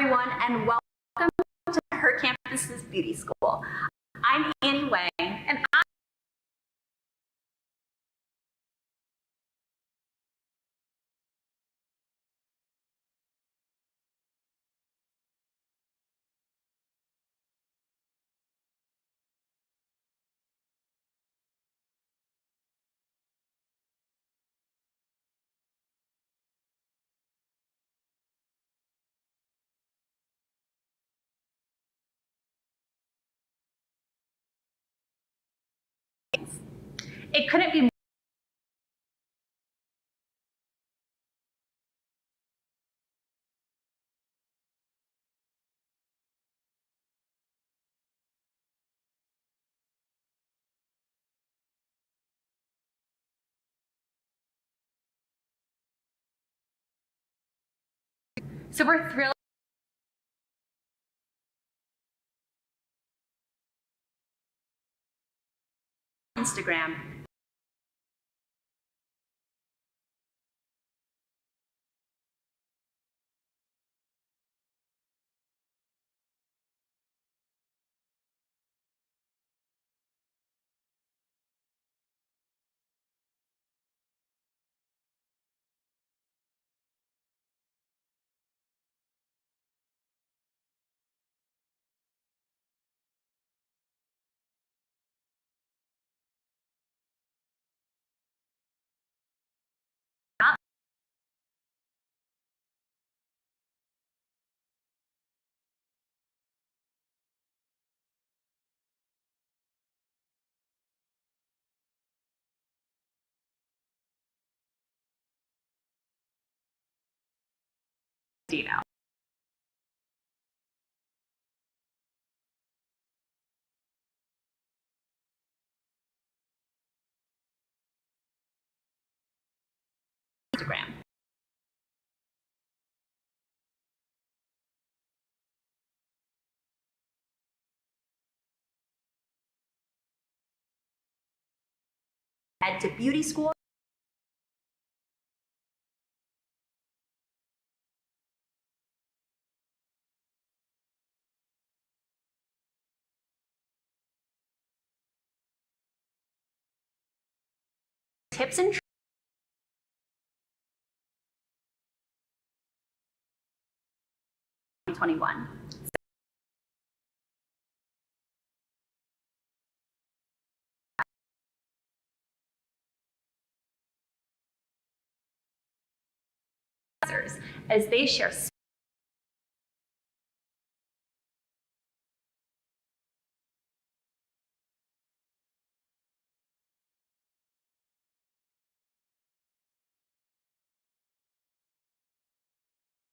everyone, and welcome to Her Campus's Beauty School. I'm Annie Wang, and it couldn't be so we're thrilled. Instagram. Dino. Instagram. Head to beauty school. Tips and 2021. As they share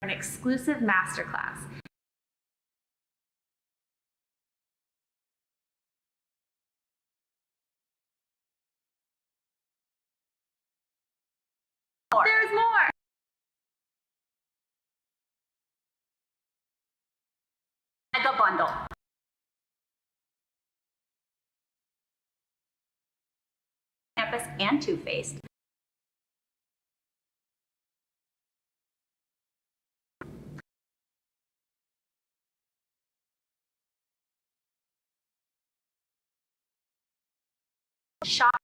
an exclusive masterclass. There's more. Mega bundle. Campus and Too Faced. Shop.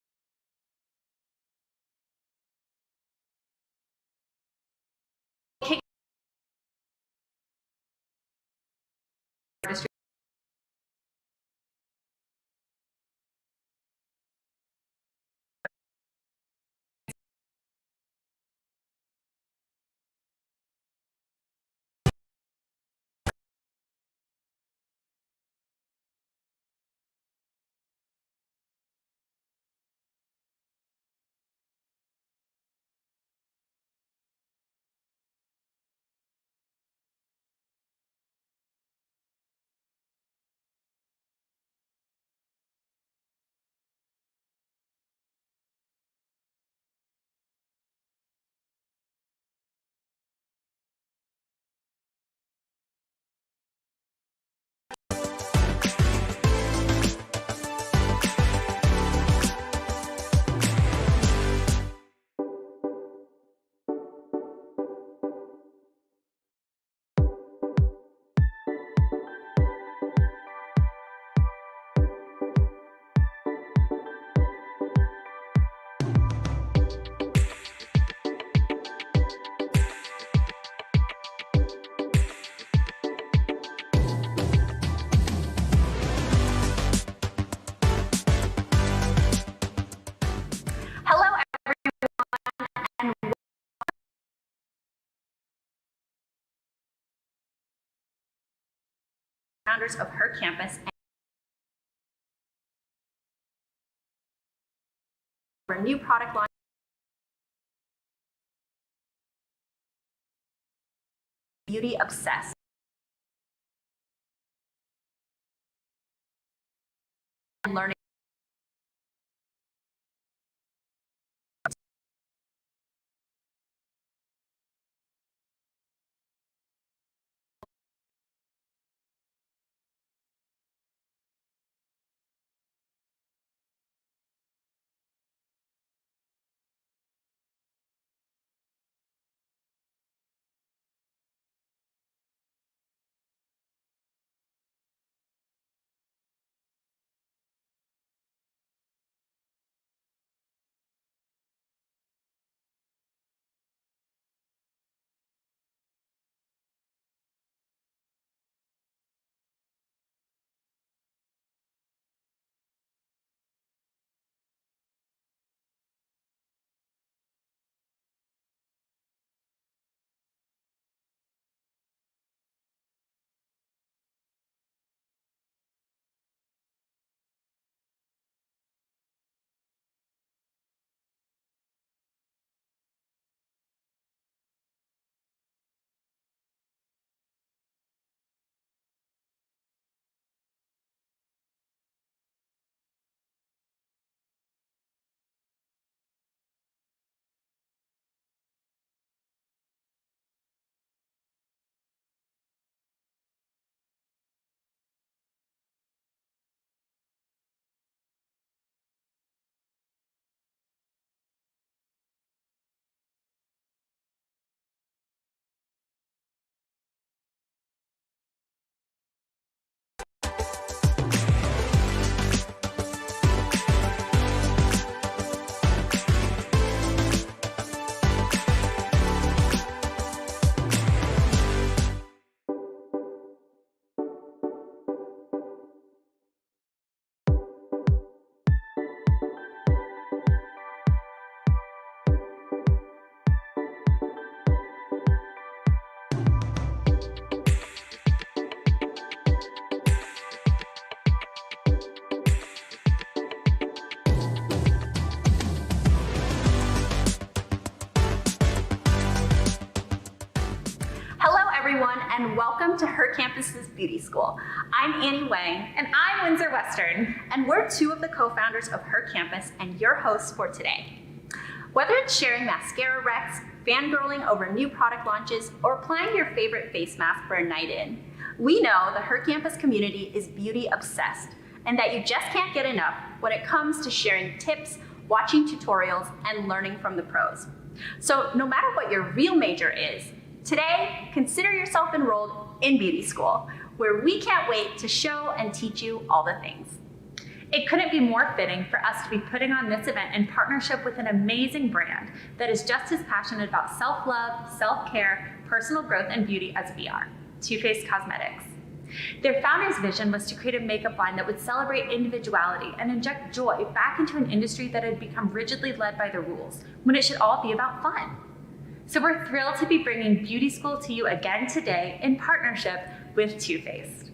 co-founders of Her Campus and new product launch. Beauty obsessed. And learning. Everyone, and welcome to Her Campus's Beauty School. I'm Annie Wang. And I'm Windsor Western. And we're two of the co-founders of Her Campus and your hosts for today. Whether it's sharing mascara recs, fangirling over new product launches, or applying your favorite face mask for a night in, we know the Her Campus community is beauty obsessed and that you just can't get enough when it comes to sharing tips, watching tutorials, and learning from the pros. So no matter what your real major is, today, consider yourself enrolled in beauty school, where we can't wait to show and teach you all the things. It couldn't be more fitting for us to be putting on this event in partnership with an amazing brand that is just as passionate about self-love, self-care, personal growth, and beauty as we are, Too Faced Cosmetics. Their founder's vision was to create a makeup line that would celebrate individuality and inject joy back into an industry that had become rigidly led by the rules, when it should all be about fun. So we're thrilled to be bringing Beauty School to you again today in partnership with Too Faced.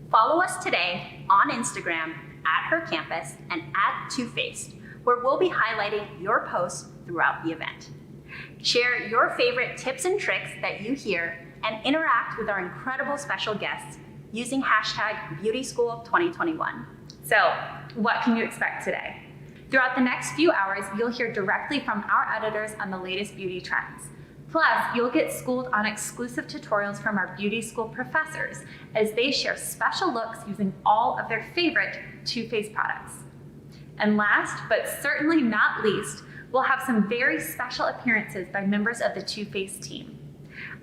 Follow us today on Instagram at Her Campus and at Too Faced, where we'll be highlighting your posts throughout the event. Share your favorite tips and tricks that you hear and interact with our incredible special guests using hashtag BeautySchool2021. So what can you expect today? Throughout the next few hours, you'll hear directly from our editors on the latest beauty trends. Plus, you'll get schooled on exclusive tutorials from our beauty school professors as they share special looks using all of their favorite Too Faced products. And last, but certainly not least, we'll have some very special appearances by members of the Too Faced team.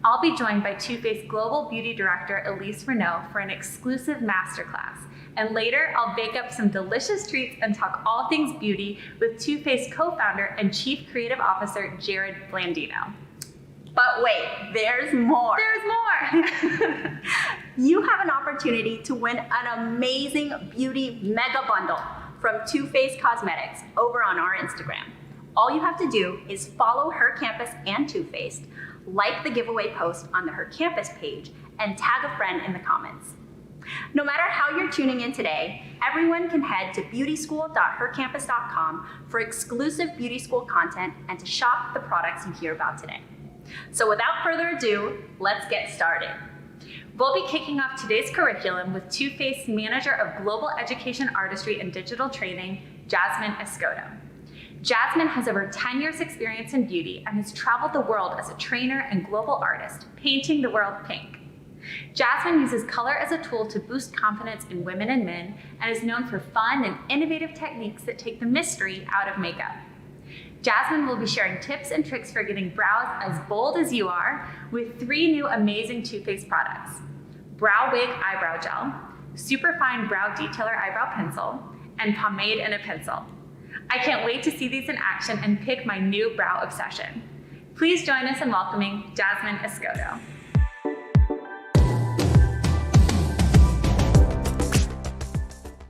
I'll be joined by Too Faced Global Beauty Director Elise Renault for an exclusive masterclass. And later, I'll bake up some delicious treats and talk all things beauty with Too Faced co-founder and Chief Creative Officer Jared Blandino. But wait, there's more. There's more. You have an opportunity to win an amazing beauty mega bundle from Too Faced Cosmetics over on our Instagram. All you have to do is follow Her Campus and Too Faced, like the giveaway post on the Her Campus page, and tag a friend in the comments. No matter how you're tuning in today, everyone can head to beautyschool.hercampus.com for exclusive beauty school content and to shop the products you hear about today. So without further ado, let's get started. We'll be kicking off today's curriculum with Too Faced Manager of Global Education Artistry and Digital Training, Jasmine Escoto. Jasmine has over 10 years experience in beauty and has traveled the world as a trainer and global artist, painting the world pink. Jasmine uses color as a tool to boost confidence in women and men and is known for fun and innovative techniques that take the mystery out of makeup. Jasmine will be sharing tips and tricks for getting brows as bold as you are with 3 new amazing Too Faced products: Brow Wig Eyebrow Gel, Superfine Brow Detailer Eyebrow Pencil, and Pomade and a Pencil. I can't wait to see these in action and pick my new brow obsession. Please join us in welcoming Jasmine Escoto.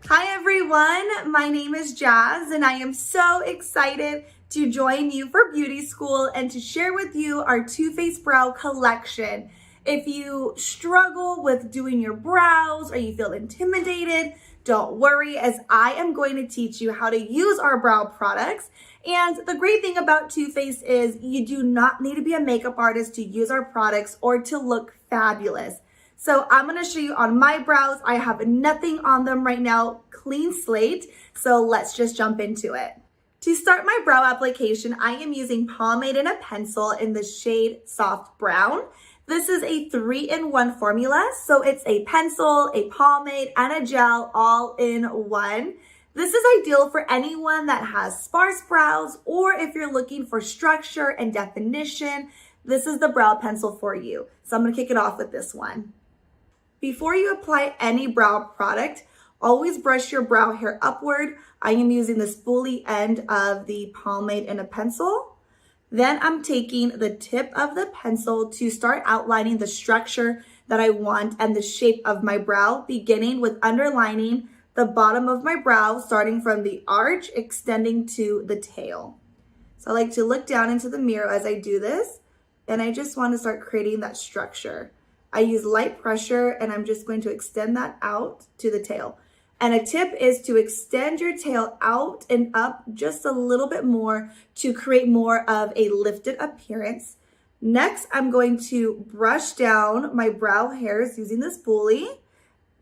Hi everyone, my name is Jazz and I am so excited to join you for beauty school and to share with you our Too Faced Brow collection. If you struggle with doing your brows or you feel intimidated, don't worry, as I am going to teach you how to use our brow products. And the great thing about Too Faced is you do not need to be a makeup artist to use our products or to look fabulous. So I'm going to show you on my brows. I have nothing on them right now, clean slate. So let's just jump into it. To start my brow application, I am using pomade and a pencil in the shade Soft Brown. This is a 3-in-1 formula, so it's a pencil, a pomade, and a gel all in one. This is ideal for anyone that has sparse brows, or if you're looking for structure and definition, this is the brow pencil for you. So I'm gonna kick it off with this one. Before you apply any brow product, always brush your brow hair upward. I am using the spoolie end of the pomade and a pencil. Then I'm taking the tip of the pencil to start outlining the structure that I want and the shape of my brow, beginning with underlining the bottom of my brow, starting from the arch, extending to the tail. So I like to look down into the mirror as I do this, and I just want to start creating that structure. I use light pressure, and I'm just going to extend that out to the tail. And a tip is to extend your tail out and up just a little bit more to create more of a lifted appearance. Next, I'm going to brush down my brow hairs using the spoolie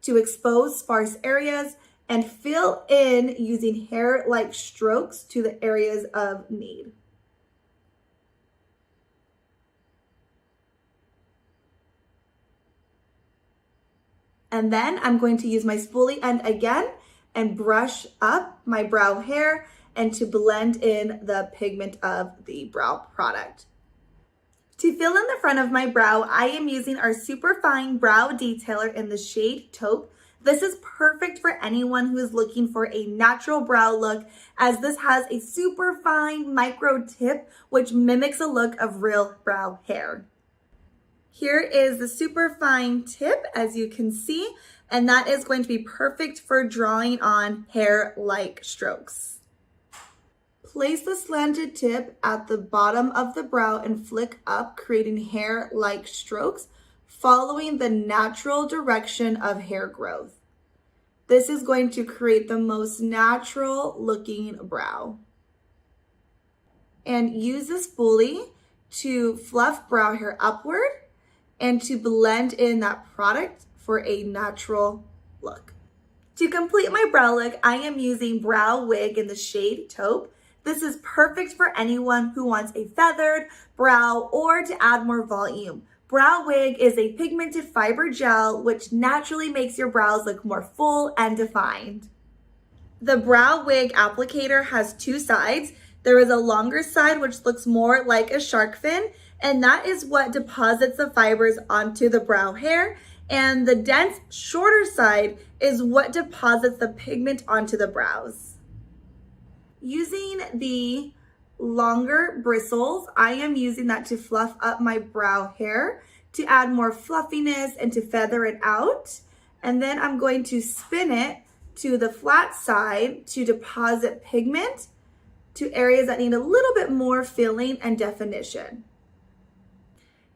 to expose sparse areas and fill in using hair-like strokes to the areas of need. And then I'm going to use my spoolie end again and brush up my brow hair and to blend in the pigment of the brow product. To fill in the front of my brow, I am using our Superfine Brow Detailer in the shade Taupe. This is perfect for anyone who is looking for a natural brow look, as this has a super fine micro tip which mimics a look of real brow hair. Here is the super fine tip, as you can see, and that is going to be perfect for drawing on hair-like strokes. Place the slanted tip at the bottom of the brow and flick up, creating hair-like strokes, following the natural direction of hair growth. This is going to create the most natural looking brow. And use the spoolie to fluff brow hair upward and to blend in that product for a natural look. To complete my brow look, I am using Brow Wig in the shade Taupe. This is perfect for anyone who wants a feathered brow or to add more volume. Brow Wig is a pigmented fiber gel which naturally makes your brows look more full and defined. The Brow Wig applicator has 2 sides. There is a longer side which looks more like a shark fin, and that is what deposits the fibers onto the brow hair. And the dense, shorter side is what deposits the pigment onto the brows. Using the longer bristles, I am using that to fluff up my brow hair, to add more fluffiness and to feather it out. And then I'm going to spin it to the flat side to deposit pigment to areas that need a little bit more filling and definition.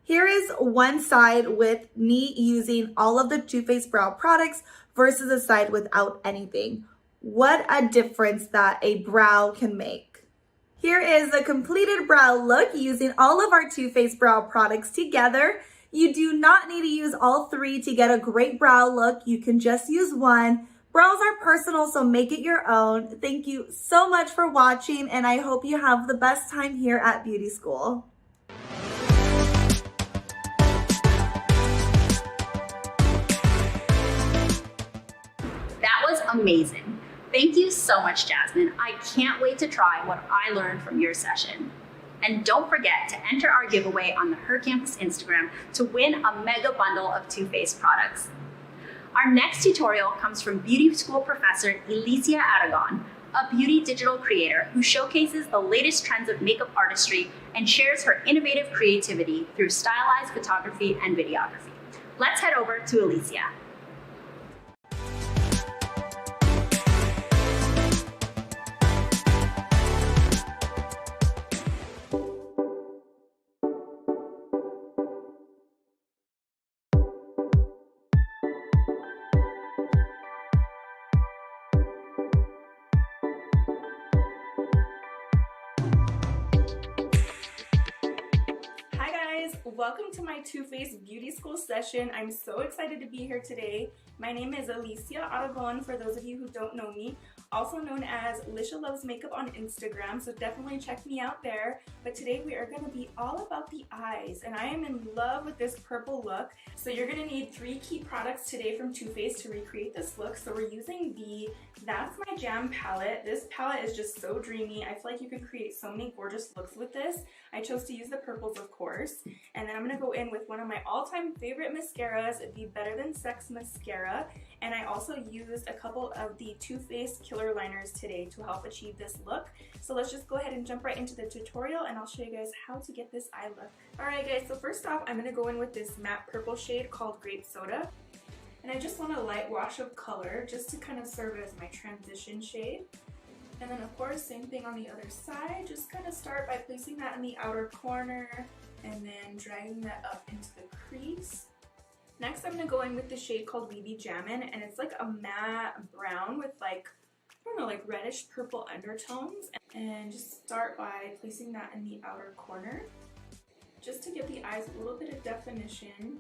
Here is one side with me using all of the Too Faced Brow products versus a side without anything. What a difference that a brow can make. Here is the completed brow look using all of our Too Faced Brow products together. You do not need to use all three to get a great brow look. You can just use one. Brows are personal, so make it your own. Thank you so much for watching, and I hope you have the best time here at Beauty School. That was amazing. Thank you so much, Jasmine. I can't wait to try what I learned from your session. And don't forget to enter our giveaway on the Her Campus Instagram to win a mega bundle of Too Faced products. Our next tutorial comes from beauty school professor Alicia Aragon, a beauty digital creator who showcases the latest trends of makeup artistry and shares her innovative creativity through stylized photography and videography. Let's head over to Alicia. Welcome to my Too Faced Beauty School session. I'm so excited to be here today. My name is Alicia Aragon, for those of you who don't know me, also known as Lisha Loves Makeup on Instagram, so definitely check me out there. But today we are going to be all about the eyes, and I am in love with this purple look. So you're going to need 3 key products today from Too Faced to recreate this look. So we're using the That's My Jam palette. This palette is just so dreamy. I feel like you could create so many gorgeous looks with this. I chose to use the purples, of course. And then I'm going to go in with one of my all-time favorite mascaras, the Better Than Sex mascara. And I also used a couple of the Too Faced Killer Liners today to help achieve this look. So let's just go ahead and jump right into the tutorial, and I'll show you guys how to get this eye look. Alright guys, so first off, I'm going to go in with this matte purple shade called Grape Soda. And I just want a light wash of color just to kind of serve as my transition shade. And then of course, same thing on the other side. Just kind of start by placing that in the outer corner and then dragging that up into the crease. Next, I'm going to go in with the shade called We Be Jammin', and it's like a matte brown with like, I don't know, like reddish purple undertones. And just start by placing that in the outer corner just to give the eyes a little bit of definition.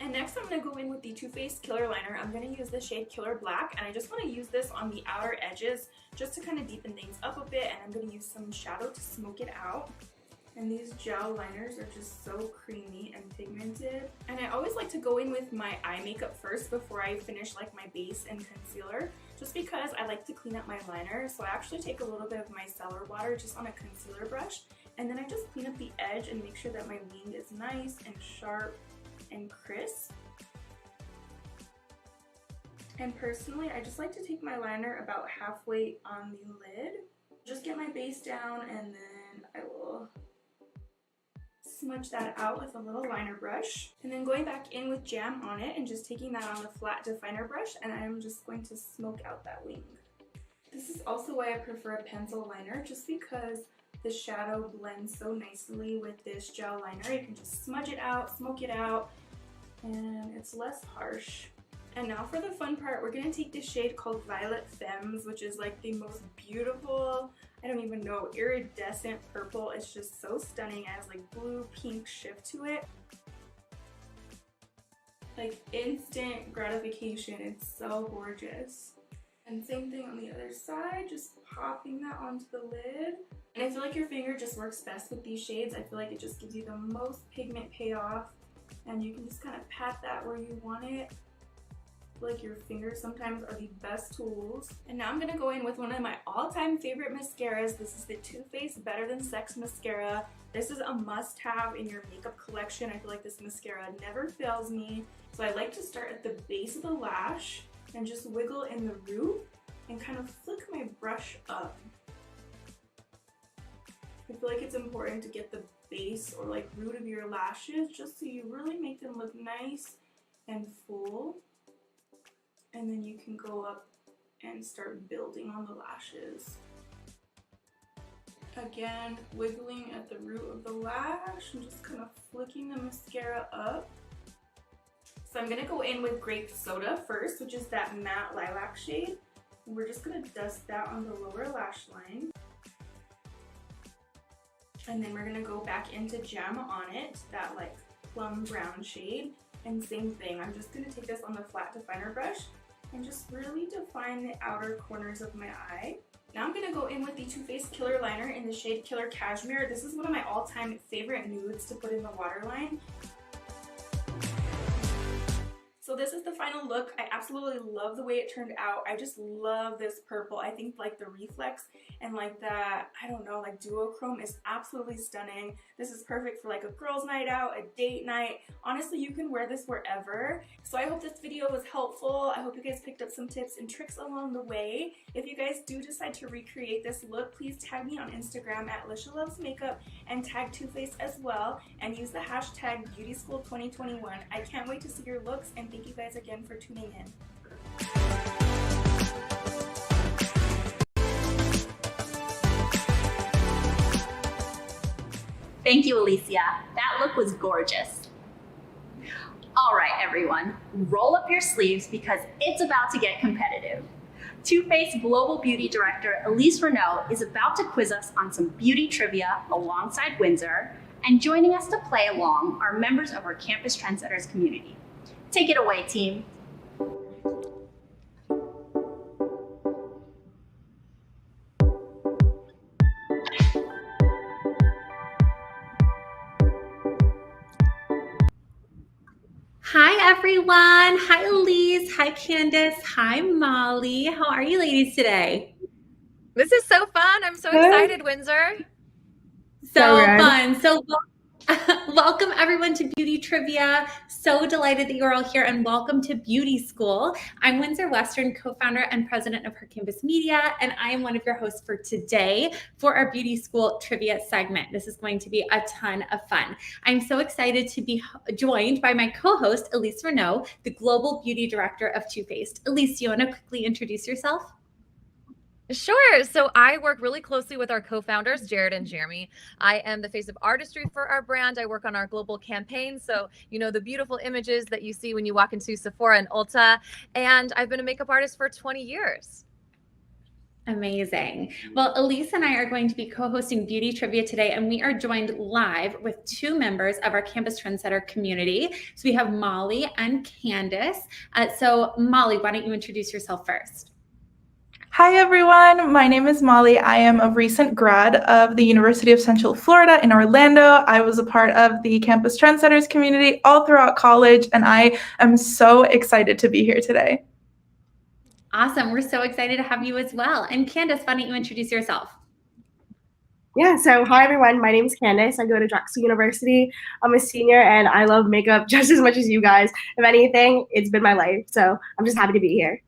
And next I'm going to go in with the Too Faced Killer Liner. I'm going to use the shade Killer Black, and I just want to use this on the outer edges just to kind of deepen things up a bit, and I'm going to use some shadow to smoke it out. And these gel liners are just so creamy and pigmented. And I always like to go in with my eye makeup first before I finish like my base and concealer, just because I like to clean up my liner. So I actually take a little bit of my micellar water just on a concealer brush, and then I just clean up the edge and make sure that my wing is nice and sharp and crisp. And personally, I just like to take my liner about halfway on the lid. Just get my base down, and then I will smudge that out with a little liner brush. And then going back in with jam on it and just taking that on the flat definer brush, and I'm just going to smoke out that wing. This is also why I prefer a pencil liner, just because the shadow blends so nicely with this gel liner. You can just smudge it out, smoke it out, and it's less harsh. And now for the fun part, we're going to take this shade called Violet Femmes, which is like the most beautiful, I don't even know, iridescent purple. It's just so stunning. It has like blue pink shift to it. Like instant gratification. It's so gorgeous. And same thing on the other side, just popping that onto the lid. And I feel like your finger just works best with these shades. I feel like it just gives you the most pigment payoff, and you can just kind of pat that where you want it. I feel like your fingers sometimes are the best tools. And now I'm going to go in with one of my all-time favorite mascaras. This is the Too Faced Better Than Sex mascara. This is a must-have in your makeup collection. I feel like this mascara never fails me. So I like to start at the base of the lash and just wiggle in the root and kind of flick my brush up. I feel like it's important to get the base or like root of your lashes just so you really make them look nice and full. And then you can go up and start building on the lashes. Again, wiggling at the root of the lash and just kind of flicking the mascara up. So I'm gonna go in with grape soda first, which is that matte lilac shade. And we're just gonna dust that on the lower lash line. And then we're gonna go back into Gem on it, that like plum brown shade. And same thing, I'm just gonna take this on the flat definer brush and just really define the outer corners of my eye. Now I'm gonna go in with the Too Faced Killer Liner in the shade Killer Cashmere. This is one of my all-time favorite nudes to put in the waterline. So this is the final look. I absolutely love the way it turned out. I just love this purple. I think like the reflex and like that, I don't know, like duochrome is absolutely stunning. This is perfect for like a girls' night out, a date night. Honestly, you can wear this wherever. So I hope this video was helpful. I hope you guys picked up some tips and tricks along the way. If you guys do decide to recreate this look, please tag me on Instagram at Lisha Loves Makeup and tag Too Faced as well, and use the hashtag BeautySchool2021. I can't wait to see your looks, and thank you guys again for tuning in. Thank you, Alicia. That look was gorgeous. All right, everyone, roll up your sleeves because it's about to get competitive. Too Faced Global Beauty Director Elise Renault is about to quiz us on some beauty trivia alongside Windsor, and joining us to play along are members of our Campus Trendsetters community. Take it away, team. Hi everyone. Hi Elise. Hi Candace. Hi Molly. How are you ladies today? This is so fun. I'm so excited, Windsor. So fun. So welcome everyone to Beauty Trivia. So delighted that you're all here, and welcome to Beauty School. I'm Windsor Western, co-founder and president of Her Campus Media, and I am one of your hosts for today for our Beauty School Trivia segment. This is going to be a ton of fun. I'm so excited to be joined by my co-host, Elise Renault, the Global Beauty Director of Too Faced. Elise, you want to quickly introduce yourself? Sure. So I work really closely with our co-founders, Jared and Jeremy. I am the face of artistry for our brand. I work on our global campaign. So, you know, the beautiful images that you see when you walk into Sephora and Ulta. And I've been a makeup artist for 20 years. Amazing. Well, Elise and I are going to be co-hosting Beauty Trivia today, and we are joined live with two members of our Campus Trendsetter community. So we have Molly and Candace. So Molly, why don't you introduce yourself first? Hi everyone, my name is Molly. I am a recent grad of the University of Central Florida in Orlando. I was a part of the Campus Trendsetters community all throughout college, and I am so excited to be here today. Awesome. We're so excited to have you as well. And Candace, why don't you introduce yourself? Yeah, so hi everyone, my name is Candace. I go to Drexel University. I'm a senior and I love makeup just as much as you guys. If anything, it's been my life, so I'm just happy to be here.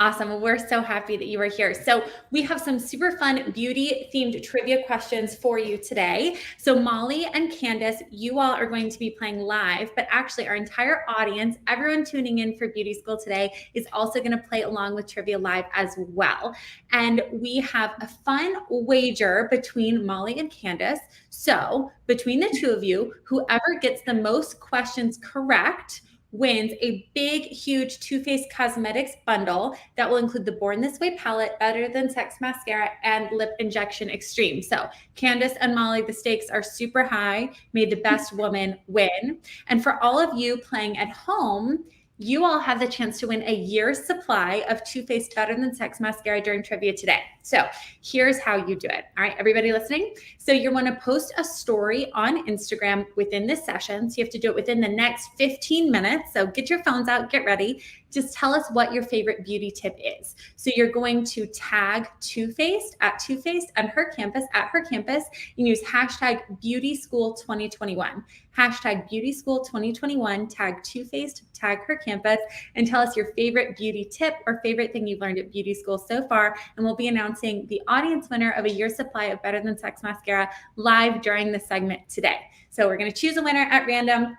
Awesome. Well, we're so happy that you are here. So we have some super fun beauty themed trivia questions for you today. So Molly and Candace, you all are going to be playing live, but actually our entire audience, everyone tuning in for Beauty School today, is also going to play along with trivia live as well. And we have a fun wager between Molly and Candace. So between the two of you, whoever gets the most questions correct wins a big, huge Too Faced Cosmetics bundle that will include the Born This Way palette, Better Than Sex mascara, and Lip Injection Extreme. So Candace and Molly, the stakes are super high. May the best woman win. And for all of you playing at home, you all have the chance to win a year's supply of Too Faced Better Than Sex mascara during trivia today. So here's how you do it. All right, everybody listening? So you're going to post a story on Instagram within this session. So you have to do it within the next 15 minutes. So get your phones out, get ready. Just tell us what your favorite beauty tip is. So you're going to tag Too Faced at Too Faced and Her Campus at Her Campus, and use hashtag BeautySchool2021. Hashtag BeautySchool2021, tag Too Faced, tag Her Campus, and tell us your favorite beauty tip or favorite thing you've learned at Beauty School so far. And we'll be announcing the audience winner of a year's supply of Better Than Sex mascara live during the segment today. So we're going to choose a winner at random,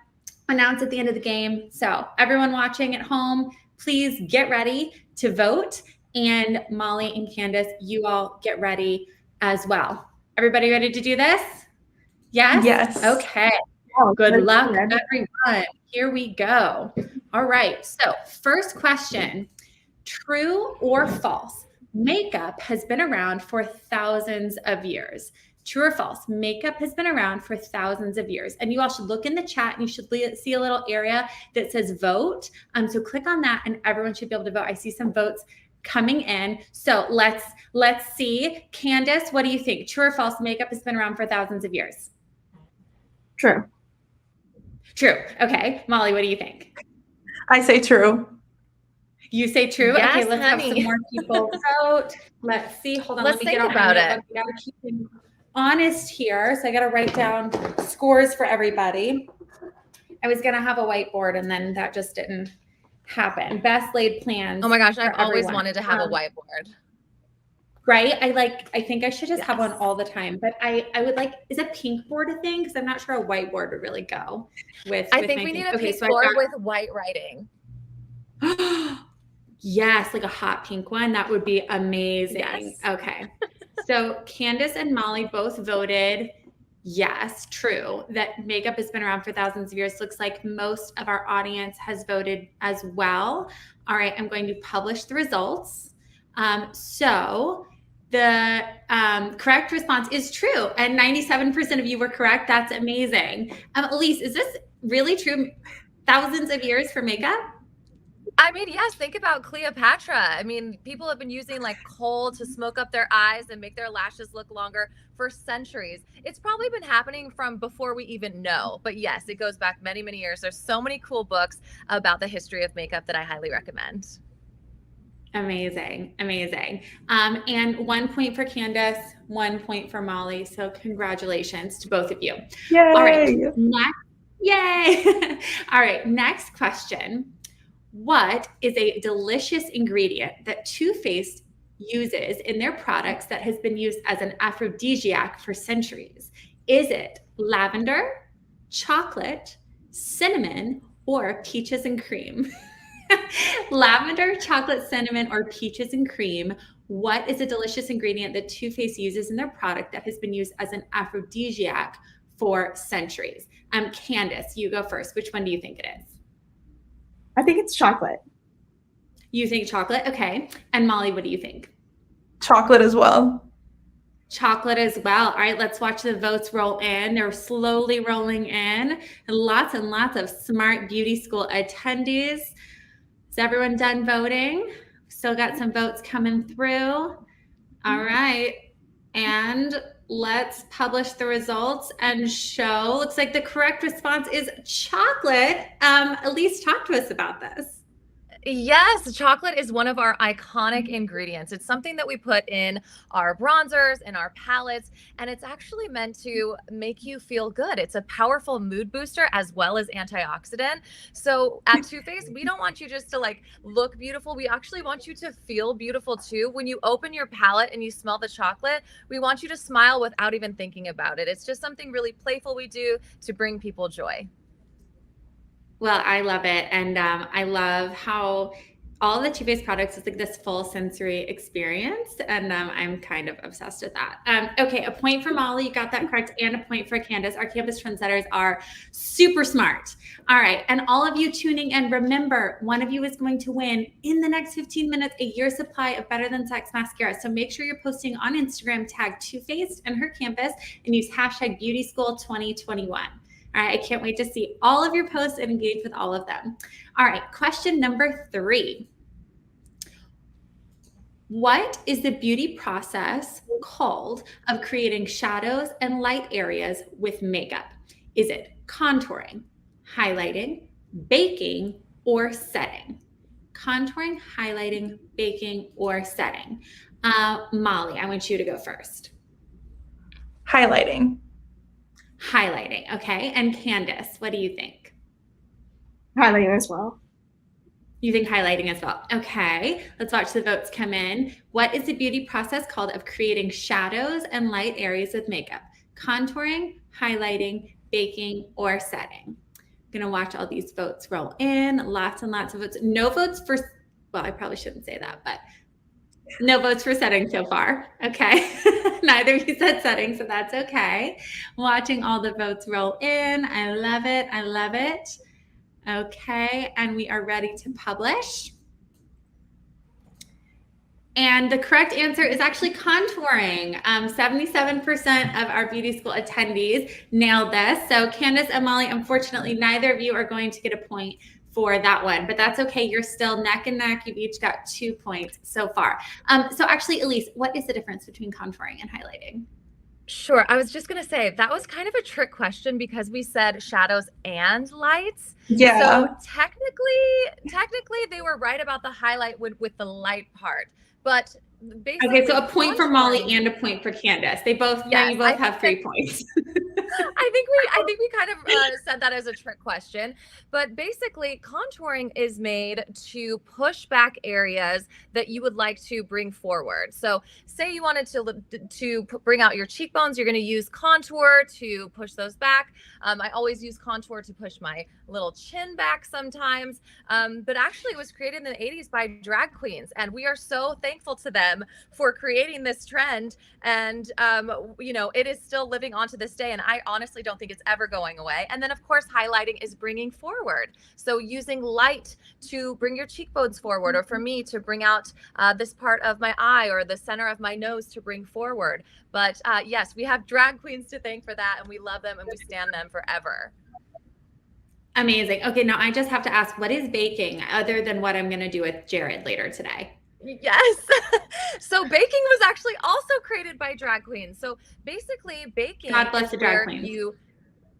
announce at the end of the game. So everyone watching at home, please get ready to vote. And Molly and Candace, you all get ready. as well. Everybody ready to do this? Yes? Yes. Okay. Oh, Good luck, good. everyone. Here we go. All right. So, first question, true or false? Makeup has been around for thousands of years. True or false? Makeup has been around for thousands of years. And you all should look in the chat and you should see a little area that says vote. So click on that and everyone should be able to vote. I see some votes coming in. So let's see. Candace, what do you think? True or false? Makeup has been around for thousands of years. True. True. Okay. Molly, what do you think? I say true. You say true? Yes, Okay, let's have honey. some more people vote. Let's see. Hold on. Let's let me think get about our it. We gotta keep it honest here. So I gotta write down scores for everybody. I was gonna have a whiteboard and then that just didn't happen. Best laid plans. Oh my gosh, for I've always everyone. wanted to have a whiteboard. Right? I think I should just have one Yes. all the time. But I would like, is a pink board a thing? Because I'm not sure a whiteboard would really go with I with think my we need thing. a Okay, pink so I've board got- with white writing. Yes, like a hot pink one. That would be amazing. Yes. Okay. So Candace and Molly both voted yes, true, that makeup has been around for thousands of years. Looks like most of our audience has voted as well. All right, I'm going to publish the results. So the correct response is true, and 97% of you were correct. That's amazing. Elise, is this really true? Thousands of years for makeup? I mean, yes, think about Cleopatra. I mean, people have been using like coal to smoke up their eyes and make their lashes look longer for centuries. It's probably been happening from before we even know. But yes, it goes back many, many years. There's so many cool books about the history of makeup that I highly recommend. Amazing, amazing. And 1 point for Candace, 1 point for Molly. So congratulations to both of you. Yay. All right, yay. All right, next question. What is a delicious ingredient that Too Faced uses in their products that has been used as an aphrodisiac for centuries? Is it lavender, chocolate, cinnamon, or peaches and cream? Lavender, chocolate, cinnamon, or peaches and cream. What is a delicious ingredient that Too Faced uses in their product that has been used as an aphrodisiac for centuries? Candace, you go first. Which one do you think it is? I think it's chocolate. You think chocolate? Okay. And Molly, what do you think? Chocolate as well. Chocolate as well. All right, let's watch the votes roll in. They're slowly rolling in. And lots of smart beauty school attendees. Is everyone done voting? Still got some votes coming through. All right. And let's publish the results and show. Looks like the correct response is chocolate. Elise, talk to us about this. Yes, chocolate is one of our iconic ingredients. It's something that we put in our bronzers, in our palettes, and it's actually meant to make you feel good. It's a powerful mood booster as well as antioxidant. So at Too Faced, we don't want you just to like look beautiful. We actually want you to feel beautiful too. When you open your palette and you smell the chocolate, we want you to smile without even thinking about it. It's just something really playful we do to bring people joy. Well, I love it. And I love how all the Too Faced products is like this full sensory experience. And I'm kind of obsessed with that. Okay, a point for Molly. You got that correct. And a point for Candace. Our campus trendsetters are super smart. All right. And all of you tuning in, remember, one of you is going to win in the next 15 minutes a year's supply of Better Than Sex mascara. So make sure you're posting on Instagram, tag Too Faced and her campus, and use hashtag Beauty School 2021. All right, I can't wait to see all of your posts and engage with all of them. All right, question number 3. What is the beauty process called of creating shadows and light areas with makeup? Is it contouring, highlighting, baking, or setting? Contouring, highlighting, baking, or setting? Molly, I want you to go first. Highlighting. Highlighting, okay. And Candace, what do you think? Highlighting as well. You think highlighting as well. Okay, let's watch the votes come in. What is the beauty process called of creating shadows and light areas with makeup? Contouring, highlighting, baking, or setting? I'm gonna watch all these votes roll in. Lots and lots of votes. No votes for, well, I probably shouldn't say that, but No votes for setting so far. Okay. Neither of you said setting, so that's okay. Watching all the votes roll in. I love it. I love it. Okay. And we are ready to publish. And the correct answer is actually contouring. 77% of our beauty school attendees nailed this. So Candace and Molly, unfortunately, neither of you are going to get a point for that one, but that's okay. You're still neck and neck. You've each got 2 points so far. So actually, Elise, what is the difference between contouring and highlighting? Sure. I was just going to say that was kind of a trick question because we said shadows and lights. Yeah. So technically they were right about the highlight with the light part. But basically, okay, so a point for Molly and a point for Candace. They both, now you both have 3 points. I think we kind of said that as a trick question, but basically contouring is made to push back areas that you would like to bring forward. So say you wanted to bring out your cheekbones, you're going to use contour to push those back. I always use contour to push my little chin back sometimes, but actually it was created in the 80s by drag queens, and we are so thankful to them for creating this trend. And it is still living on to this day, and I honestly don't think it's ever going away. And then of course highlighting is bringing forward, so using light to bring your cheekbones forward, or for me to bring out this part of my eye or the center of my nose to bring forward. But yes, we have drag queens to thank for that, and we love them and we stand them forever. Amazing. Okay, now I just have to ask, what is baking other than what I'm going to do with Jared later today? Yes. So baking was actually also created by drag queens. So basically baking God bless the drag queens.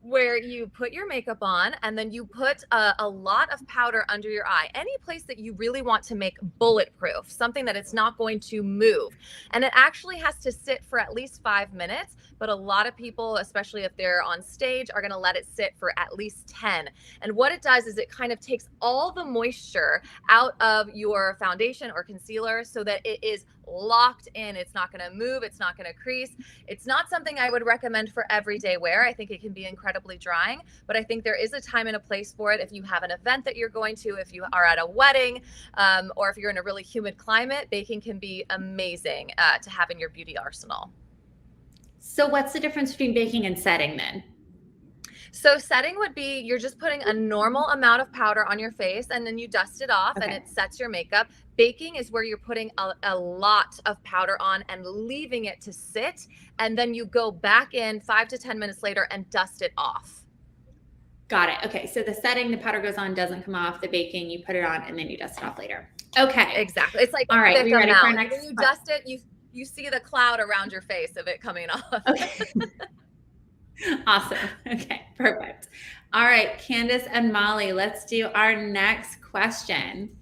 Where you put your makeup on and then you put a lot of powder under your eye, any place that you really want to make bulletproof, something that it's not going to move. And it actually has to sit for at least 5 minutes, but a lot of people, especially if they're on stage, are going to let it sit for at least 10. And what it does is it kind of takes all the moisture out of your foundation or concealer so that it is locked in. It's not going to move. It's not going to crease. It's not something I would recommend for everyday wear. I think it can be incredibly drying, but I think there is a time and a place for it. If you have an event that you're going to, if you are at a wedding, or if you're in a really humid climate, baking can be amazing to have in your beauty arsenal. So what's the difference between baking and setting then? So setting would be, you're just putting a normal amount of powder on your face and then you dust it off and it sets your makeup. Baking is where you're putting a lot of powder on and leaving it to sit. And then you go back in 5 to 10 minutes later and dust it off. Got it. Okay. So the setting, the powder goes on, doesn't come off. The baking, you put it on and then you dust it off later. Okay. Exactly. It's like, all right, we ready for our next when you dust it, you see the cloud around your face of it coming off. Okay. Awesome. Okay, perfect. All right, Candace and Molly, let's do our next question.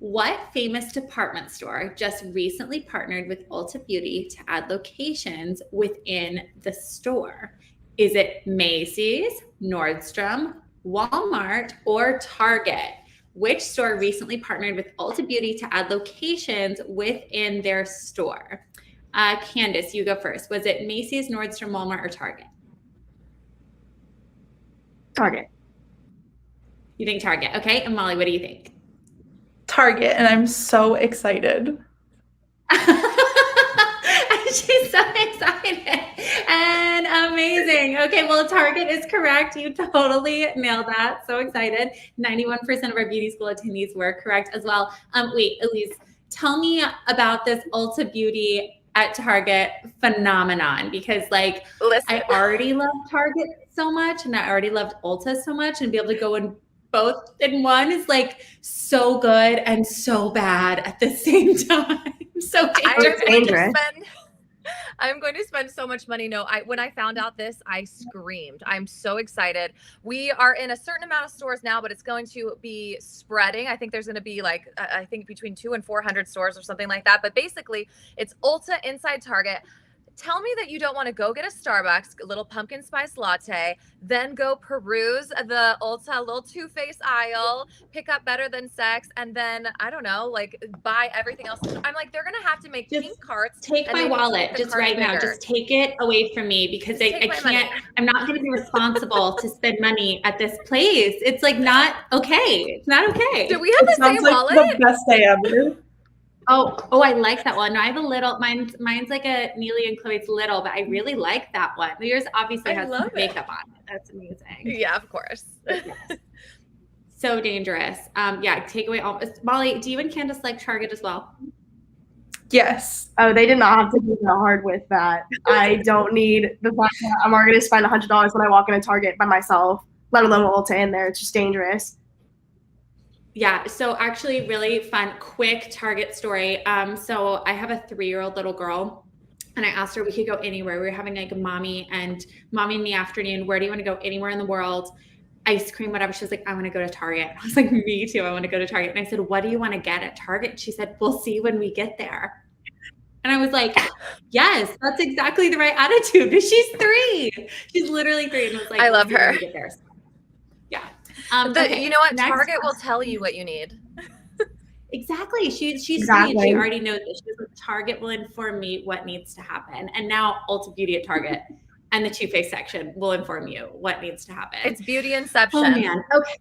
What famous department store just recently partnered with Ulta Beauty to add locations within the store? Is it Macy's, Nordstrom, Walmart, or Target? Which store recently partnered with Ulta Beauty to add locations within their store? Candace, you go first. Was it Macy's, Nordstrom, Walmart, or Target? Target. You think Target. Okay. And Molly, what do you think? Target, and I'm so excited. She's so excited and amazing. Okay, well, Target is correct. You totally nailed that. So excited. 91% of our beauty school attendees were correct as well. Wait, Elise, tell me about this Ulta Beauty at Target phenomenon, because like I already love Target so much and I already loved Ulta so much, and be able to go in both in one is like so good and so bad at the same time. So dangerous. I'm going to spend so much money. No, when I found out this, I screamed. I'm so excited. We are in a certain amount of stores now, but it's going to be spreading. I think there's going to be like, I think between 200 and 400 stores or something like that. But basically, it's Ulta inside Target. Tell me that you don't want to go get a Starbucks, a little pumpkin spice latte, then go peruse the Ulta little Too Faced aisle, pick up Better Than Sex, and then, I don't know, like buy everything else. I'm like, they're going to have to make pink carts. Take my wallet just right now. Just take it away from me, because I can't, I'm not going to be responsible to spend money at this place. It's like not okay. It's not okay. Do we have the same wallet? The best day ever. Oh, I like that one. No, I have a little, mine's like a Neely and Chloe's little, but I really like that one. Yours obviously I has love it. makeup on it. That's amazing. Yeah, of course. Yes. So dangerous. Yeah, take away all. Molly, do you and Candace like Target as well? Yes. Oh, they did not have to be that hard with that. I don't need the fact that I'm already going to spend $100 when I walk in a Target by myself, let alone Ulta in there. It's just dangerous. Yeah, so actually really fun, quick Target story. So I have a 3-year-old little girl and I asked her, we could go anywhere. We were having like a mommy in the afternoon. Where do you want to go? Anywhere in the world? Ice cream, whatever. She was like, I want to go to Target. I was like, me too. I want to go to Target. And I said, what do you want to get at Target? And she said, we'll see when we get there. And I was like, yes, that's exactly the right attitude. She's 3. She's literally 3. And I was like, I love we'll see when her. we get there. So, yeah. The, you know what? next Target will tell you what you need. Exactly. She's Exactly. sweet. She already knows that. She was like, Target will inform me what needs to happen. And now Ulta Beauty at Target and the Too Faced section will inform you what needs to happen. It's beauty inception. Oh man. Okay.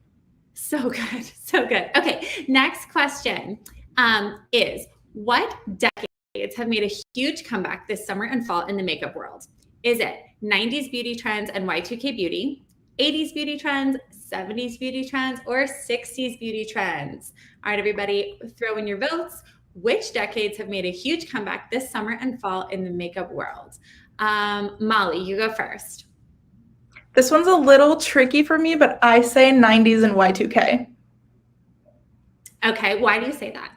So good. So good. Okay. Next question is what decades have made a huge comeback this summer and fall in the makeup world? Is it 90s beauty trends and Y2K beauty, 80s beauty trends, 70s beauty trends, or 60s beauty trends? All right, everybody, throw in your votes. Which decades have made a huge comeback this summer and fall in the makeup world? Molly, you go first. This one's a little tricky for me, but I say 90s and Y2K. Okay, why do you say that?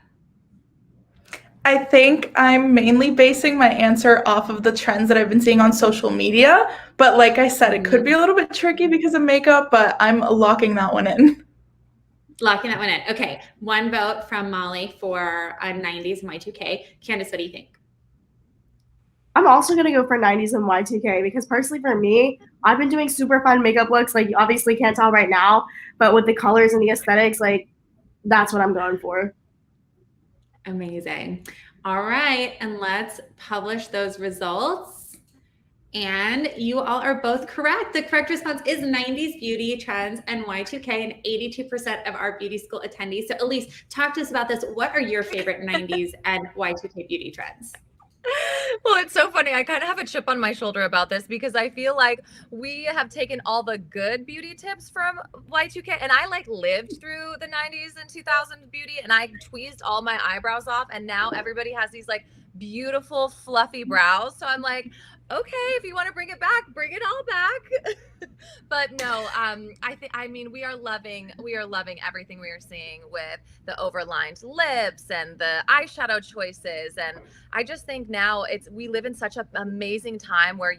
I think I'm mainly basing my answer off of the trends that I've been seeing on social media. But like I said, it could be a little bit tricky because of makeup, but I'm locking that one in. Locking that one in. Okay, one vote from Molly for 90s and Y2K. Candace, what do you think? I'm also going to go for 90s and Y2K because personally for me, I've been doing super fun makeup looks. Like you obviously can't tell right now, but with the colors and the aesthetics, like that's what I'm going for. Amazing. All right, and let's publish those results. And you all are both correct. The correct response is 90s beauty trends and Y2K, and 82% of our beauty school attendees. So Elise, talk to us about this. What are your favorite 90s and Y2K beauty trends? Well, it's so funny. I kind of have a chip on my shoulder about this because I feel like we have taken all the good beauty tips from Y2K, and I like lived through the 90s and 2000s beauty, and I tweezed all my eyebrows off, and now everybody has these like beautiful fluffy brows. So I'm like, okay, if you want to bring it back, bring it all back. But no, I mean, we are loving everything we are seeing with the overlined lips and the eyeshadow choices. And I just think now we live in such an amazing time where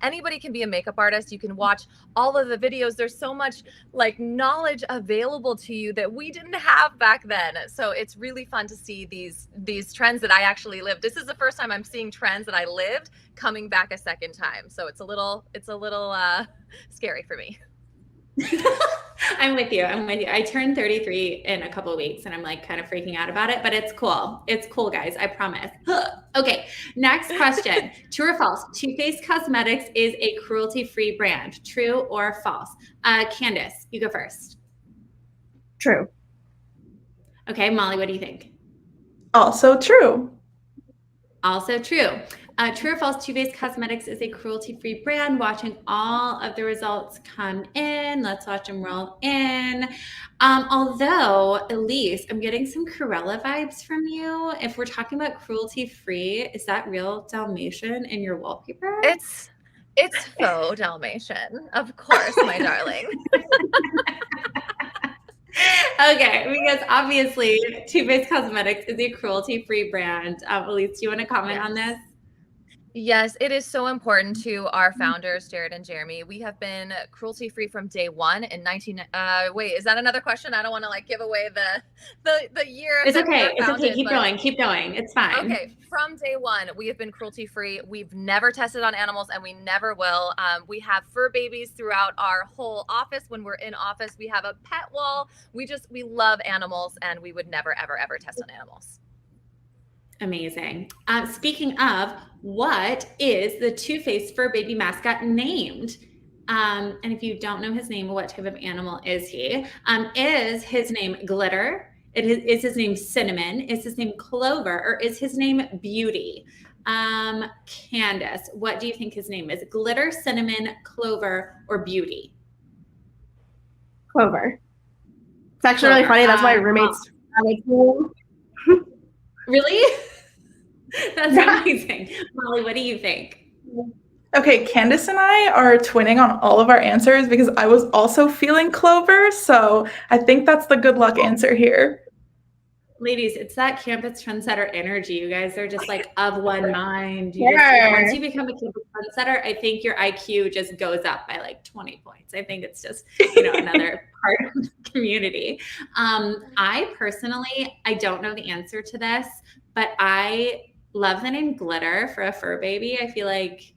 anybody can be a makeup artist. You can watch all of the videos. There's so much like knowledge available to you that we didn't have back then. So it's really fun to see these trends that I actually lived. This is the first time I'm seeing trends that I lived coming back a second time. So it's a little scary for me. I'm with you. I turned 33 in a couple of weeks and I'm like kind of freaking out about it, but it's cool. It's cool, guys. I promise. Okay. Next question. True or false? Too Faced Cosmetics is a cruelty-free brand. True or false? Candace, you go first. True. Okay. Molly, what do you think? Also true. Also true. True or false, Too Faced Cosmetics is a cruelty-free brand. Watching all of the results come in. Let's watch them roll in. Although, Elise, I'm getting some Corella vibes from you. If we're talking about cruelty-free, is that real Dalmatian in your wallpaper? It's faux Dalmatian, of course, my darling. Okay, because obviously Too Faced Cosmetics is a cruelty-free brand. Elise, do you want to comment on this? Yes, it is so important to our founders, Jared and Jeremy. We have been cruelty-free from day one in wait, is that another question? I don't want to like give away the year. It's okay. It's okay. Keep going. It's fine. Okay. From day one, we have been cruelty-free. We've never tested on animals and we never will. We have fur babies throughout our whole office. When we're in office, we have a pet wall. We love animals and we would never, ever, ever test on animals. Amazing. Speaking of, what is the Too Faced fur baby mascot named? And if you don't know his name, what type of animal is he? Is his name Glitter? Is his name Cinnamon? Is his name Clover? Or is his name Beauty? Candace, what do you think his name is? Glitter, Cinnamon, Clover, or Beauty? Clover. It's actually really funny. That's my roommate's. Really? That's amazing. Molly, what do you think? Okay, Candace and I are twinning on all of our answers because I was also feeling Clover, so I think that's the good luck answer here. Ladies, it's that campus trendsetter energy. You guys are just like of one mind. Once you become a campus trendsetter, I think your IQ just goes up by like 20 points. I think it's just, another part of the community. I personally, I don't know the answer to this, but I love the name Glitter for a fur baby. I feel like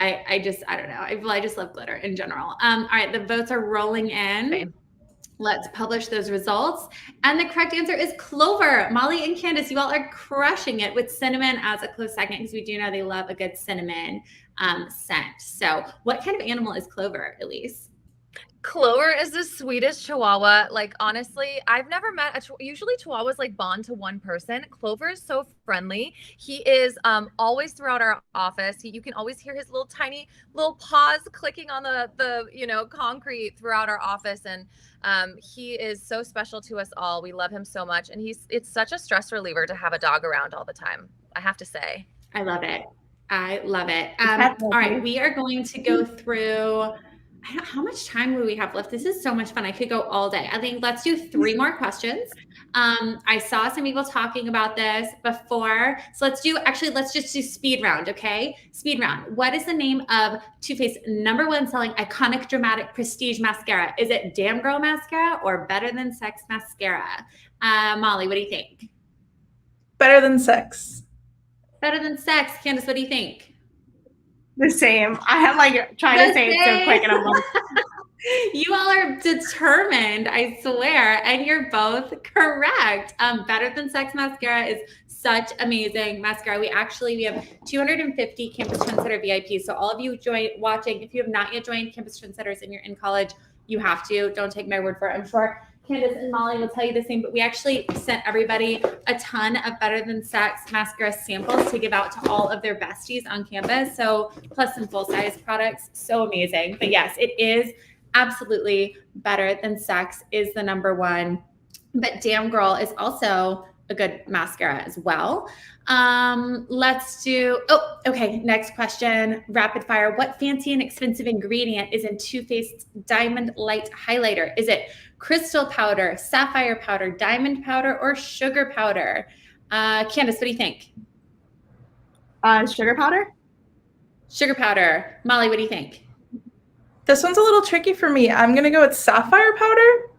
I don't know. I just love glitter in general. All right, the votes are rolling in. Same. Let's publish those results. And the correct answer is Clover. Molly and Candace, you all are crushing it with Cinnamon as a close second because we do know they love a good cinnamon scent. So what kind of animal is Clover, Elise? Clover is the sweetest Chihuahua. Like, honestly, I've never met usually Chihuahuas like bond to one person. Clover is so friendly. He is always throughout our office. You can always hear his little tiny little paws clicking on the concrete throughout our office. And he is so special to us all. We love him so much. And it's such a stress reliever to have a dog around all the time, I have to say. I love it. All right, we are going to go through how much time do we have left? This is so much fun. I could go all day. I think let's do 3 more questions. I saw some people talking about this before. So let's just do speed round, okay? Speed round. What is the name of Too Faced #1 selling iconic dramatic prestige mascara? Is it Damn Girl Mascara or Better Than Sex Mascara? Molly, what do you think? Better Than Sex. Better Than Sex. Candace, what do you think? The same. I have trying to say it so quick and I'm like, you all are determined, I swear, and you're both correct. Better Than Sex Mascara is such amazing mascara. We have 250 Campus Trendsetter VIPs. So all of you watching, if you have not yet joined Campus Trendsetters and you're in college, you have to. Don't take my word for it. I'm sure Candace and Molly will tell you the same, but we actually sent everybody a ton of Better Than Sex mascara samples to give out to all of their besties on campus. So plus some full-size products. So amazing. But yes, it is absolutely Better Than Sex is the #1. But Damn Girl is also a good mascara as well. Next question, rapid fire. What fancy and expensive ingredient is in Too Faced Diamond Light Highlighter? Is it crystal powder, sapphire powder, diamond powder, or sugar powder? Candace, what do you think? Sugar powder? Sugar powder. Molly, what do you think? This one's a little tricky for me. I'm going to go with sapphire powder.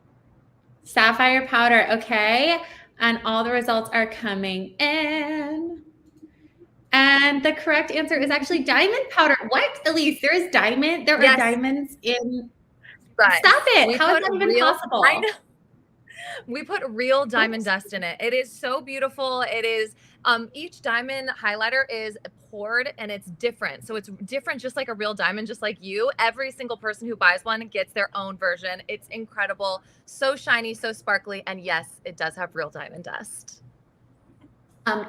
Sapphire powder, okay. And all the results are coming in. And the correct answer is actually diamond powder. What, Elise? There is diamond? There are diamonds in... Right. Stop it. How is that even possible? I know. We put real diamond dust in it. It is so beautiful. It is, each diamond highlighter is poured and it's different. So it's different, just like a real diamond, just like you. Every single person who buys one gets their own version. It's incredible. So shiny, so sparkly. And yes, it does have real diamond dust.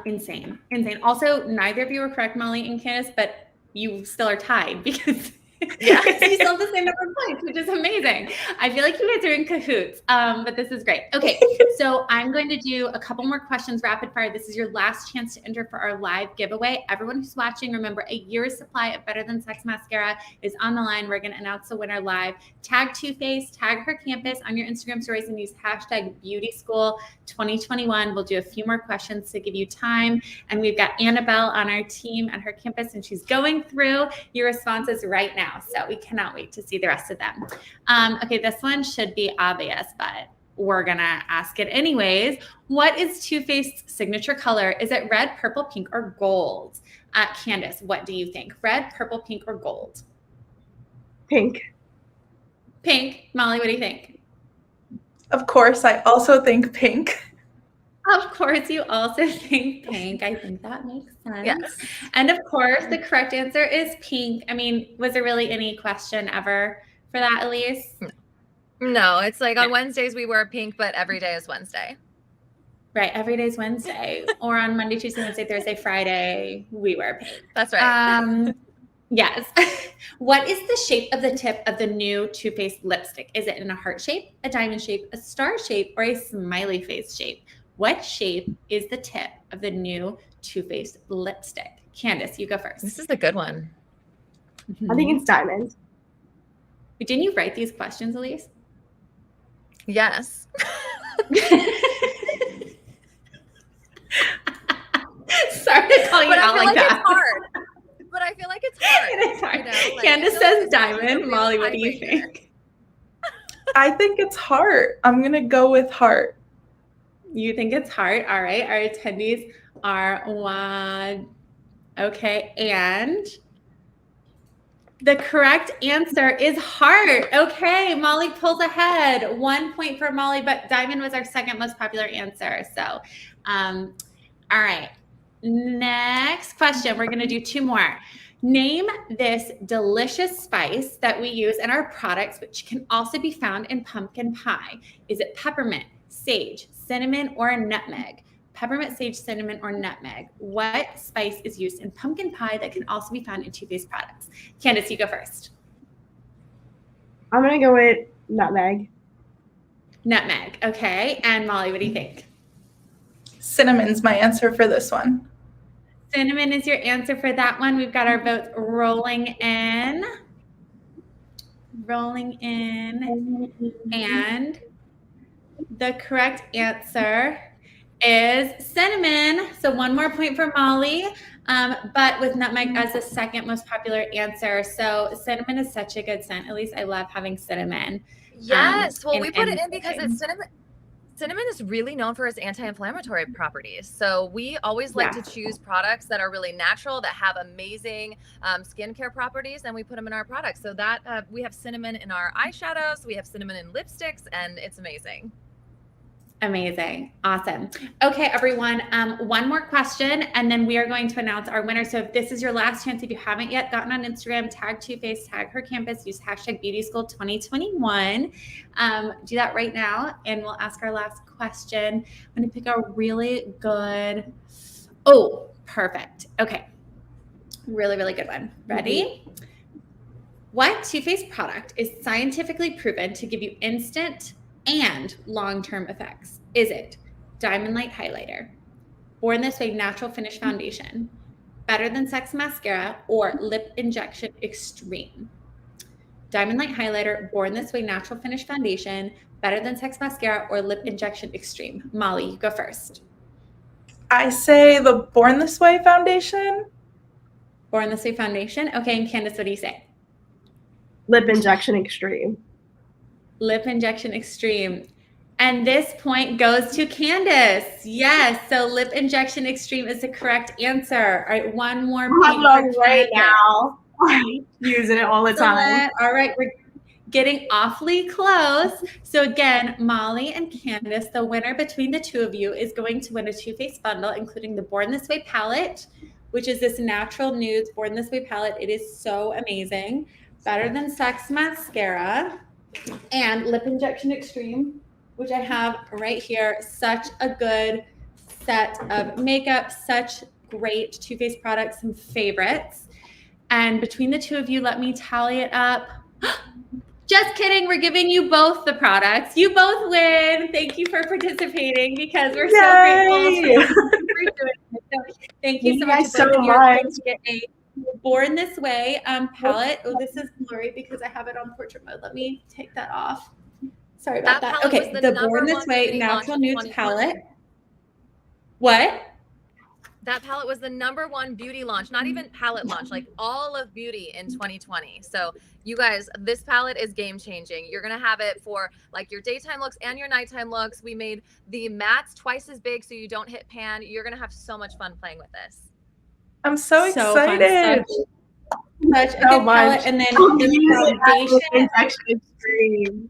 Insane. Also, neither of you were correct, Molly and Candace, but you still are tied because you still have the same number of points, which is amazing. I feel like you guys are in cahoots, but this is great. Okay, so I'm going to do a couple more questions rapid fire. This is your last chance to enter for our live giveaway. Everyone who's watching, remember a year's supply of Better Than Sex mascara is on the line. We're going to announce the winner live. Tag Too Faced, tag her campus on your Instagram stories and use hashtag Beauty School 2021. We'll do a few more questions to give you time. And we've got Annabelle on our team at her campus, and she's going through your responses right now. So we cannot wait to see the rest of them. Okay, this one should be obvious, but we're gonna ask it anyways. What is Too Faced's signature color? Is it red, purple, pink, or gold? Candace, what do you think? Red, purple, pink, or gold? Pink. Pink. Molly, what do you think? Of course, I also think pink. Of course, you also think pink. I think that makes sense. Yes. And of course, the correct answer is pink. I mean, was there really any question ever for that, Elise? No, it's like on Wednesdays we wear pink, but every day is Wednesday. Right. Every day's Wednesday, or on Monday, Tuesday, Wednesday, Thursday, Friday, we wear pink. That's right. Yes. What is the shape of the tip of the new Too Faced lipstick? Is it in a heart shape, a diamond shape, a star shape, or a smiley face shape? What shape is the tip of the new Too Faced lipstick? Candace, you go first. This is a good one. I think it's diamond. Didn't you write these questions, Elise? Yes. Sorry to call you But I out feel like that. it's hard. But I feel like it's hard. It is hard. You know, like, Candace I feel like says it's hard. diamond. Molly, what do you Tiebreaker. think? I think it's heart. I'm gonna go with heart. You think it's heart. All right. Our attendees are one. Okay. And the correct answer is heart. Okay. Molly pulls ahead. 1 point for Molly, but diamond was our second most popular answer. So, all right. Next question. We're going to do 2 more. Name this delicious spice that we use in our products, which can also be found in pumpkin pie. Is it peppermint, sage, cinnamon, or nutmeg? Peppermint, sage, cinnamon, or nutmeg. What spice is used in pumpkin pie that can also be found in Too Faced products? Candace, you go first. I'm gonna go with nutmeg. Nutmeg. Okay. And Molly, what do you think? Cinnamon's my answer for this one. Cinnamon is your answer for that one. We've got our votes rolling in. And the correct answer is cinnamon. So 1 more point for Molly, but with nutmeg as the second most popular answer. So cinnamon is such a good scent. At least I love having cinnamon. Yes. Well, we put it in anything. because it's cinnamon. Cinnamon is really known for its anti-inflammatory properties. So we always like to choose products that are really natural, that have amazing skincare properties, and we put them in our products. So that we have cinnamon in our eyeshadows, we have cinnamon in lipsticks, and it's amazing. Amazing. Awesome. Okay, everyone. 1 more question, and then we are going to announce our winner. So if this is your last chance, if you haven't yet gotten on Instagram, tag Too Faced, tag her campus, use hashtag Beauty School 2021. Do that right now, and we'll ask our last question. I'm going to pick a really good. Oh, perfect. Okay. Really, really good one. Ready? What Too Faced product is scientifically proven to give you instant and long-term effects? Is it Diamond Light Highlighter, Born This Way Natural Finish Foundation, Better Than Sex Mascara, or Lip Injection Extreme? Diamond Light Highlighter, Born This Way Natural Finish Foundation, Better Than Sex Mascara, or Lip Injection Extreme? Molly, you go first. I say the Born This Way Foundation. Born This Way Foundation. Okay, and Candace, what do you say? Lip Injection Extreme. Lip Injection Extreme. And this point goes to Candace. Yes, so Lip Injection Extreme is the correct answer. All right, 1 more point for right Candace. now. Using it all the time. All right, we're getting awfully close. So again, Molly and Candace, the winner between the two of you is going to win a Too Faced bundle, including the Born This Way palette, which is this natural nudes Born This Way palette. It is so amazing. Better Than Sex mascara, and Lip Injection Extreme, which I have right here. Such a good set of makeup, such great Too Faced products and favorites. And between the two of you, let me tally it up. Just kidding. We're giving you both the products. You both win. Thank you for participating because we're so grateful for doing it. So thank you so much. So much. To get a Born This Way palette. Oh, this is blurry because I have it on portrait mode. Let me take that off. Sorry about that. palette Okay, was the number Born This one Way beauty launch Natural of Nudes 2020. palette. What? That palette was the #1 beauty launch, not even palette launch, like all of beauty in 2020. So you guys, this palette is game changing. You're going to have it for like your daytime looks and your nighttime looks. We made the mattes twice as big so you don't hit pan. You're going to have so much fun playing with this. I'm so fun. excited. Such a good palette. And then the foundation. Injection Extreme.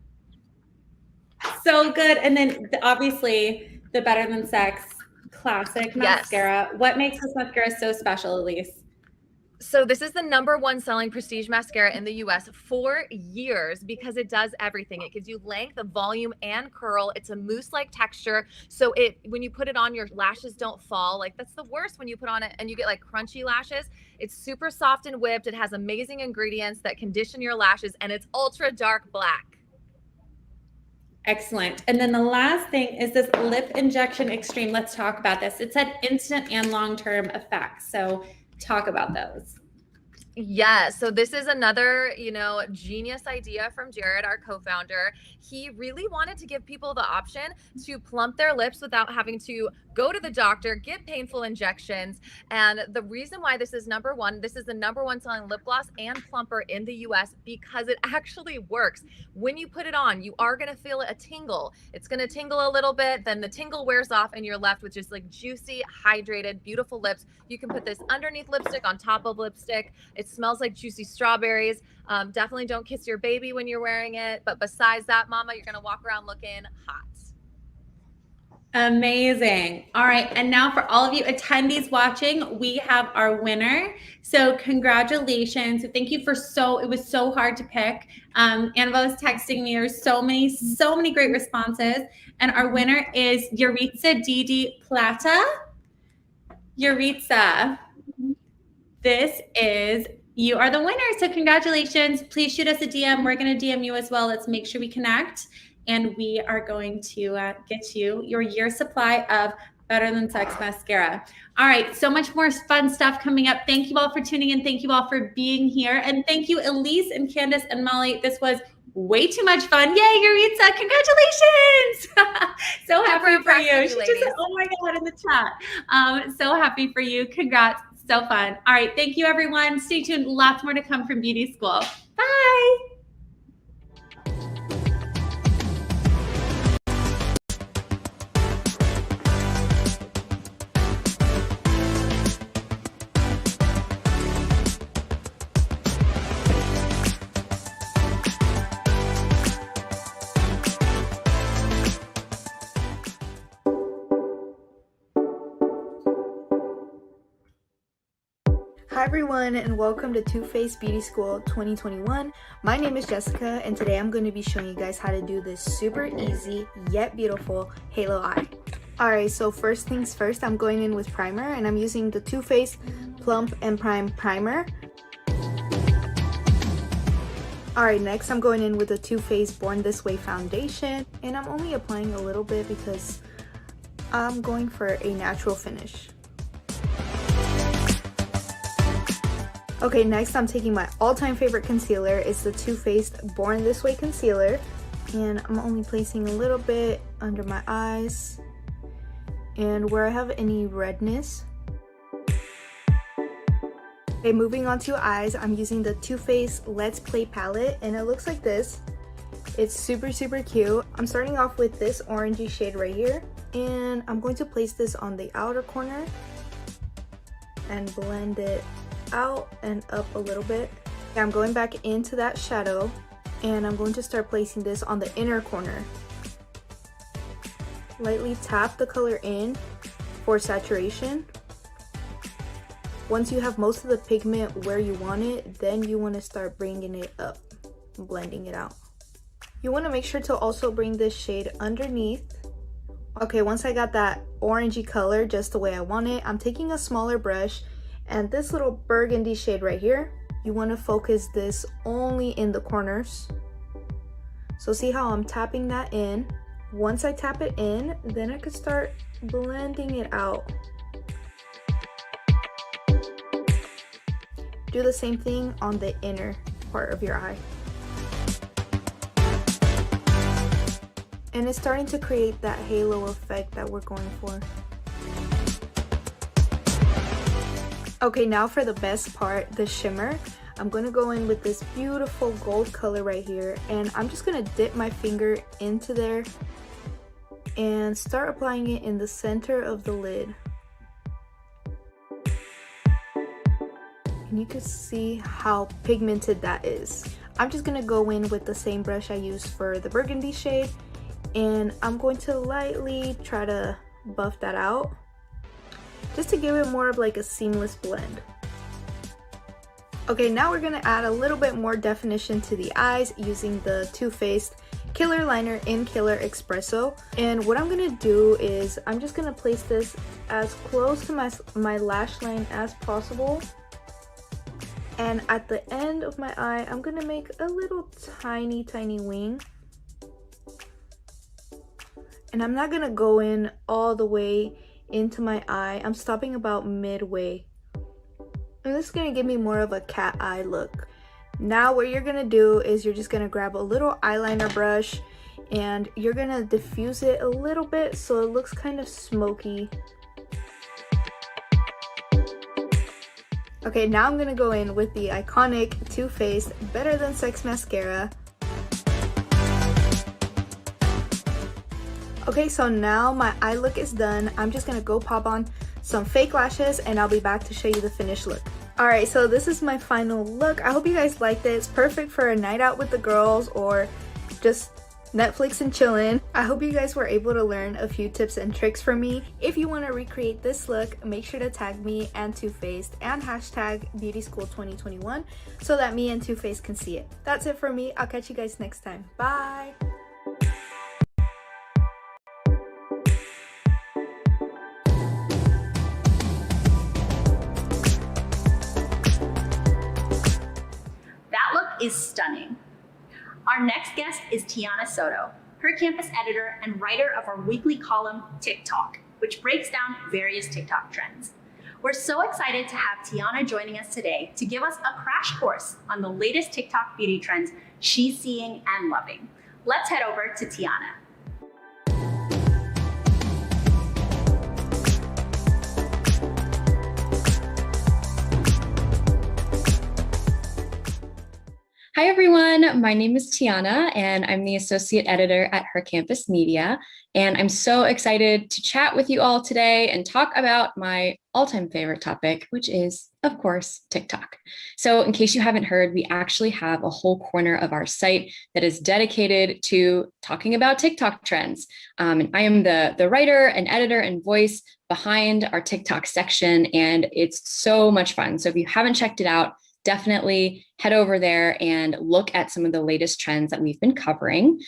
So good. And then obviously the Better Than Sex classic mascara. What makes this mascara so special, Elise? So this is the #1 selling prestige mascara in the US for years because it does everything. It gives you length, volume, and curl. It's a mousse-like texture. So when you put it on, your lashes don't fall. Like that's the worst when you put on it and you get like crunchy lashes. It's super soft and whipped. It has amazing ingredients that condition your lashes, and it's ultra dark black. Excellent. And then the last thing is this Lip Injection Extreme. Let's talk about this. It said instant and long-term effects. So talk about those. Yeah, so this is another, genius idea from Jared, our co-founder. He really wanted to give people the option to plump their lips without having to go to the doctor, get painful injections. And the reason why this is #1, this is the #1 selling lip gloss and plumper in the US because it actually works. When you put it on, you are going to feel a tingle. It's going to tingle a little bit, then the tingle wears off and you're left with just like juicy, hydrated, beautiful lips. You can put this underneath lipstick, on top of lipstick. It smells like juicy strawberries. Definitely don't kiss your baby when you're wearing it. But besides that, mama, you're going to walk around looking hot. Amazing. All right. And now for all of you attendees watching, we have our winner. So congratulations. Thank you it was so hard to pick. Annabelle was texting me. There's so many great responses. And our winner is Yuritsa Didi Plata. Yuritsa, you are the winner. So congratulations. Please shoot us a DM. We're going to DM you as well. Let's make sure we connect. And we are going to get you your year's supply of Better Than Sex mascara. All right, so much more fun stuff coming up. Thank you all for tuning in. Thank you all for being here. And thank you, Elise and Candace and Molly. This was way too much fun. Yay, Yuritsa, congratulations. So happy for you. She just said, oh my God, in the chat. So happy for you. Congrats. So fun. All right, thank you, everyone. Stay tuned. Lots more to come from Beauty School. Bye. Hi everyone and welcome to Too Faced Beauty School 2021. My name is Jessica and today I'm going to be showing you guys how to do this super easy yet beautiful halo eye. Alright, so first things first, I'm going in with primer and I'm using the Too Faced Plump and Prime Primer. Alright, next I'm going in with the Too Faced Born This Way foundation and I'm only applying a little bit because I'm going for a natural finish. Okay, next I'm taking my all-time favorite concealer. It's the Too Faced Born This Way concealer. And I'm only placing a little bit under my eyes and where I have any redness. Okay, moving on to eyes, I'm using the Too Faced Let's Play palette and it looks like this. It's super cute. I'm starting off with this orangey shade right here and I'm going to place this on the outer corner and blend it out and up a little bit. I'm going back into that shadow and I'm going to start placing this on the inner corner. Lightly tap the color in for saturation. Once you have most of the pigment where you want it, then you want to start bringing it up, blending it out. You want to make sure to also bring this shade underneath. Okay, once I got that orangey color just the way I want it, I'm taking a smaller brush and this little burgundy shade right here, you want to focus this only in the corners. So see how I'm tapping that in? Once I tap it in, then I could start blending it out. Do the same thing on the inner part of your eye. And it's starting to create that halo effect that we're going for. Okay, now for the best part, the shimmer. I'm going to go in with this beautiful gold color right here and I'm just going to dip my finger into there and start applying it in the center of the lid. And you can see how pigmented that is. I'm just going to go in with the same brush I used for the burgundy shade and I'm going to lightly try to buff that out, just to give it more of like a seamless blend. Okay, now we're gonna add a little bit more definition to the eyes using the Too Faced Killer Liner in Killer Espresso. And what I'm gonna do is I'm just gonna place this as close to my lash line as possible. And at the end of my eye, I'm gonna make a little tiny wing. And I'm not gonna go in all the way into my eye. I'm stopping about midway. And this is gonna give me more of a cat eye look. Now what you're gonna do is you're just gonna grab a little eyeliner brush and you're gonna diffuse it a little bit so it looks kind of smoky. Okay, now I'm gonna go in with the iconic Too Faced Better Than Sex mascara. Okay, so now my eye look is done. I'm just gonna go pop on some fake lashes and I'll be back to show you the finished look. Alright, so this is my final look. I hope you guys liked it. It's perfect for a night out with the girls or just Netflix and chillin'. I hope you guys were able to learn a few tips and tricks from me. If you want to recreate this look, make sure to tag me and Too Faced and hashtag Beauty School 2021 so that me and Too Faced can see it. That's it for me. I'll catch you guys next time. Bye! Is stunning. Our next guest is Tiana Soto, her campus editor and writer of our weekly column, TikTok, which breaks down various TikTok trends. We're so excited to have Tiana joining us today to give us a crash course on the latest TikTok beauty trends she's seeing and loving. Let's head over to Tiana. Hi everyone, my name is Tiana and I'm the associate editor at Her Campus Media. And I'm so excited to chat with you all today and talk about my all-time favorite topic, which is, of course, TikTok. So in case you haven't heard, we actually have a whole corner of our site that is dedicated to talking about TikTok trends. And I am the writer and editor and voice behind our TikTok section, and it's so much fun. So if you haven't checked it out, definitely head over there and look at some of the latest trends that we've been covering.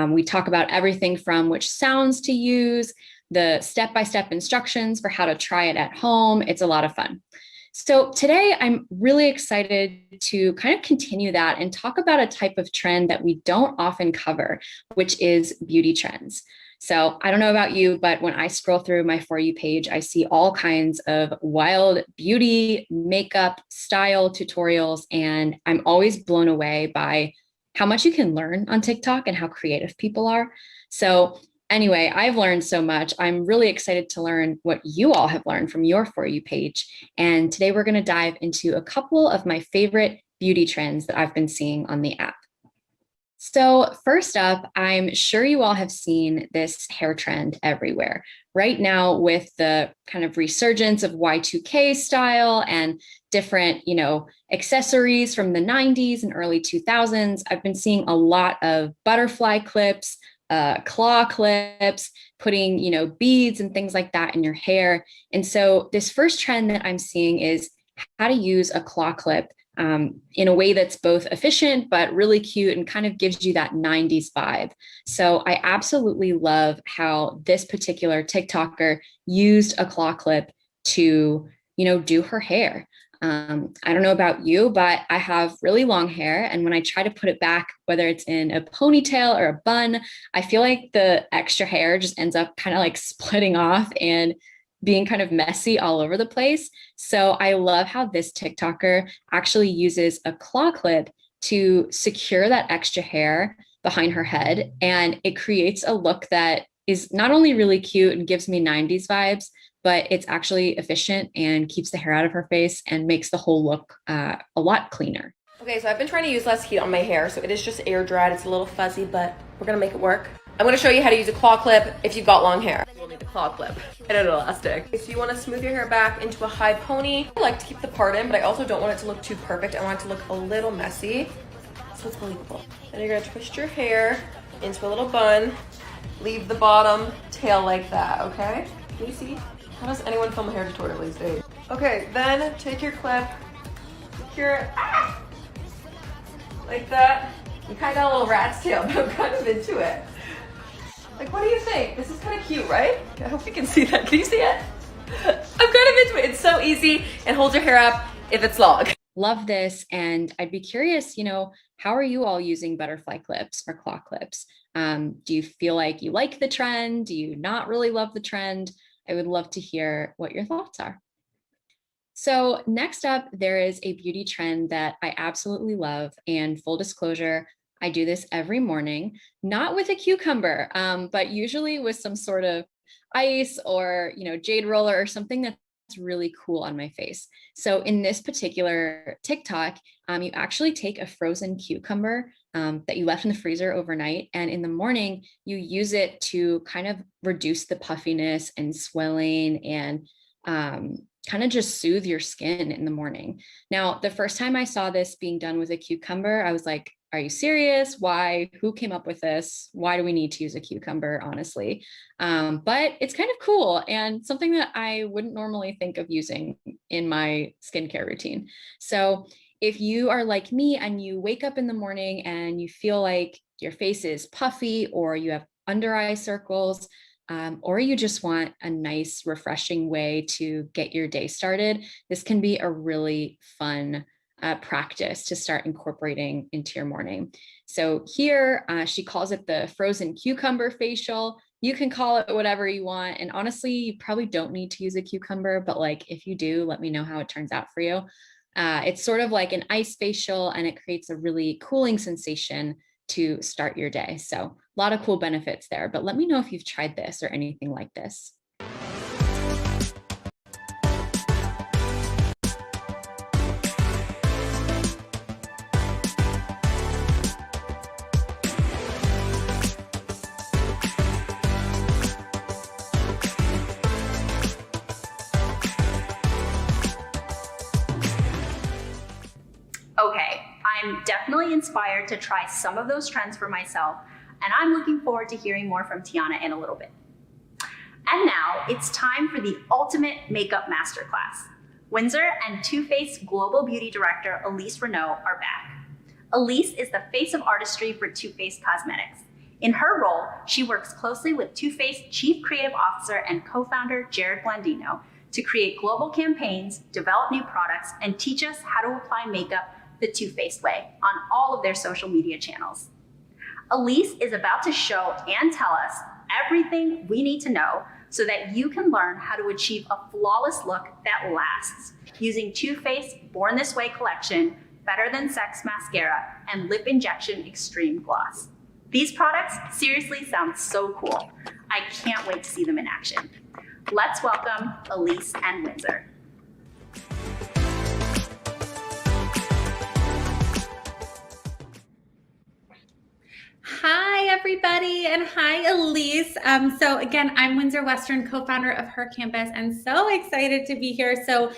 We talk about everything from which sounds to use, the step-by-step instructions for how to try it at home. It's a lot of fun. So today I'm really excited to kind of continue that and talk about a type of trend that we don't often cover, which is beauty trends. So I don't know about you, but when I scroll through my For You page, I see all kinds of wild beauty, makeup, style tutorials, and I'm always blown away by how much you can learn on TikTok and how creative people are. So anyway, I've learned so much. I'm really excited to learn what you all have learned from your For You page. And today we're going to dive into a couple of my favorite beauty trends that I've been seeing on the app. So first up, I'm sure you all have seen this hair trend everywhere. Right now with the kind of resurgence of Y2K style and different, accessories from the 90s and early 2000s, I've been seeing a lot of butterfly clips, claw clips, putting, beads and things like that in your hair. And so this first trend that I'm seeing is how to use a claw clip in a way that's both efficient, but really cute and kind of gives you that 90s vibe. So I absolutely love how this particular TikToker used a claw clip to, do her hair. I don't know about you, but I have really long hair. And when I try to put it back, whether it's in a ponytail or a bun, I feel like the extra hair just ends up kind of like splitting off and being kind of messy all over the place. So I love how this TikToker actually uses a claw clip to secure that extra hair behind her head. And it creates a look that is not only really cute and gives me 90s vibes, but it's actually efficient and keeps the hair out of her face and makes the whole look a lot cleaner. Okay, so I've been trying to use less heat on my hair, so it is just air dried. It's a little fuzzy, but we're gonna make it work. I'm gonna show you how to use a claw clip if you've got long hair. You'll need the claw clip and an elastic. Okay, so you wanna smooth your hair back into a high pony. I like to keep the part in, but I also don't want it to look too perfect. I want it to look a little messy, so it's believable. Then you're gonna twist your hair into a little bun. Leave the bottom tail like that, okay? Can you see? How does anyone film a hair tutorial these days? Okay, then take your clip secure it. Ah! Like that. You kind of got a little rat's tail, but I'm kind of into it. Like, what do you think? This is kind of cute, right? I hope you can see that. Can you see it? I'm kind of into it. It's so easy and holds your hair up if it's long. Love this. And I'd be curious, how are you all using butterfly clips or claw clips? Do you feel like you like the trend? Do you not really love the trend? I would love to hear what your thoughts are. So next up, there is a beauty trend that I absolutely love. And full disclosure, I do this every morning, not with a cucumber, but usually with some sort of ice or, jade roller or something that's really cool on my face. So in this particular TikTok, you actually take a frozen cucumber that you left in the freezer overnight. And in the morning, you use it to kind of reduce the puffiness and swelling and kind of just soothe your skin in the morning. Now, the first time I saw this being done with a cucumber, I was like, are you serious? Why? Who came up with this? Why do we need to use a cucumber, honestly? But it's kind of cool and something that I wouldn't normally think of using in my skincare routine. So if you are like me and you wake up in the morning and you feel like your face is puffy or you have under eye circles, or you just want a nice, refreshing way to get your day started, this can be a really fun practice to start incorporating into your morning. So here, she calls it the frozen cucumber facial. You can call it whatever you want. And honestly, you probably don't need to use a cucumber, but if you do, let me know how it turns out for you. It's sort of like an ice facial and it creates a really cooling sensation to start your day. So a lot of cool benefits there, but let me know if you've tried this or anything like this. Okay, I'm definitely inspired to try some of those trends for myself, and I'm looking forward to hearing more from Tiana in a little bit. And now it's time for the ultimate makeup masterclass. Windsor and Too Faced Global Beauty Director Elise Renault are back. Elise is the face of artistry for Too Faced Cosmetics. In her role, she works closely with Too Faced Chief Creative Officer and co-founder Jared Blandino to create global campaigns, develop new products, and teach us how to apply makeup the Too Faced way on all of their social media channels. Elise is about to show and tell us everything we need to know so that you can learn how to achieve a flawless look that lasts using Too Faced Born This Way collection, Better Than Sex mascara, and Lip Injection Extreme Gloss. These products seriously sound so cool. I can't wait to see them in action. Let's welcome Elise and Windsor. Hi, everybody, and hi, Elise. So again, I'm Windsor Western, co-founder of Her Campus, and so excited to be here. So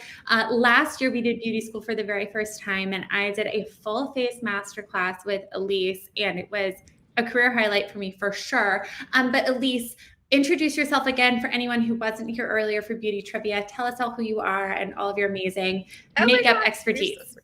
last year we did beauty school for the very first time, and I did a full face masterclass with Elise, and it was a career highlight for me for sure. But Elise, introduce yourself again for anyone who wasn't here earlier for Beauty Trivia. Tell us all who you are and all of your amazing makeup expertise.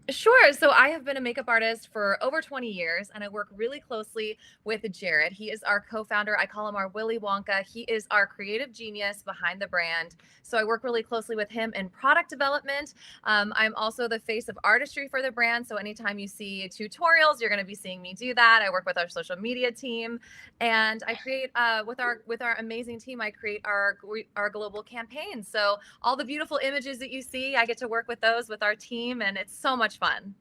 Sure. So I have been a makeup artist for over 20 years, and I work really closely with Jared. He is our co-founder. I call him our Willy Wonka. He is our creative genius behind the brand. So I work really closely with him in product development. I'm also the face of artistry for the brand. So anytime you see tutorials, you're going to be seeing me do that. I work with our social media team, and I create with our amazing team. I create our global campaigns. So all the beautiful images that you see, I get to work with those with our team, and it's so much fun.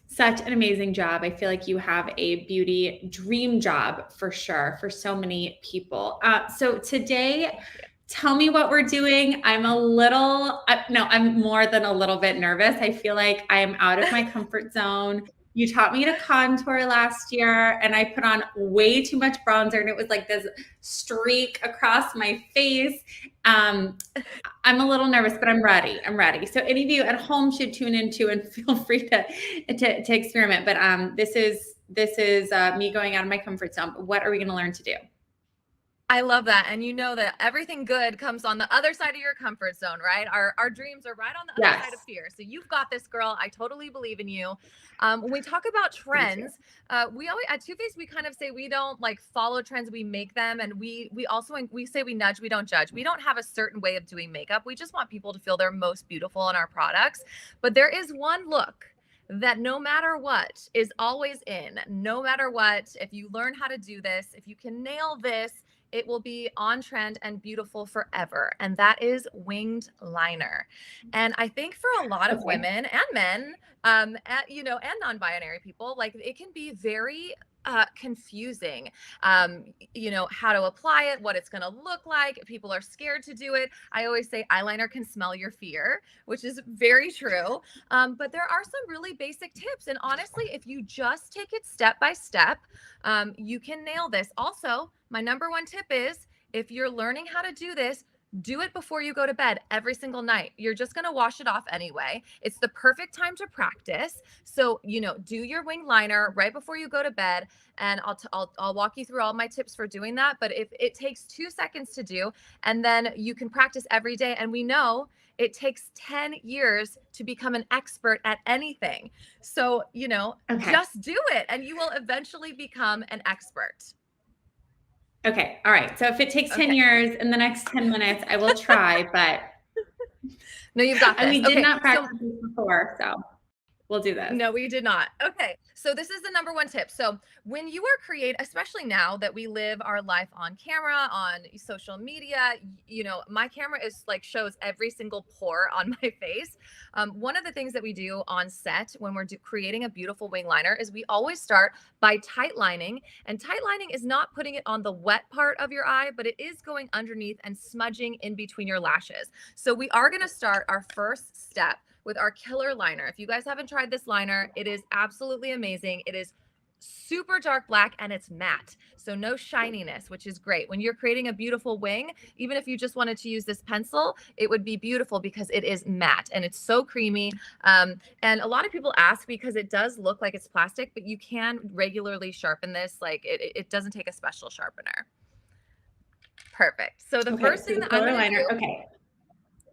Such an amazing job. I feel like you have a beauty dream job for sure for so many people. So today, tell me what we're doing. I'm more than a little bit nervous. I feel like I am out of my comfort zone. You taught me to contour last year, and I put on way too much bronzer, and it was like this streak across my face. I'm a little nervous, but I'm ready. So any of you at home should tune into and feel free to experiment. But this is me going out of my comfort zone. What are we going to learn to do? I love that. And you know that everything good comes on the other side of your comfort zone, right? Our dreams are right on the other side of fear. So you've got this, girl. I totally believe in you. When we talk about trends, we always at Too Faced, we kind of say we don't like follow trends, we make them. And we also, we say we nudge, we don't judge. We don't have a certain way of doing makeup. We just want people to feel their most beautiful in our products. But there is one look that no matter what is always in, no matter what, if you learn how to do this, if you can nail this, it will be on trend and beautiful forever. And that is winged liner. And I think for a lot of women and men, and non-binary people, like it can be very confusing, how to apply it, what it's going to look like. People are scared to do it. I always say eyeliner can smell your fear, which is very true. But there are some really basic tips. And honestly, if you just take it step by step, you can nail this. Also, my number one tip is if you're learning how to do this, do it before you go to bed every single night. You're just going to wash it off anyway. It's the perfect time to practice. So, do your wing liner right before you go to bed. And I'll walk you through all my tips for doing that. But if it takes 2 seconds to do, and then you can practice every day. And we know it takes 10 years to become an expert at anything. So, just do it and you will eventually become an expert. Okay. All right. So if it takes 10 years in the next 10 minutes, I will try, but no, you've got this. And we did not practice this before, so we'll do this. No, we did not. Okay. So this is the number one tip. So when you are especially now that we live our life on camera, on social media, my camera is shows every single pore on my face. One of the things that we do on set when we're creating a beautiful wing liner is we always start by tight lining. And tight lining is not putting it on the wet part of your eye, but it is going underneath and smudging in between your lashes. So we are going to start our first step with our killer liner. If you guys haven't tried this liner, it is absolutely amazing. It is super dark black and it's matte. So no shininess, which is great. When you're creating a beautiful wing, even if you just wanted to use this pencil, it would be beautiful because it is matte and it's so creamy. And a lot of people ask because it does look like it's plastic, but you can regularly sharpen this. It doesn't take a special sharpener. Perfect. So the first thing that I'm going to do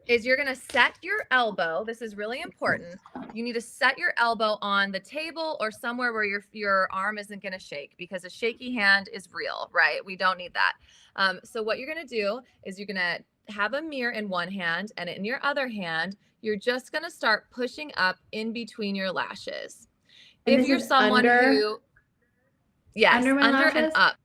is you're going to set your elbow. This is really important. You need to set your elbow on the table or somewhere where your arm isn't going to shake, because a shaky hand is real, right? We don't need that. So what you're going to do is you're going to have a mirror in one hand, and in your other hand, you're just going to start pushing up in between your lashes. And if you're someone who, under and up.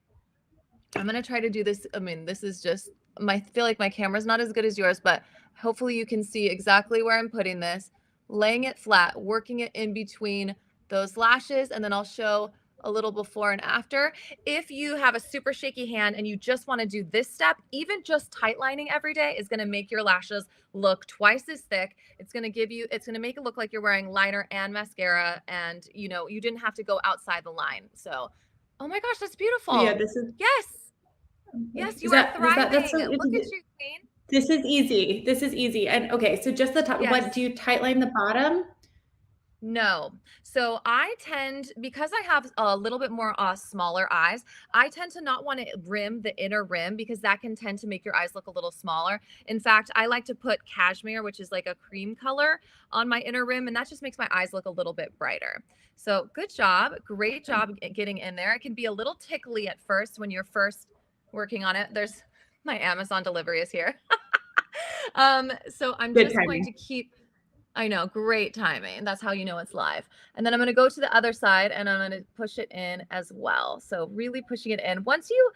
I'm going to try to do this. I mean, this is just, I feel like my camera's not as good as yours, but hopefully you can see exactly where I'm putting this, laying it flat, working it in between those lashes, and then I'll show a little before and after. If you have a super shaky hand and you just want to do this step, even just tight lining every day is going to make your lashes look twice as thick. It's going to make it look like you're wearing liner and mascara, and you didn't have to go outside the line. So, oh my gosh, that's beautiful. Yeah, this is Yes, you are thriving. That's so, look at you, queen. This is easy. And okay, so just the top. Yes. What do you tight line the bottom? No. So I tend, because I have a little bit more smaller eyes, I tend to not want to rim the inner rim because that can tend to make your eyes look a little smaller. In fact, I like to put cashmere, which is like a cream color, on my inner rim, and that just makes my eyes look a little bit brighter. So good job. Great job getting in there. It can be a little tickly at first when you're first working on it. There's my Amazon delivery is here. So I'm just going to keep, I know, great timing. That's how you know it's live. And then I'm going to go to the other side and I'm going to push it in as well. So really pushing it in. Once you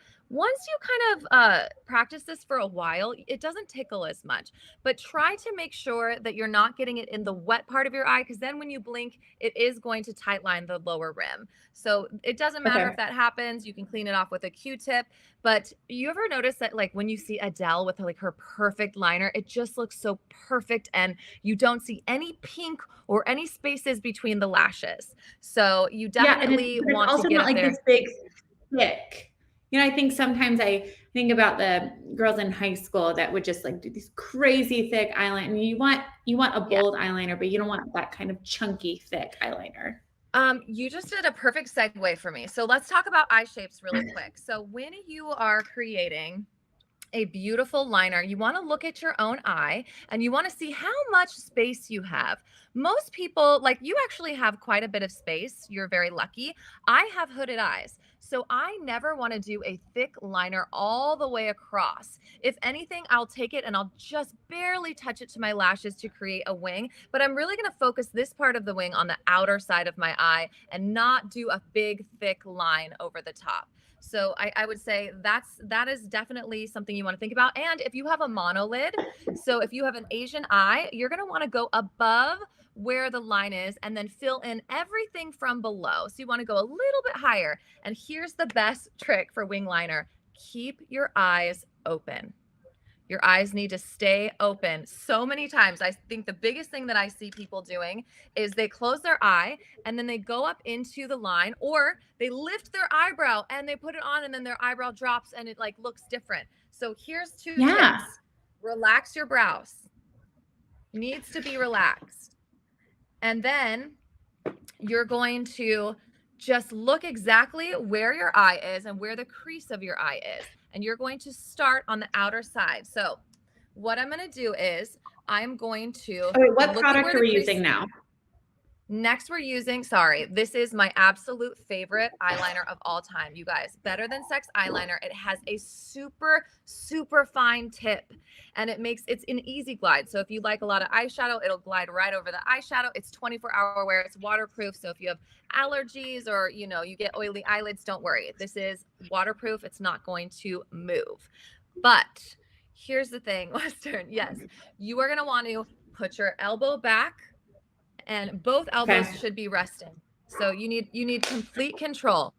kind of practice this for a while, it doesn't tickle as much, but try to make sure that you're not getting it in the wet part of your eye, because then when you blink, it is going to tight line the lower rim. So it doesn't matter if that happens. You can clean it off with a Q-tip. But you ever notice that when you see Adele with her perfect liner, it just looks so perfect and you don't see any pink or any spaces between the lashes. So you definitely want to get not this big thick. I think sometimes I think about the girls in high school that would just do these crazy thick eyeliner. And you want a bold eyeliner, but you don't want that kind of chunky thick eyeliner. You just did a perfect segue for me. So let's talk about eye shapes really quick. So when you are creating a beautiful liner, you want to look at your own eye and you want to see how much space you have. Most people, like you actually have quite a bit of space. You're very lucky. I have hooded eyes. So I never want to do a thick liner all the way across. If anything, I'll take it and I'll just barely touch it to my lashes to create a wing. But I'm really going to focus this part of the wing on the outer side of my eye and not do a big, thick line over the top. So I would say that is definitely something you want to think about. And if you have a monolid, so if you have an Asian eye, you're going to want to go above where the line is and then fill in everything from below. So you want to go a little bit higher. And here's the best trick for wing liner. Keep your eyes open. Your eyes need to stay open. So many times, I think the biggest thing that I see people doing is they close their eye and then they go up into the line, or they lift their eyebrow and they put it on and then their eyebrow drops and it like looks different. So here's 2 tips. Relax your brows. Needs to be relaxed. And then you're going to just look exactly where your eye is and where the crease of your eye is. And you're going to start on the outer side. So what I'm going to do is I'm going to. Okay, what product are we using now? Next, we're using, this is my absolute favorite eyeliner of all time, you guys. Better Than Sex eyeliner. It has a super, super fine tip and it's an easy glide. So if you like a lot of eyeshadow, it'll glide right over the eyeshadow. It's 24-hour wear. It's waterproof. So if you have allergies or, you get oily eyelids, don't worry. This is waterproof. It's not going to move. But here's the thing, Western. Yes, you are going to want to put your elbow back. And both elbows should be resting. So you need complete control.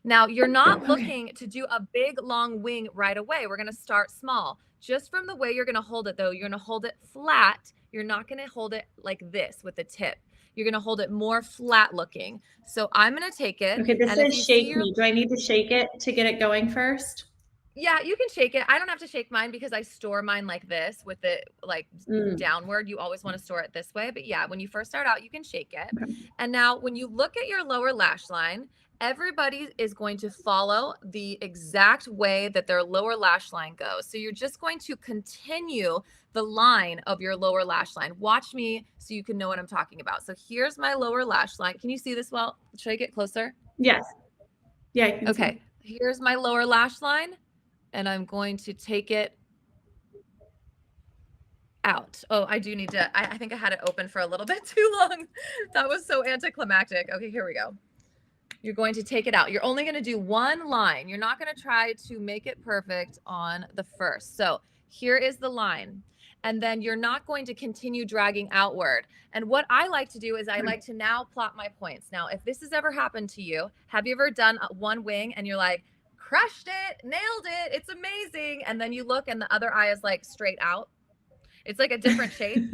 Now you're not looking to do a big long wing right away. We're going to start small. Just from the way you're going to hold it though, you're going to hold it flat. You're not going to hold it like this with the tip. You're going to hold it more flat looking. So I'm going to take it. Okay, this is shake me. Do I need to shake it to get it going first? Yeah, you can shake it. I don't have to shake mine because I store mine like this with it like downward. You always want to store it this way. But yeah, when you first start out, you can shake it. Okay. And now when you look at your lower lash line, everybody is going to follow the exact way that their lower lash line goes. So you're just going to continue the line of your lower lash line. Watch me so you can know what I'm talking about. So here's my lower lash line. Can you see this well? Should I get closer? Yes. Yeah. Okay. Here's my lower lash line. And I'm going to take it out. Oh, I do need to, I think I had it open for a little bit too long. That was so anticlimactic. Okay, here we go. You're going to take it out. You're only going to do one line. You're not going to try to make it perfect on the first. So here is the line. And then you're not going to continue dragging outward. And what I like to do is I like to now plot my points. Now, if this has ever happened to you, have you ever done one wing and you're like, crushed it, nailed it, it's amazing. And then you look and the other eye is like straight out. It's like a different shape.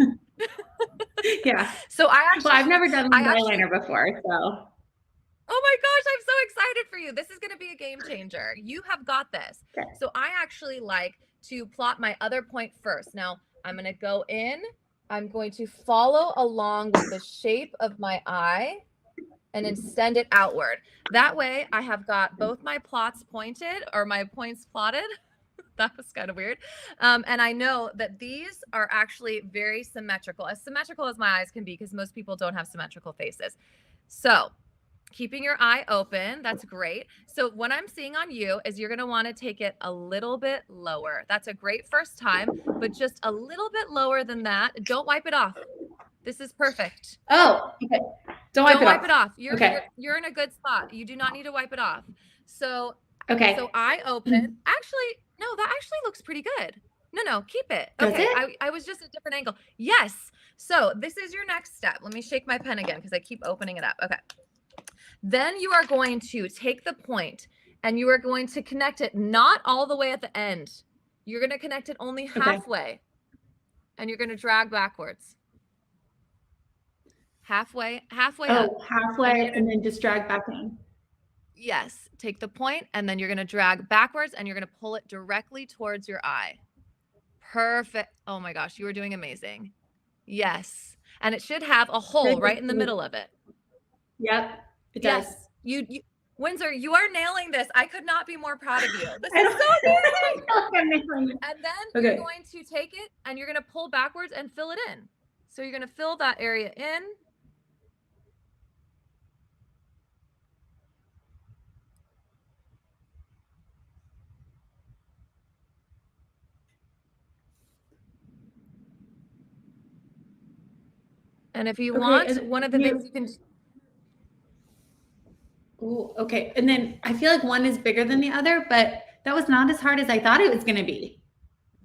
Yeah. So I've never done eyeliner before, so. Oh my gosh, I'm so excited for you. This is going to be a game changer. You have got this. Okay. So I actually like to plot my other point first. Now I'm going to go in. I'm going to follow along with the shape of my eye and then send it outward. That way I have got both my plots pointed or my points plotted. That was kind of weird. And I know that these are actually very symmetrical as my eyes can be because most people don't have symmetrical faces. So keeping your eye open, that's great. So what I'm seeing on you is you're going to want to take it a little bit lower. That's a great first time, but just a little bit lower than that. Don't wipe it off. This is perfect. Oh, okay. Don't wipe it off. You're in a good spot. You do not need to wipe it off. So, okay. So eye open. Actually, no, that actually looks pretty good. No, keep it. Okay. I was just a different angle. Yes. So this is your next step. Let me shake my pen again because I keep opening it up. Okay. Then you are going to take the point and you are going to connect it not all the way at the end. You're going to connect it only halfway. And you're going to drag backwards. Halfway up. Halfway and then just drag back in. Yes. Take the point and then you're going to drag backwards and you're going to pull it directly towards your eye. Perfect. Oh my gosh, you are doing amazing. Yes. And it should have a hole right in the middle of it. Yep. It does. Yes. You Windsor, you are nailing this. I could not be more proud of you. This is so amazing. And then you're going to take it and you're going to pull backwards and fill it in. So you're going to fill that area in. And if you want, one of the things you can. Ooh, okay. And then I feel like one is bigger than the other, but that was not as hard as I thought it was going to be.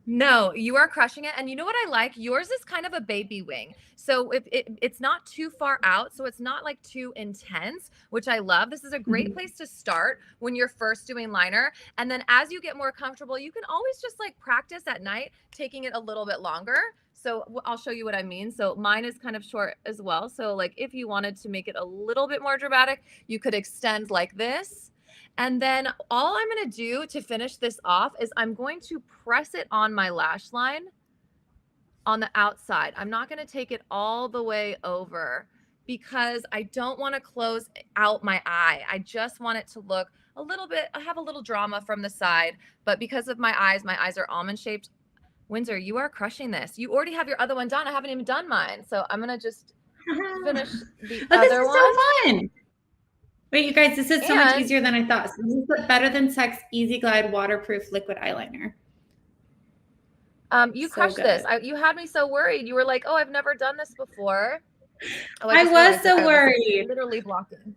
No, you are crushing it. And you know what I like? Yours is kind of a baby wing. So if it's not too far out, so it's not like too intense, which I love. This is a great place to start when you're first doing liner. And then as you get more comfortable, you can always just like practice at night, taking it a little bit longer. So I'll show you what I mean. So mine is kind of short as well. So like if you wanted to make it a little bit more dramatic, you could extend like this. And then all I'm going to do to finish this off is I'm going to press it on my lash line on the outside. I'm not going to take it all the way over because I don't want to close out my eye. I just want it to look a little bit, I have a little drama from the side, but because of my eyes are almond shaped. Windsor, you are crushing this. You already have your other one done. I haven't even done mine. So I'm going to just finish the other one. So fun. Wait, you guys, this is so much easier than I thought. So this is the Better Than Sex Easy Glide Waterproof Liquid Eyeliner. You crushed this. You had me so worried. You were like, oh, I've never done this before. Oh, I was so worried. Literally blocking.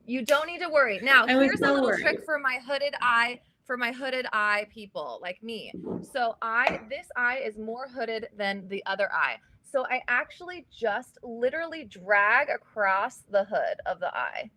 You don't need to worry. Now, here's a little trick for my hooded eye. For my hooded eye people like me. So this eye is more hooded than the other eye. So I actually just literally drag across the hood of the eye.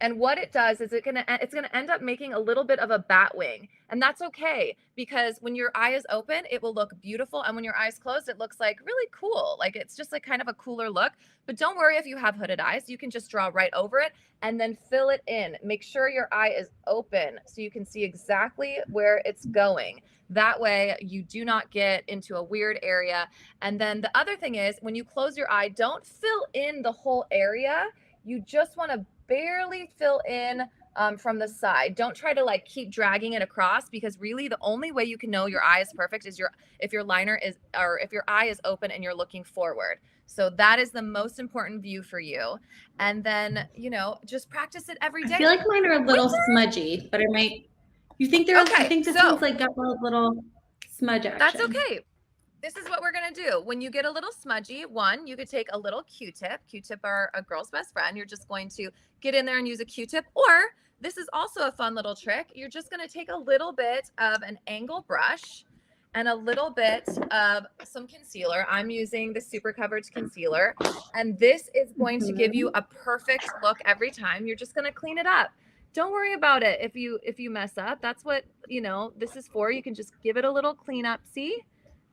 And what it does is it's gonna end up making a little bit of a bat wing. And that's okay, because when your eye is open, it will look beautiful. And when your eye is closed, it looks like really cool. Like it's just like kind of a cooler look. But don't worry if you have hooded eyes. You can just draw right over it and then fill it in. Make sure your eye is open so you can see exactly where it's going. That way you do not get into a weird area. And then the other thing is when you close your eye, don't fill in the whole area. You just want to barely fill in from the side. Don't try to like keep dragging it across, because really the only way you can know your eye is perfect is if your eye is open and you're looking forward. So that is the most important view for you. And then, just practice it every day. I feel like mine are a little smudgy, but you think they're okay. I think this one's like got a little smudge action. That's okay. This is what we're going to do. When you get a little smudgy, you could take a little Q-tip. Q-tip are a girl's best friend. You're just going to get in there and use a Q-tip. Or this is also a fun little trick. You're just going to take a little bit of an angle brush and a little bit of some concealer. I'm using the Super Coverage Concealer. And this is going to give you a perfect look every time. You're just going to clean it up. Don't worry about it if you mess up. That's what, this is for. You can just give it a little cleanup, see?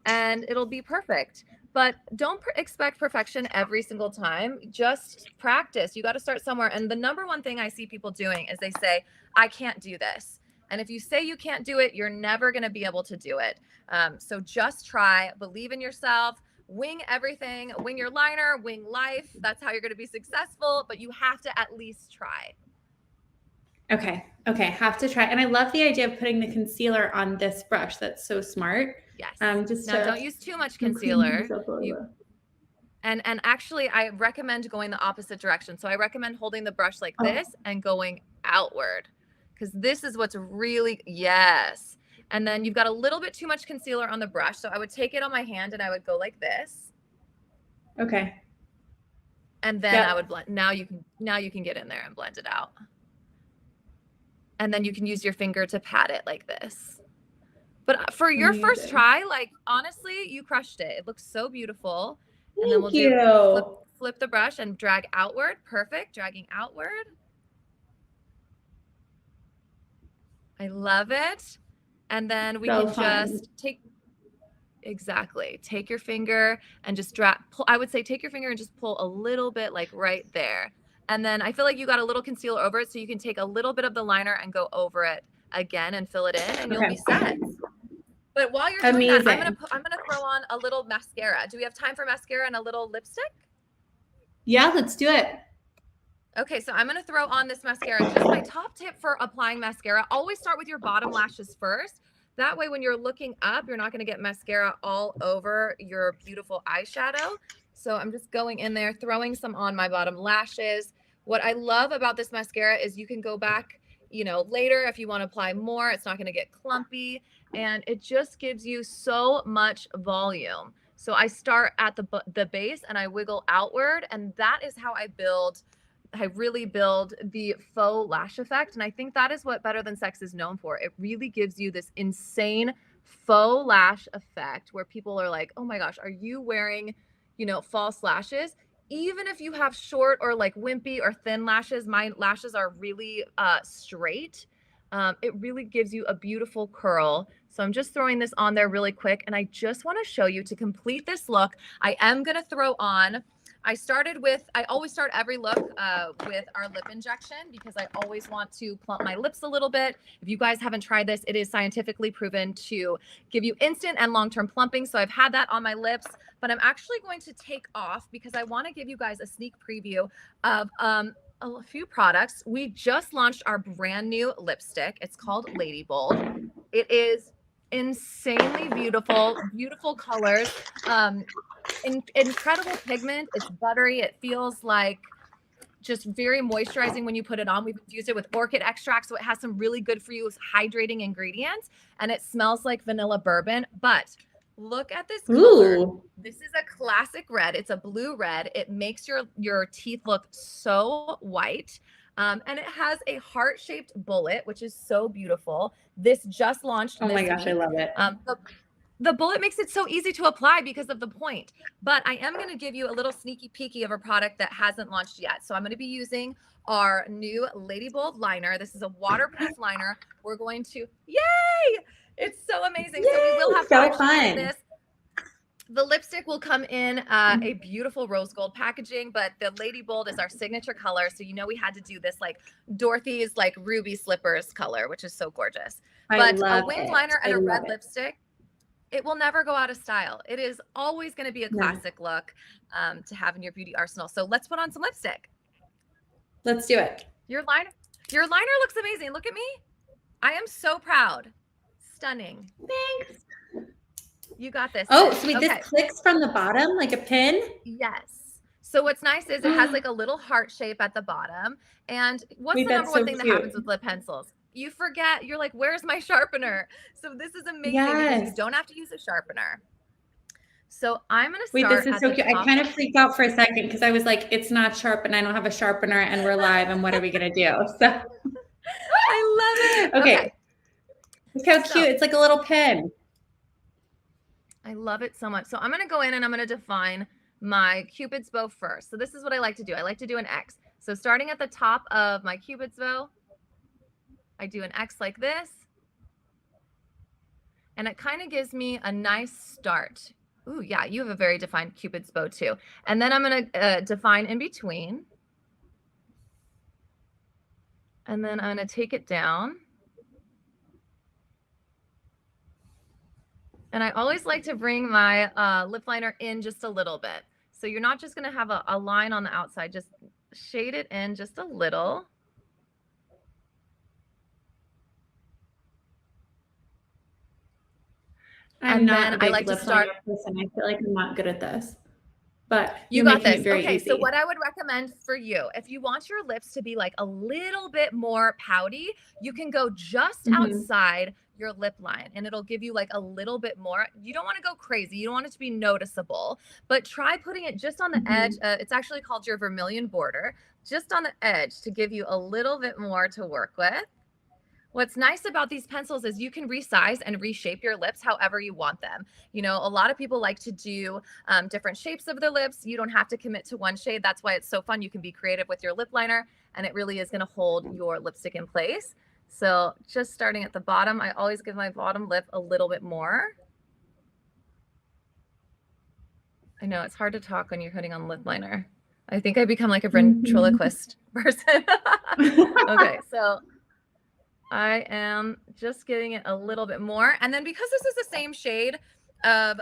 And it'll be perfect. But don't expect perfection every single time. Just practice. You got to start somewhere. And the number one thing I see people doing is they say, I can't do this. And if you say you can't do it, you're never going to be able to do it. So just try, believe in yourself, wing everything, wing your liner, wing life. That's how you're going to be successful, but you have to at least try. Okay. Have to try. And I love the idea of putting the concealer on this brush. That's so smart. Yes. Don't use too much concealer. And actually, I recommend going the opposite direction. So I recommend holding the brush like this and going outward, because this is what's really, yes. And then you've got a little bit too much concealer on the brush. So I would take it on my hand and I would go like this. Okay. And then I would blend. Now you can get in there and blend it out. And then you can use your finger to pat it like this. But for your first try, like honestly, you crushed it. It looks so beautiful. And then we'll flip the brush and drag outward. Perfect. Dragging outward. I love it. And then we can just take your finger and just pull. I would say take your finger and just pull a little bit like right there. And then I feel like you got a little concealer over it, so you can take a little bit of the liner and go over it again and fill it in, and you'll be set. But while you're doing that, I'm gonna throw on a little mascara. Do we have time for mascara and a little lipstick? Yeah, let's do it. Okay, so I'm going to throw on this mascara. Just my top tip for applying mascara, always start with your bottom lashes first. That way, when you're looking up, you're not going to get mascara all over your beautiful eyeshadow. So I'm just going in there, throwing some on my bottom lashes. What I love about this mascara is you can go back, you know, later if you want to apply more. It's not going to get clumpy, and it just gives you so much volume. So I start at the base and I wiggle outward, and that is how I really build the faux lash effect. And I think that is what Better Than Sex is known for. It really gives you this insane faux lash effect where people are like, oh my gosh, are you wearing, you know, false lashes? Even if you have short or like wimpy or thin lashes, my lashes are really straight. It really gives you a beautiful curl. So I'm just throwing this on there really quick. And I just want to show you, to complete this look, I am going to throw on, I always start every look with our lip injection, because I always want to plump my lips a little bit. If you guys haven't tried this, it is scientifically proven to give you instant and long-term plumping. So I've had that on my lips, but I'm actually going to take off because I want to give you guys a sneak preview of a few products. We just launched our brand new lipstick. It's called Lady Bold. It is insanely beautiful colors. Incredible pigment. It's buttery. It feels like just very moisturizing when you put it on. We've infused it with orchid extract, so it has some really good for you hydrating ingredients, and it smells like vanilla bourbon. But look at this color. Ooh. This is a classic red. It's a blue red. It makes your teeth look so white. And it has a heart-shaped bullet, which is so beautiful. This just launched. Oh my gosh, I love it. The bullet makes it so easy to apply because of the point. But I am going to give you a little sneaky peeky of a product that hasn't launched yet. So I'm going to be using our new Lady Bold liner. This is a waterproof liner. We're going to, yay! It's so amazing. Yay, so we will have so to fun. this. The lipstick will come in a beautiful rose gold packaging, but the Lady Bold is our signature color. So, you know, we had to do this like Dorothy's like ruby slippers color, which is so gorgeous. But a winged liner and a red lipstick, it will never go out of style. It is always going to be a classic look to have in your beauty arsenal. So let's put on some lipstick. Let's do it. Your liner looks amazing. Look at me. I am so proud. Stunning. Thanks. You got this. Oh, sweet. This clicks from the bottom like a pin? Yes. So what's nice is it has like a little heart shape at the bottom. And what's the number one thing that happens with lip pencils? You forget. You're like, where's my sharpener? So this is amazing because you don't have to use a sharpener. So I'm going to start. Wait, this is so cute. I kind of freaked out for a second because I was like, it's not sharp and I don't have a sharpener and we're live and what are we going to do? So I love it. Okay. Look how cute. It's like a little pin. I love it so much. So I'm going to go in and I'm going to define my Cupid's bow first. So this is what I like to do. I like to do an X. So starting at the top of my Cupid's bow, I do an X like this. And it kind of gives me a nice start. Ooh, yeah, you have a very defined Cupid's bow too. And then I'm going to define in between. And then I'm going to take it down. And I always like to bring my lip liner in just a little bit. So you're not just going to have a line on the outside, just shade it in just a little. I'm not a big lip liner person. I feel like I'm not good at this. But you got this. Okay, so what I would recommend for you, if you want your lips to be like a little bit more pouty, you can go just outside your lip line and it'll give you like a little bit more. You don't want to go crazy. You don't want it to be noticeable, but try putting it just on the edge. It's actually called your vermilion border, just on the edge to give you a little bit more to work with. What's nice about these pencils is you can resize and reshape your lips however you want them. You know, a lot of people like to do different shapes of their lips. You don't have to commit to one shade. That's why it's so fun. You can be creative with your lip liner and it really is going to hold your lipstick in place. So just starting at the bottom, I always give my bottom lip a little bit more. I know it's hard to talk when you're putting on lip liner. I think I become like a ventriloquist person. Okay, so I am just getting it a little bit more. And then because this is the same shade, of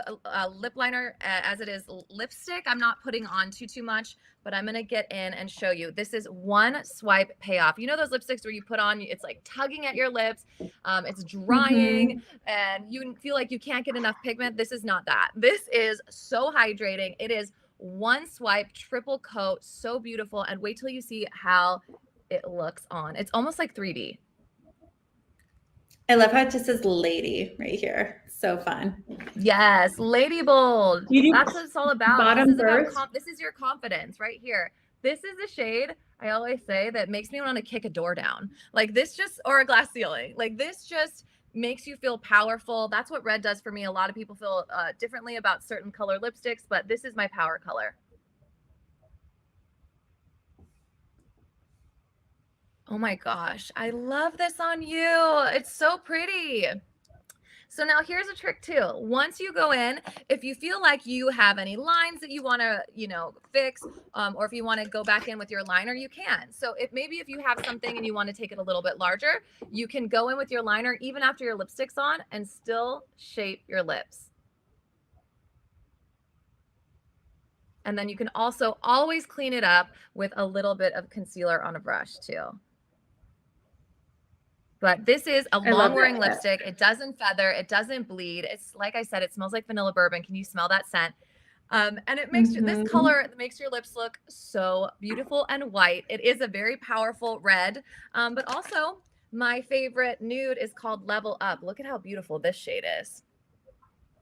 lip liner as it is lipstick. I'm not putting on too much, but I'm going to get in and show you. This is one swipe payoff. You know those lipsticks where you put on, it's like tugging at your lips, it's drying, and you feel like you can't get enough pigment. This is not that. This is so hydrating. It is one swipe, triple coat, so beautiful. And wait till you see how it looks on. It's almost like 3D. I love how it just says lady right here. So fun. Yes, Lady Bold. That's what it's all about. Bottom This is your confidence right here. This is a shade, I always say, that makes me want to kick a door down. Like this just, or a glass ceiling. Like this just makes you feel powerful. That's what red does for me. A lot of people feel differently about certain color lipsticks, but this is my power color. Oh my gosh, I love this on you. It's so pretty. So now here's a trick too. Once you go in, if you feel like you have any lines that you want to, fix, or if you want to go back in with your liner, you can. So if you have something and you want to take it a little bit larger, you can go in with your liner even after your lipstick's on and still shape your lips. And then you can also always clean it up with a little bit of concealer on a brush too. But this is a long-wearing lipstick. It doesn't feather. It doesn't bleed. It's like I said, it smells like vanilla bourbon. Can you smell that scent? And it makes this color makes your lips look so beautiful and white. It is a very powerful red. But also, my favorite nude is called Level Up. Look at how beautiful this shade is.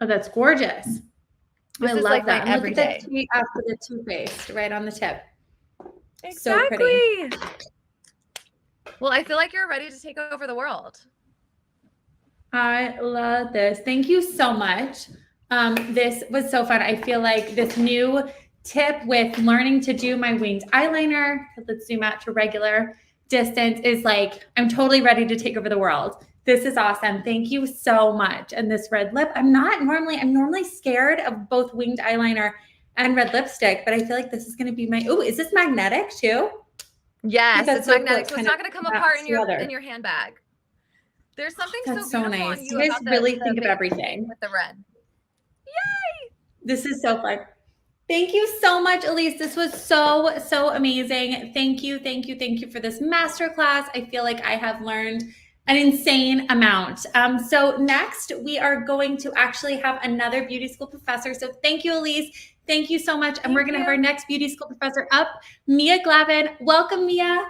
Oh, that's gorgeous. I love like that. my And look at everyday. the after the Too Faced right on the tip. Exactly. So pretty. Well, I feel like you're ready to take over the world. I love this. Thank you so much. This was so fun. I feel like this new tip with learning to do my winged eyeliner, let's zoom out to regular distance, is like, I'm totally ready to take over the world. This is awesome. Thank you so much. And this red lip, I'm normally scared of both winged eyeliner and red lipstick, but I feel like this is going to be is this magnetic too? Yes, That's it's so magnetic, cool. so it's not going to come apart in together. your handbag. There's something That's so so beautiful nice. on You guys about really the think of makeup everything. with the red. Yay! This is so fun. Thank you so much, Elise. This was so amazing. Thank you for this masterclass. I feel like I have learned an insane amount. So next, we are going to actually have another beauty school professor. So thank you, Elise. Thank you so much. And we're going to have our next beauty school professor up, Mia Glavin. Welcome, Mia.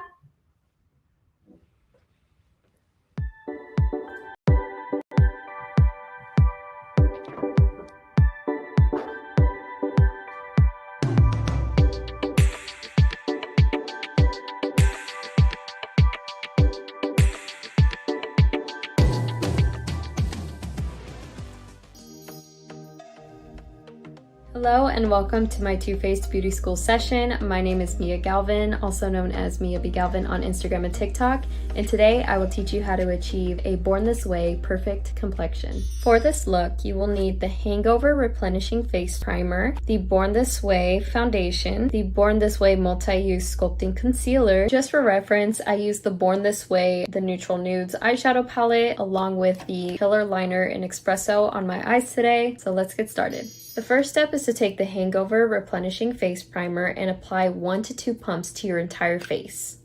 Hello and welcome to my Too Faced Beauty School session. My name is Mia Galvin, also known as Mia B. Galvin on Instagram and TikTok, and today I will teach you how to achieve a Born This Way perfect complexion. For this look, you will need the Hangover Replenishing Face Primer, the Born This Way Foundation, the Born This Way Multi-Use Sculpting Concealer. Just for reference, I used the Born This Way The Neutral Nudes eyeshadow palette along with the Killer Liner in Espresso on my eyes today, so let's get started. The first step is to take the Hangover Replenishing Face Primer and apply 1 to 2 pumps to your entire face.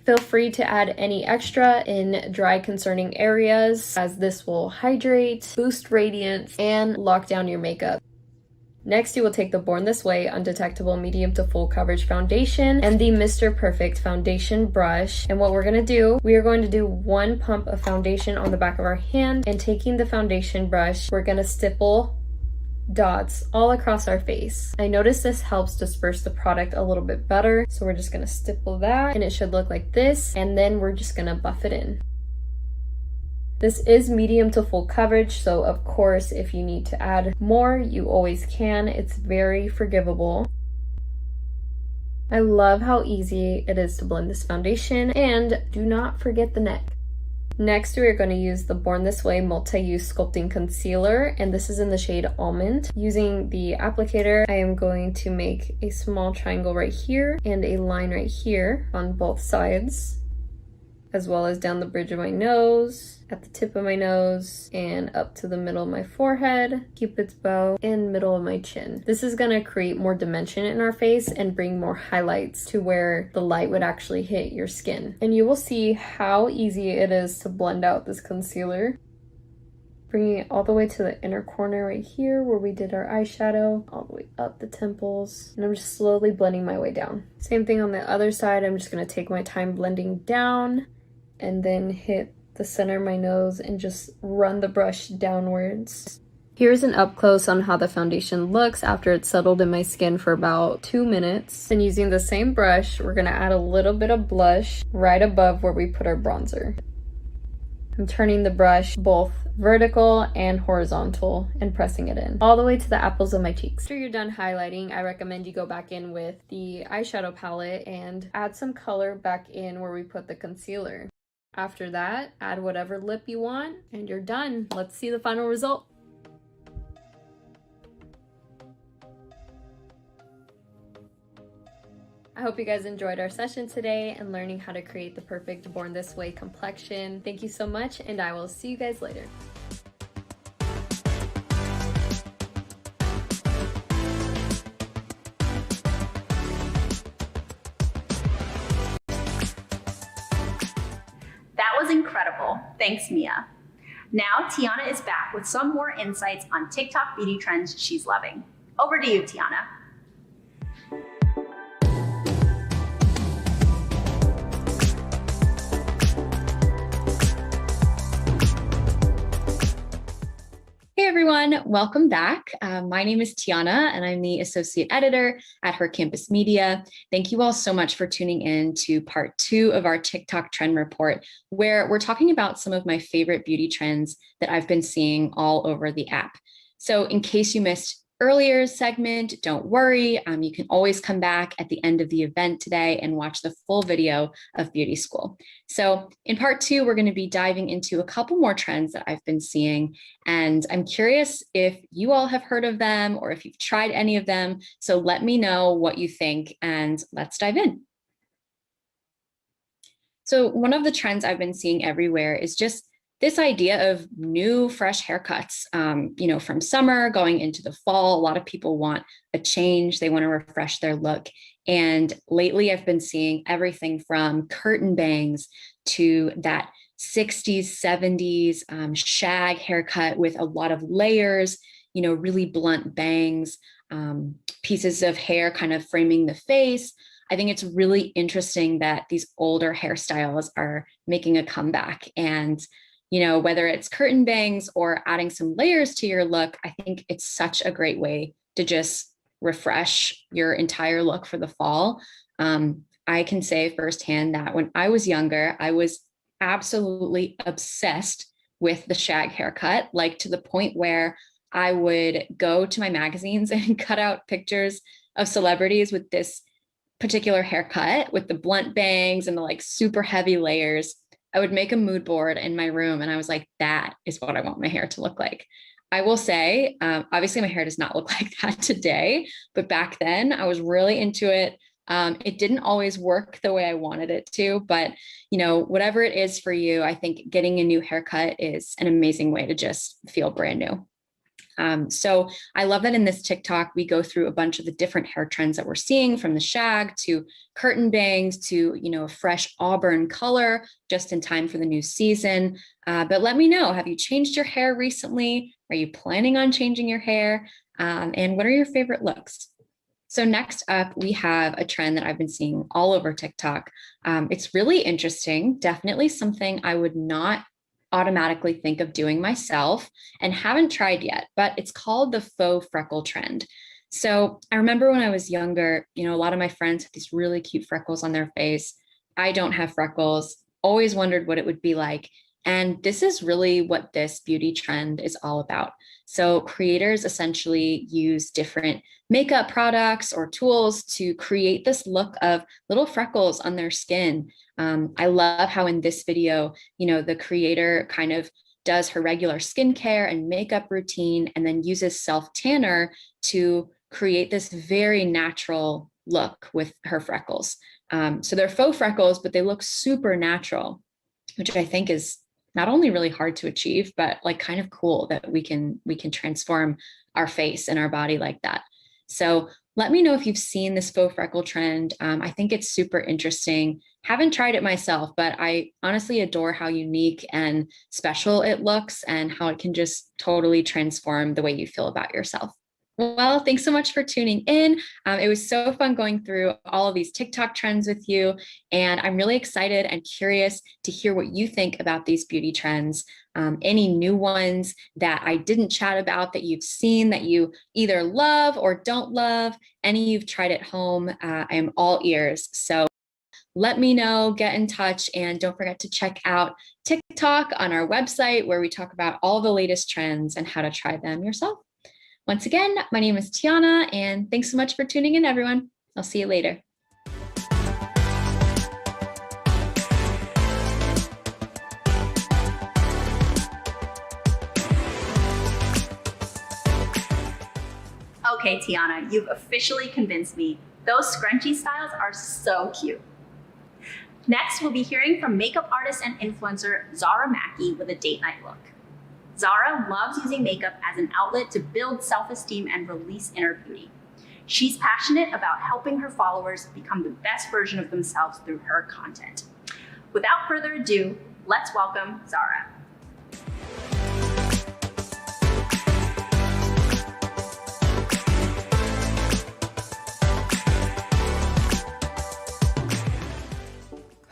Feel free to add any extra in dry concerning areas, as this will hydrate, boost radiance, and lock down your makeup. Next, you will take the Born This Way Undetectable Medium to Full Coverage Foundation and the Mr. Perfect Foundation Brush. And what we're going to do, we are going to do 1 pump of foundation on the back of our hand, and taking the foundation brush, we're going to stipple dots all across our face. I noticed this helps disperse the product a little bit better, so we're just going to stipple that and it should look like this, and then we're just going to buff it in. This is medium to full coverage, so of course if you need to add more, you always can. It's very forgivable. I love how easy it is to blend this foundation, and do not forget the neck. Next, we are going to use the Born This Way Multi-Use Sculpting Concealer, and this is in the shade Almond. Using the applicator, I am going to make a small triangle right here and a line right here on both sides. as well as down the bridge of my nose, at the tip of my nose, and up to the middle of my forehead, Cupid's bow, and middle of my chin. This is gonna create more dimension in our face and bring more highlights to where the light would actually hit your skin. And you will see how easy it is to blend out this concealer. Bringing it all the way to the inner corner right here where we did our eyeshadow, all the way up the temples. And I'm just slowly blending my way down. Same thing on the other side. I'm just gonna take my time blending down and then hit the center of my nose and just run the brush downwards. Here's an up close on how the foundation looks after it's settled in my skin for about 2 minutes. And using the same brush, we're gonna add a little bit of blush right above where we put our bronzer. I'm turning the brush both vertical and horizontal and pressing it in all the way to the apples of my cheeks. After you're done highlighting, I recommend you go back in with the eyeshadow palette and add some color back in where we put the concealer. After that, add whatever lip you want and you're done. Let's see the final result. I hope you guys enjoyed our session today and learning how to create the perfect Born This Way complexion. Thank you so much, and I will see you guys later. That was incredible. Thanks, Mia. Now, Tiana is back with some more insights on TikTok beauty trends she's loving. Over to you, Tiana. Hey everyone, welcome back. My name is Tiana and I'm the associate editor at Her Campus Media. Thank you all so much for tuning in to part 2 of our TikTok trend report, where we're talking about some of my favorite beauty trends that I've been seeing all over the app. So in case you missed earlier segment, don't worry. You can always come back at the end of the event today and watch the full video of Beauty School. So in part 2, we're going to be diving into a couple more trends that I've been seeing. And I'm curious if you all have heard of them or if you've tried any of them. So let me know what you think and let's dive in. So one of the trends I've been seeing everywhere is just this idea of new, fresh haircuts, from summer going into the fall. A lot of people want a change. They want to refresh their look. And lately I've been seeing everything from curtain bangs to that 60s, 70s shag haircut with a lot of layers, really blunt bangs, pieces of hair kind of framing the face. I think it's really interesting that these older hairstyles are making a comeback. And whether it's curtain bangs or adding some layers to your look, I think it's such a great way to just refresh your entire look for the fall. I can say firsthand that when I was younger, I was absolutely obsessed with the shag haircut, like to the point where I would go to my magazines and cut out pictures of celebrities with this particular haircut with the blunt bangs and the super heavy layers. I would make a mood board in my room and I was like, that is what I want my hair to look like. I will say, obviously my hair does not look like that today, but back then I was really into it. It didn't always work the way I wanted it to, but whatever it is for you, I think getting a new haircut is an amazing way to just feel brand new. So I love that in this TikTok, we go through a bunch of the different hair trends that we're seeing, from the shag to curtain bangs to, a fresh auburn color just in time for the new season. But let me know, have you changed your hair recently? Are you planning on changing your hair? And what are your favorite looks? So next up, we have a trend that I've been seeing all over TikTok. It's really interesting, definitely something I would not automatically think of doing myself and haven't tried yet, but it's called the faux freckle trend. So I remember when I was younger, a lot of my friends had these really cute freckles on their face. I don't have freckles, always wondered what it would be like. And this is really what this beauty trend is all about. So creators essentially use different makeup products or tools to create this look of little freckles on their skin. I love how in this video, the creator kind of does her regular skincare and makeup routine and then uses self-tanner to create this very natural look with her freckles. So they're faux freckles, but they look super natural. which I think is not only really hard to achieve, but like kind of cool that we can transform our face and our body like that. So let me know if you've seen this faux freckle trend. I think it's super interesting. Haven't tried it myself, but I honestly adore how unique and special it looks and how it can just totally transform the way you feel about yourself. Well, thanks so much for tuning in. It was so fun going through all of these TikTok trends with you. And I'm really excited and curious to hear what you think about these beauty trends. Any new ones that I didn't chat about that you've seen that you either love or don't love, any you've tried at home, I am all ears. So let me know, get in touch, and don't forget to check out TikTok on our website where we talk about all the latest trends and how to try them yourself. Once again, my name is Tiana, and thanks so much for tuning in, everyone. I'll see you later. Okay, Tiana, you've officially convinced me. Those scrunchy styles are so cute. Next, we'll be hearing from makeup artist and influencer Zara Mackey with a date night look. Zara loves using makeup as an outlet to build self-esteem and release inner beauty. She's passionate about helping her followers become the best version of themselves through her content. Without further ado, let's welcome Zara.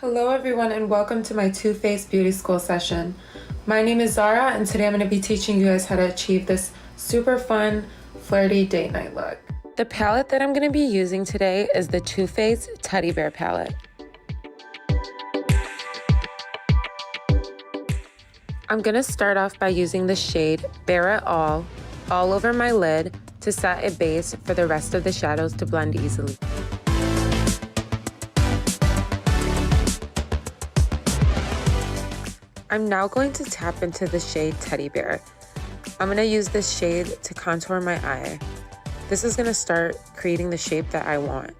Hello everyone and welcome to my Too Faced Beauty School session. My name is Zara and today I'm going to be teaching you guys how to achieve this super fun, flirty date night look. The palette that I'm going to be using today is the Too Faced Teddy Bear palette. I'm going to start off by using the shade Bare It All over my lid to set a base for the rest of the shadows to blend easily. I'm now going to tap into the shade Teddy Bear. I'm going to use this shade to contour my eye. This is going to start creating the shape that I want.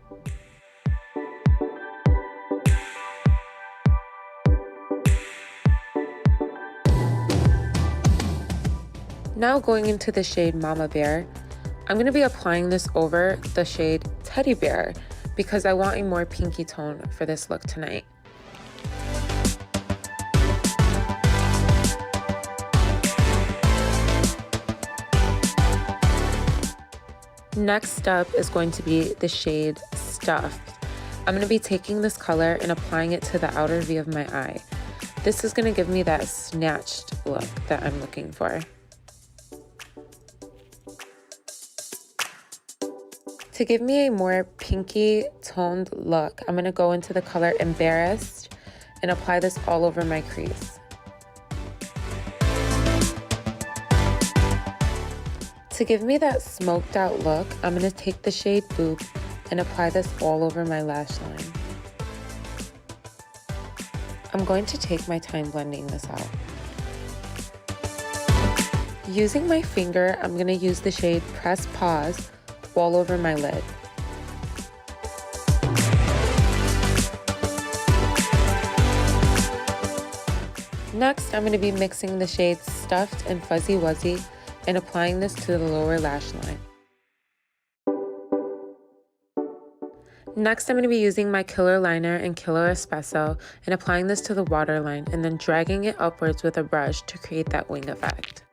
Now going into the shade Mama Bear, I'm going to be applying this over the shade Teddy Bear because I want a more pinky tone for this look tonight. Next up is going to be the shade Stuffed. I'm going to be taking this color and applying it to the outer V of my eye. This is going to give me that snatched look that I'm looking for. To give me a more pinky toned look, I'm going to go into the color Embarrassed and apply this all over my crease. To give me that smoked out look, I'm going to take the shade Boop and apply this all over my lash line. I'm going to take my time blending this out. Using my finger, I'm going to use the shade Press Pause all over my lid. Next, I'm going to be mixing the shades Stuffed and Fuzzy Wuzzy and applying this to the lower lash line. Next, I'm going to be using my Killer Liner and Killer Espresso and applying this to the waterline and then dragging it upwards with a brush to create that wing effect.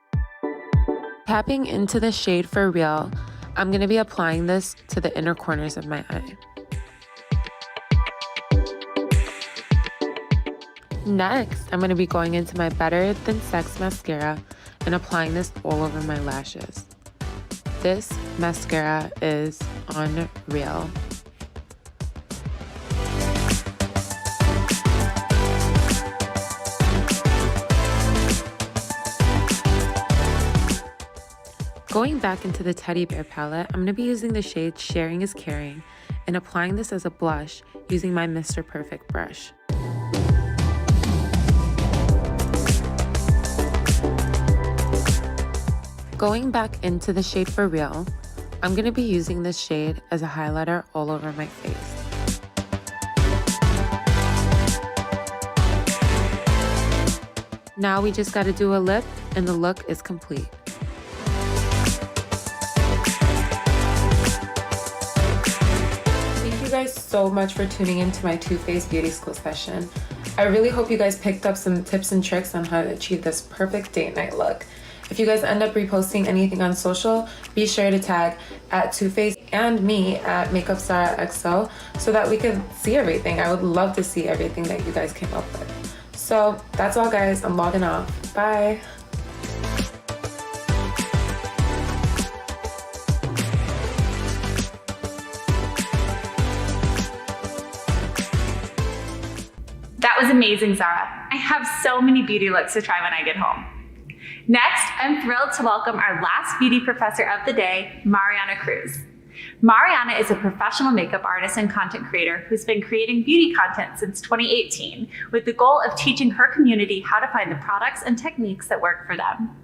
Tapping into the shade For Real, I'm going to be applying this to the inner corners of my eye. Next, I'm going to be going into my Better Than Sex mascara and applying this all over my lashes. This mascara is unreal. Going back into the Teddy Bear palette, I'm going to be using the shade Sharing is Caring and applying this as a blush using my Mr. Perfect brush. Going back into the shade For Real, I'm going to be using this shade as a highlighter all over my face. Now we just gotta do a lip and the look is complete. Thank you guys so much for tuning into my Too Faced Beauty School session. I really hope you guys picked up some tips and tricks on how to achieve this perfect date night look. If you guys end up reposting anything on social, be sure to tag at Too Faced and me at MakeupZaraXO so that we can see everything. I would love to see everything that you guys came up with. So that's all, guys. I'm logging off. Bye. That was amazing, Zara. I have so many beauty looks to try when I get home. Next, I'm thrilled to welcome our last beauty professor of the day, Mariana Cruz. Mariana is a professional makeup artist and content creator who's been creating beauty content since 2018 with the goal of teaching her community how to find the products and techniques that work for them.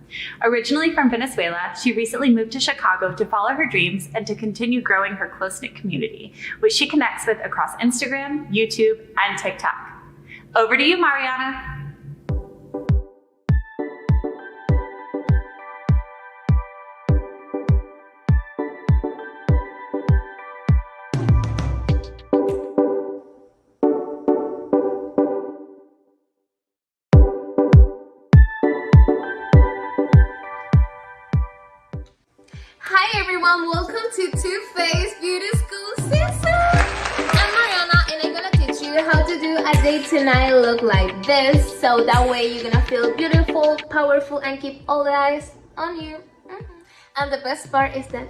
Originally from Venezuela, she recently moved to Chicago to follow her dreams and to continue growing her close-knit community, which she connects with across Instagram, YouTube, and TikTok. Over to you, Mariana. Hi everyone, welcome to Too Faced Beauty School Season! I'm Mariana and I'm gonna teach you how to do a day tonight look like this, so that way you're gonna feel beautiful, powerful, and keep all the eyes on you. And the best part is that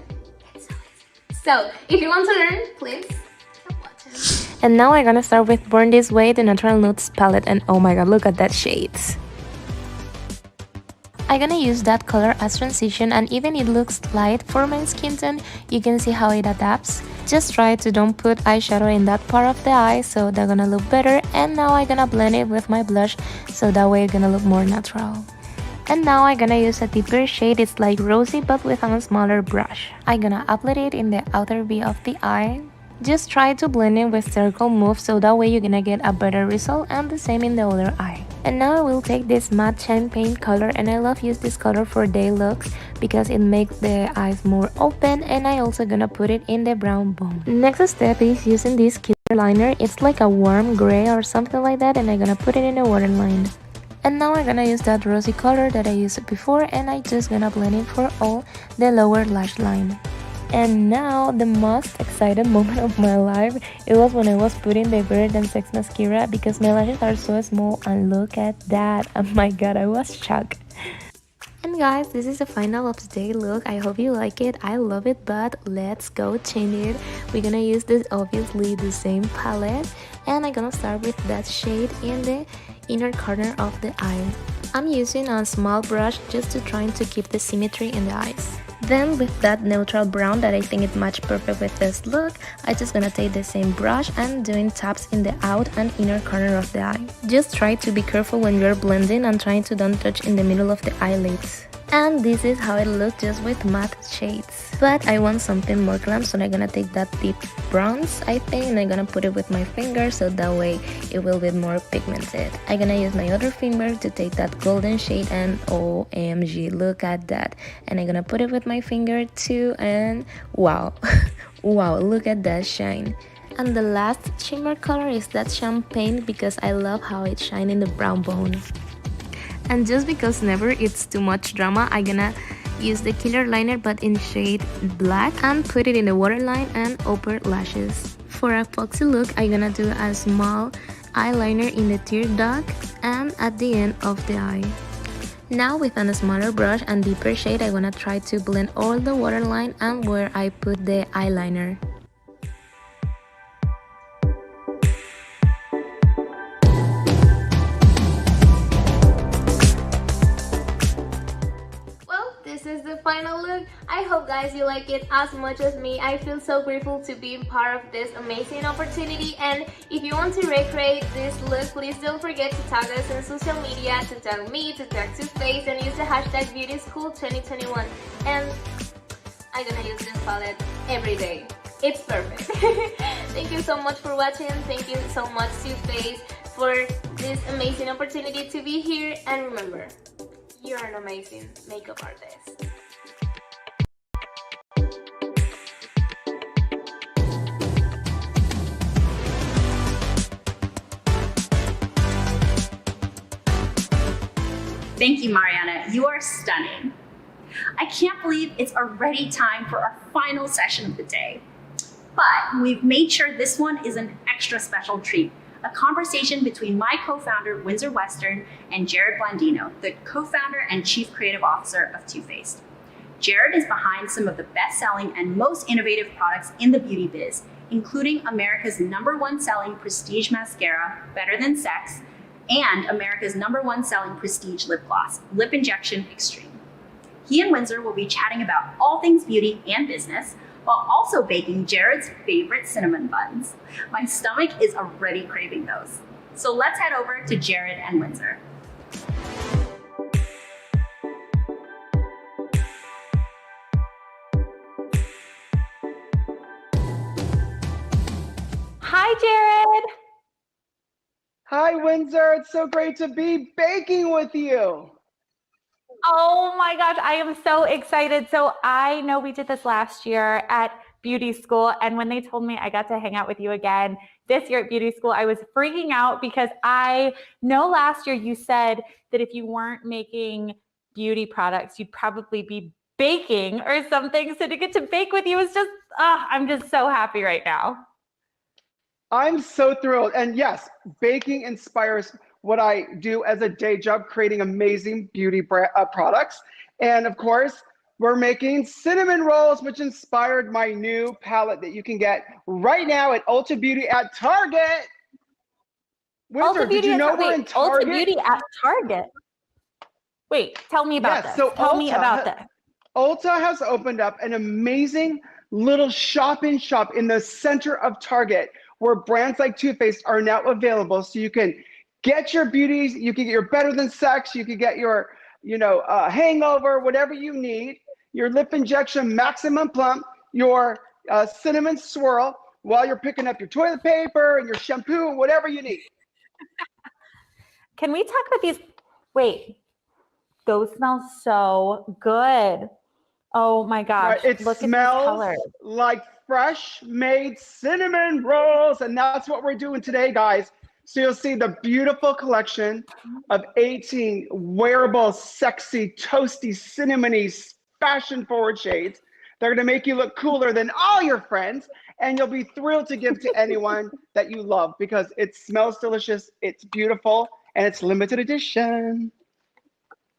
it's so easy. So, if you want to learn, please keep watching. And now I'm gonna start with Born This Way, the Natural Nudes palette, and oh my god, look at that shades. I'm gonna use that color as transition, and even it looks light for my skin tone, you can see how it adapts. Just try to don't put eyeshadow in that part of the eye, so they're gonna look better. And now I'm gonna blend it with my blush, so that way it's gonna look more natural. And now I'm gonna use a deeper shade, it's like rosy but with a smaller brush. I'm gonna apply it in the outer V of the eye. Just try to blend it with circle moves, so that way you're gonna get a better result, and the same in the other eye. And now I will take this matte champagne color, and I love use this color for day looks because it makes the eyes more open, and I also gonna put it in the brown bone. Next step is using this clear liner, it's like a warm gray or something like that, and I'm gonna put it in a waterline. And now I'm gonna use that rosy color that I used before, and I just gonna blend it for all the lower lash line. And now, the most excited moment of my life, it was when I was putting the Better Than Sex mascara because my lashes are so small, and look at that, oh my god, I was shocked. And guys, this is the final of today's look. I hope you like it, I love it, but let's go change it. We're gonna use this obviously the same palette, and I'm gonna start with that shade in the inner corner of the eye. I'm using a small brush just to try to keep the symmetry in the eyes. Then with that neutral brown that I think it matched perfect with this look, I just gonna take the same brush and doing taps in the out and inner corner of the eye. Just try to be careful when you're blending and trying to don't touch in the middle of the eyelids. And this is how it looks just with matte shades. But I want something more glam, so I'm gonna take that deep bronze, I think, and I'm gonna put it with my finger, so that way it will be more pigmented. I'm gonna use my other finger to take that golden shade, and OMG, look at that. And I'm gonna put it with my finger too, and wow, wow, look at that shine. And the last shimmer color is that champagne because I love how it shines in the brown bone. And just because never it's too much drama, I'm gonna use the killer liner but in shade black and put it in the waterline and upper lashes. For a foxy look, I'm gonna do a small eyeliner in the tear duct and at the end of the eye. Now with a smaller brush and deeper shade, I'm gonna try to blend all the waterline and where I put the eyeliner. This is the final look. I hope guys you like it as much as me. I feel so grateful to be part of this amazing opportunity, and if you want to recreate this look, please don't forget to tag us on social media, to tag me, to tag Too Faced, and use the hashtag BeautySchool2021. And I'm gonna use this palette every day. It's perfect. Thank you so much for watching. Thank you so much, Too Faced. for this amazing opportunity to be here. And remember, you're an amazing makeup artist. Thank you, Mariana. You are stunning. I can't believe it's already time for our final session of the day. But we've made sure this one is an extra special treat, a conversation between my co-founder, Windsor Western, and Jared Blandino, the co-founder and chief creative officer of Too Faced. Jared is behind some of the best-selling and most innovative products in the beauty biz, including America's #1 selling prestige mascara, Better Than Sex, and America's #1 selling prestige lip gloss, Lip Injection Extreme. He and Windsor will be chatting about all things beauty and business, while also baking Jared's favorite cinnamon buns. My stomach is already craving those. So let's head over to Jared and Windsor. Hi, Jared. Hi, Windsor. It's so great to be baking with you. Oh my gosh, I am so excited. So I know we did this last year at beauty school, and when they told me I got to hang out with you again this year at beauty school, I was freaking out because I know last year you said that if you weren't making beauty products, you'd probably be baking or something. So to get to bake with you is just, I'm just so happy right now. I'm so thrilled. And yes, baking inspires what I do as a day job, creating amazing beauty products. And of course, we're making cinnamon rolls, which inspired my new palette that you can get right now at Ulta Beauty at Target. Windsor, did you know we're in Target? Ulta Beauty at Target. Wait, tell me about this. So tell me about this. Ulta has opened up an amazing little shop-in-shop in the center of Target where brands like Too Faced are now available. So you can get your beauties, you can get your Better Than Sex, you can get your, hangover, whatever you need, your lip injection maximum plump, your cinnamon swirl, while you're picking up your toilet paper and your shampoo and whatever you need. Can we talk about these? Wait, those smell so good. Oh my gosh, Right, it look at these smells colors. like fresh made cinnamon rolls, and that's what we're doing today, guys. So you'll see the beautiful collection of 18 wearable, sexy, toasty, cinnamony, fashion-forward shades. They're gonna make you look cooler than all your friends, and you'll be thrilled to give to anyone that you love because it smells delicious, it's beautiful, and it's limited edition.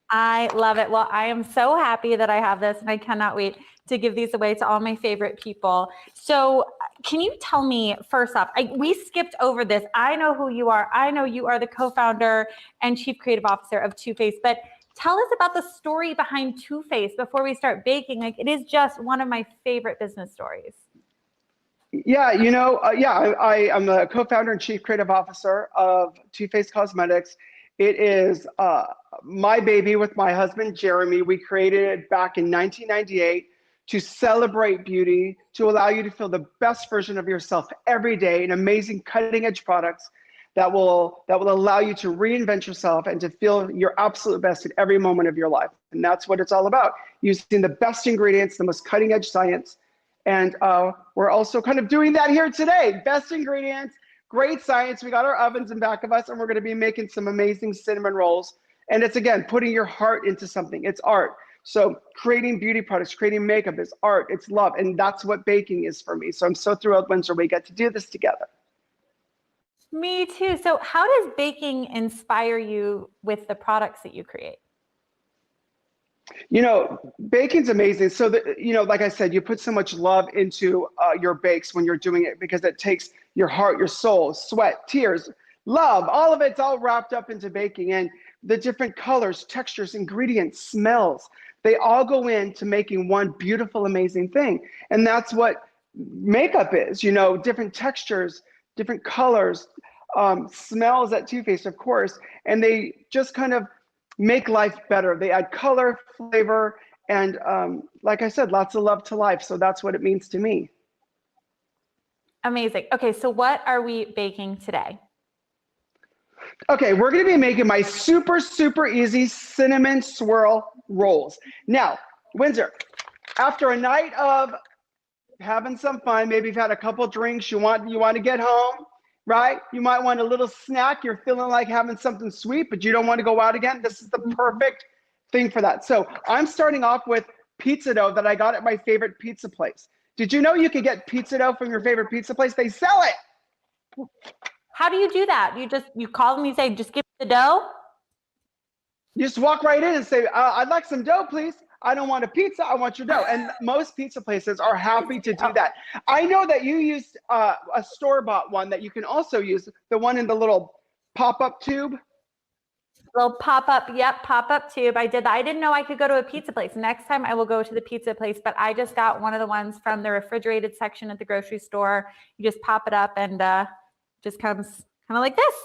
I love it. Well, I am so happy that I have this, and I cannot wait to give these away to all my favorite people. So can you tell me, first off, we skipped over this. I know who you are. I know you are the co-founder and chief creative officer of Too Faced, but tell us about the story behind Too Faced before we start baking. Like, it is just one of my favorite business stories. Yeah, I am the co-founder and chief creative officer of Too Faced Cosmetics. It is my baby with my husband, Jeremy. We created it back in 1998 to celebrate beauty, to allow you to feel the best version of yourself every day, and amazing cutting edge products that will allow you to reinvent yourself and to feel your absolute best at every moment of your life. And that's what it's all about, using the best ingredients, the most cutting edge science. And we're also kind of doing that here today. Best ingredients, great science. We got our ovens in back of us, and we're gonna be making some amazing cinnamon rolls. And it's, again, putting your heart into something. It's art. So creating beauty products, creating makeup is art, it's love. And that's what baking is for me. So I'm so thrilled, Windsor, we get to do this together. Me too. So how does baking inspire you with the products that you create? Baking's amazing. So like I said, you put so much love into your bakes when you're doing it, because it takes your heart, your soul, sweat, tears, love, all of it's all wrapped up into baking. And the different colors, textures, ingredients, smells, they all go into making one beautiful, amazing thing. And that's what makeup is, different textures, different colors, smells at Too Faced, of course, and they just kind of make life better. They add color, flavor, and like I said, lots of love to life. So that's what it means to me. Amazing. Okay, so what are we baking today? Okay, we're gonna be making my super, super easy cinnamon swirl rolls. Now, Windsor, after a night of having some fun, maybe you've had a couple drinks, you want to get home, right? You might want a little snack. You're feeling like having something sweet, but you don't want to go out again. This is the perfect thing for that. So I'm starting off with pizza dough that I got at my favorite pizza place. Did you know you could get pizza dough from your favorite pizza place? They sell it. How do you do that? You call them, you say, just give me the dough? You just walk right in and say, I'd like some dough, please. I don't want a pizza, I want your dough. And most pizza places are happy to do that. I know that you used a store-bought one that you can also use, the one in the little pop-up tube. Little pop-up, yep, pop-up tube. I did that. I didn't know I could go to a pizza place. Next time I will go to the pizza place, but I just got one of the ones from the refrigerated section at the grocery store. You just pop it up and just comes kind of like this.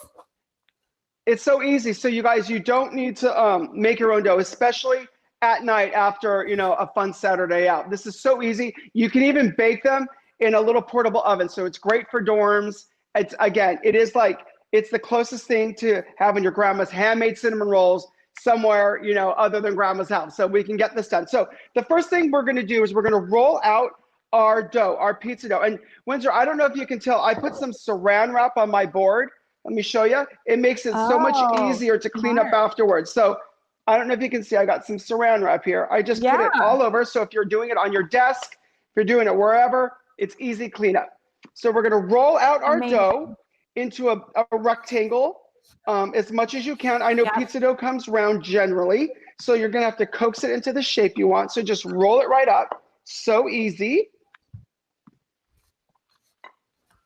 It's so easy. So you guys, you don't need to make your own dough, especially at night after, you know, a fun Saturday out. This is so easy. You can even bake them in a little portable oven. So it's great for dorms. It's, again, it is like, it's the closest thing to having your grandma's handmade cinnamon rolls somewhere, you know, other than grandma's house. So we can get this done. So the first thing we're going to do is we're going to roll out our dough, our pizza dough. And Windsor, I don't know if you can tell, I put some saran wrap on my board. Let me show you. It makes it so much easier to clean up afterwards. So I don't know if you can see, I got some saran wrap here. I just put it all over. So if you're doing it on your desk, if you're doing it wherever, it's easy cleanup. So we're going to roll out our dough into a rectangle as much as you can. I know pizza dough comes round generally, so you're going to have to coax it into the shape you want. So just roll it right up. So easy.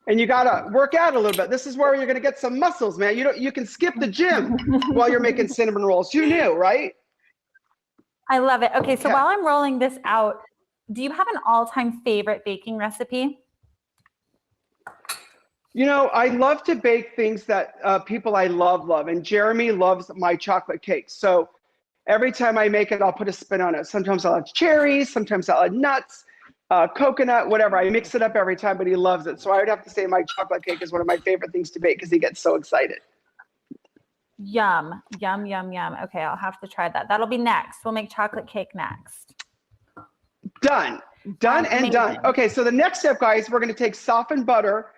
And you got to work out a little bit. This is where you're going to get some muscles, man. You can skip the gym while you're making cinnamon rolls. Who knew, right? I love it. Okay, so while I'm rolling this out, do you have an all-time favorite baking recipe? You know, I love to bake things that people I love. And Jeremy loves my chocolate cakes. So every time I make it, I'll put a spin on it. Sometimes I'll add cherries, sometimes I'll add nuts, coconut, whatever. I mix it up every time, but he loves it. So I would have to say my chocolate cake is one of my favorite things to bake because he gets so excited. Yum, yum, yum, yum. Okay, I'll have to try that. That'll be next. We'll make chocolate cake next. Done and done. Okay, so the next step, guys, we're going to take softened butter.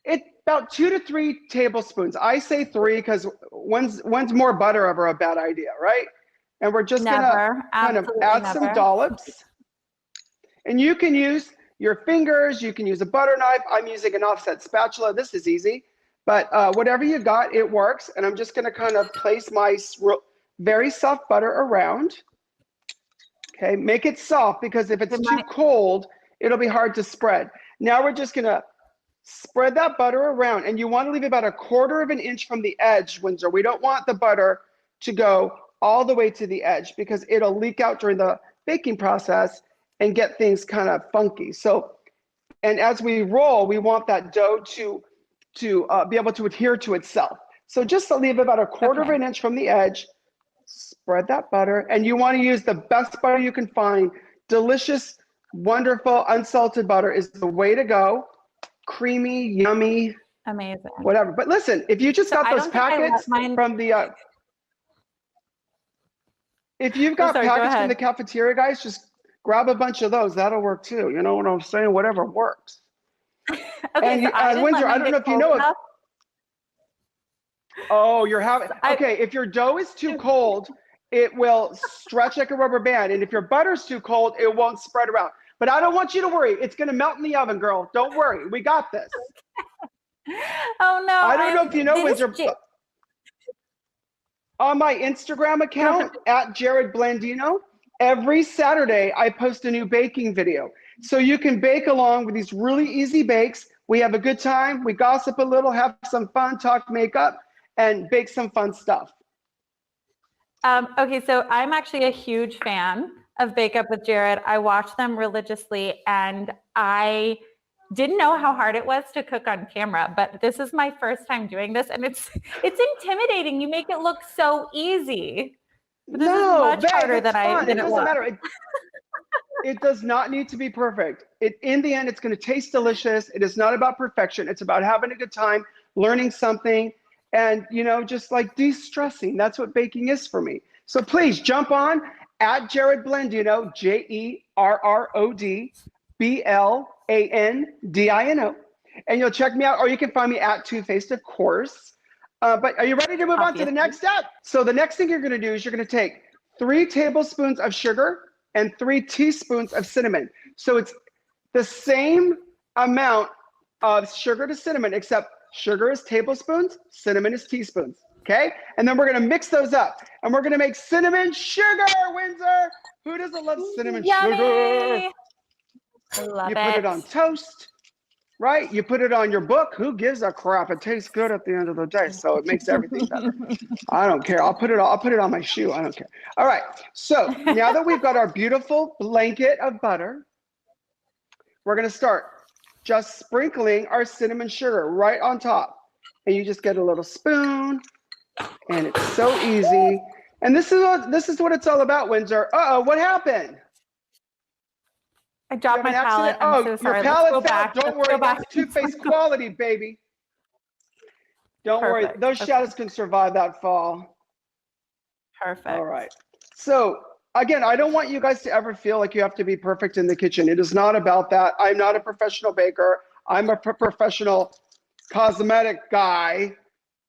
It's about 2 to 3 tablespoons. I say 3 because when's more butter ever a bad idea, right? And we're just going to kind of add some dollops. And you can use your fingers. You can use a butter knife. I'm using an offset spatula. This is easy. But whatever you got, it works. And I'm just going to kind of place my very soft butter around. Okay, make it soft because if it's too cold, it'll be hard to spread. Now we're just going to spread that butter around, and you want to leave about 1/4 of an inch from the edge, Windsor. We don't want the butter to go all the way to the edge because it'll leak out during the baking process and get things kind of funky. So, and as we roll, we want that dough to be able to adhere to itself. So just to leave about 1/4 of an inch from the edge, spread that butter, and you want to use the best butter you can find. Delicious, wonderful, unsalted butter is the way to go. Creamy, yummy, amazing, whatever. But listen, if you just got those packets from the if you've got packets from the cafeteria, guys, just grab a bunch of those. That'll work too. You know what I'm saying? Whatever works. Okay, and Windsor, I don't know if you know it. Oh, you're having okay. If your dough is too cold, it will stretch like a rubber band, and if your butter's too cold, it won't spread around. But I don't want you to worry. It's going to melt in the oven, girl. Don't worry. We got this. Oh, no. I don't know if you know, Windsor. On my Instagram account, at Jared Blandino, every Saturday, I post a new baking video. So you can bake along with these really easy bakes. We have a good time. We gossip a little, have some fun, talk makeup, and bake some fun stuff. Okay, so I'm actually a huge fan of Bake Up with Jared. I watch them religiously, and I didn't know how hard it was to cook on camera, but this is my first time doing this, and it's intimidating. You make it look so easy. But this is much harder than it doesn't matter. It does not need to be perfect. In the end, it's going to taste delicious. It is not about perfection. It's about having a good time, learning something, and, just like de-stressing. That's what baking is for me. So please jump on at Jared Blandino, JerrodBlandino, and you'll check me out, or you can find me at Too Faced, of course. But are you ready to move on to the next step? So the next thing you're going to do is you're going to take 3 tablespoons of sugar and 3 teaspoons of cinnamon. So it's the same amount of sugar to cinnamon, except sugar is tablespoons, cinnamon is teaspoons. Okay? And then we're going to mix those up. And we're going to make cinnamon sugar, Windsor. Who doesn't love cinnamon sugar? I love You put it on toast, right? You put it on your book. Who gives a crap? It tastes good at the end of the day, so it makes everything better. I don't care. I'll put it on my shoe. I don't care. All right. So now that we've got our beautiful blanket of butter, we're going to start just sprinkling our cinnamon sugar right on top. And you just get a little spoon, and it's so easy. And this is what it's all about, Windsor. Uh-oh, what happened? I dropped my palette. I'm so sorry. Your palette fell. Let's Don't worry, that's Too Faced quality, baby. Don't worry, those shadows can survive that fall. Perfect. All right. So again, I don't want you guys to ever feel like you have to be perfect in the kitchen. It is not about that. I'm not a professional baker. I'm a professional cosmetic guy,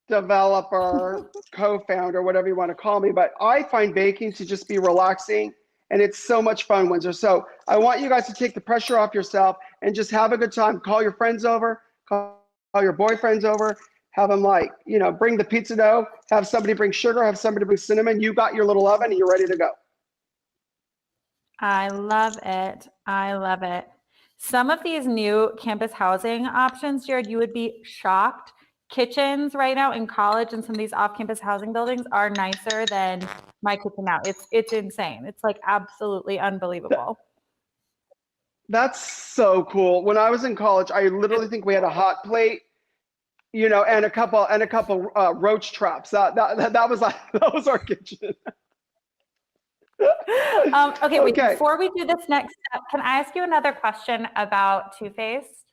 developer, co-founder, whatever you want to call me. But I find baking to just be relaxing, and it's so much fun, Windsor. So I want you guys to take the pressure off yourself and just have a good time. Call your friends over, call your boyfriends over, have them bring the pizza dough, have somebody bring sugar, have somebody bring cinnamon. You got your little oven and you're ready to go. I love it. I love it. Some of these new campus housing options, Jared, you would be shocked. Kitchens right now in college and some of these off-campus housing buildings are nicer than my kitchen now. It's insane. It's like absolutely unbelievable. That's so cool. When I was in college, I literally think we had a hot plate, and a couple roach traps. That was our kitchen. Okay, wait, before we do this next step, can I ask you another question about Too Faced?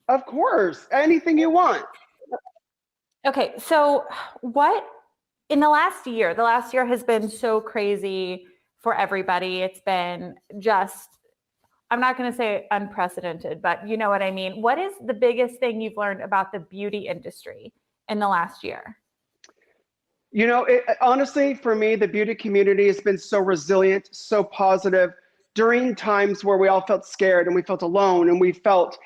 Of course, anything you want. Okay, so what in the last year has been so crazy for everybody. It's been just, I'm not going to say unprecedented, but you know what I mean. What is the biggest thing you've learned about the beauty industry in the last year? Honestly, for me, the beauty community has been so resilient, so positive during times where we all felt scared and we felt alone and we felt,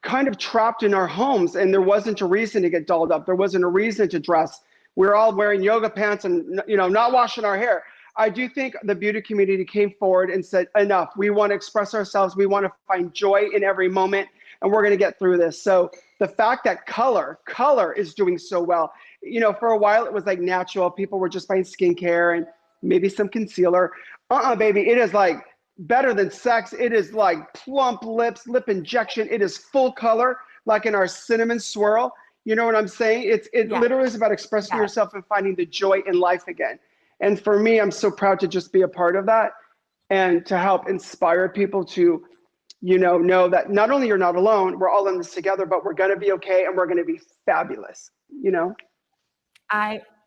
kind of trapped in our homes, and there wasn't a reason to get dolled up. There wasn't a reason to dress. We're all wearing yoga pants and, not washing our hair. I do think the beauty community came forward and said, enough. We want to express ourselves. We want to find joy in every moment, and we're going to get through this. So the fact that color is doing so well, for a while it was like natural. People were just buying skincare and maybe some concealer. Baby, it is like better than sex. It is like plump lips, lip injection. It is full color, like in our cinnamon swirl. You know what I'm saying? It literally is about expressing yourself and finding the joy in life again. And for me, I'm so proud to just be a part of that and to help inspire people to, know that not only you're not alone, we're all in this together, but we're going to be okay and we're going to be fabulous,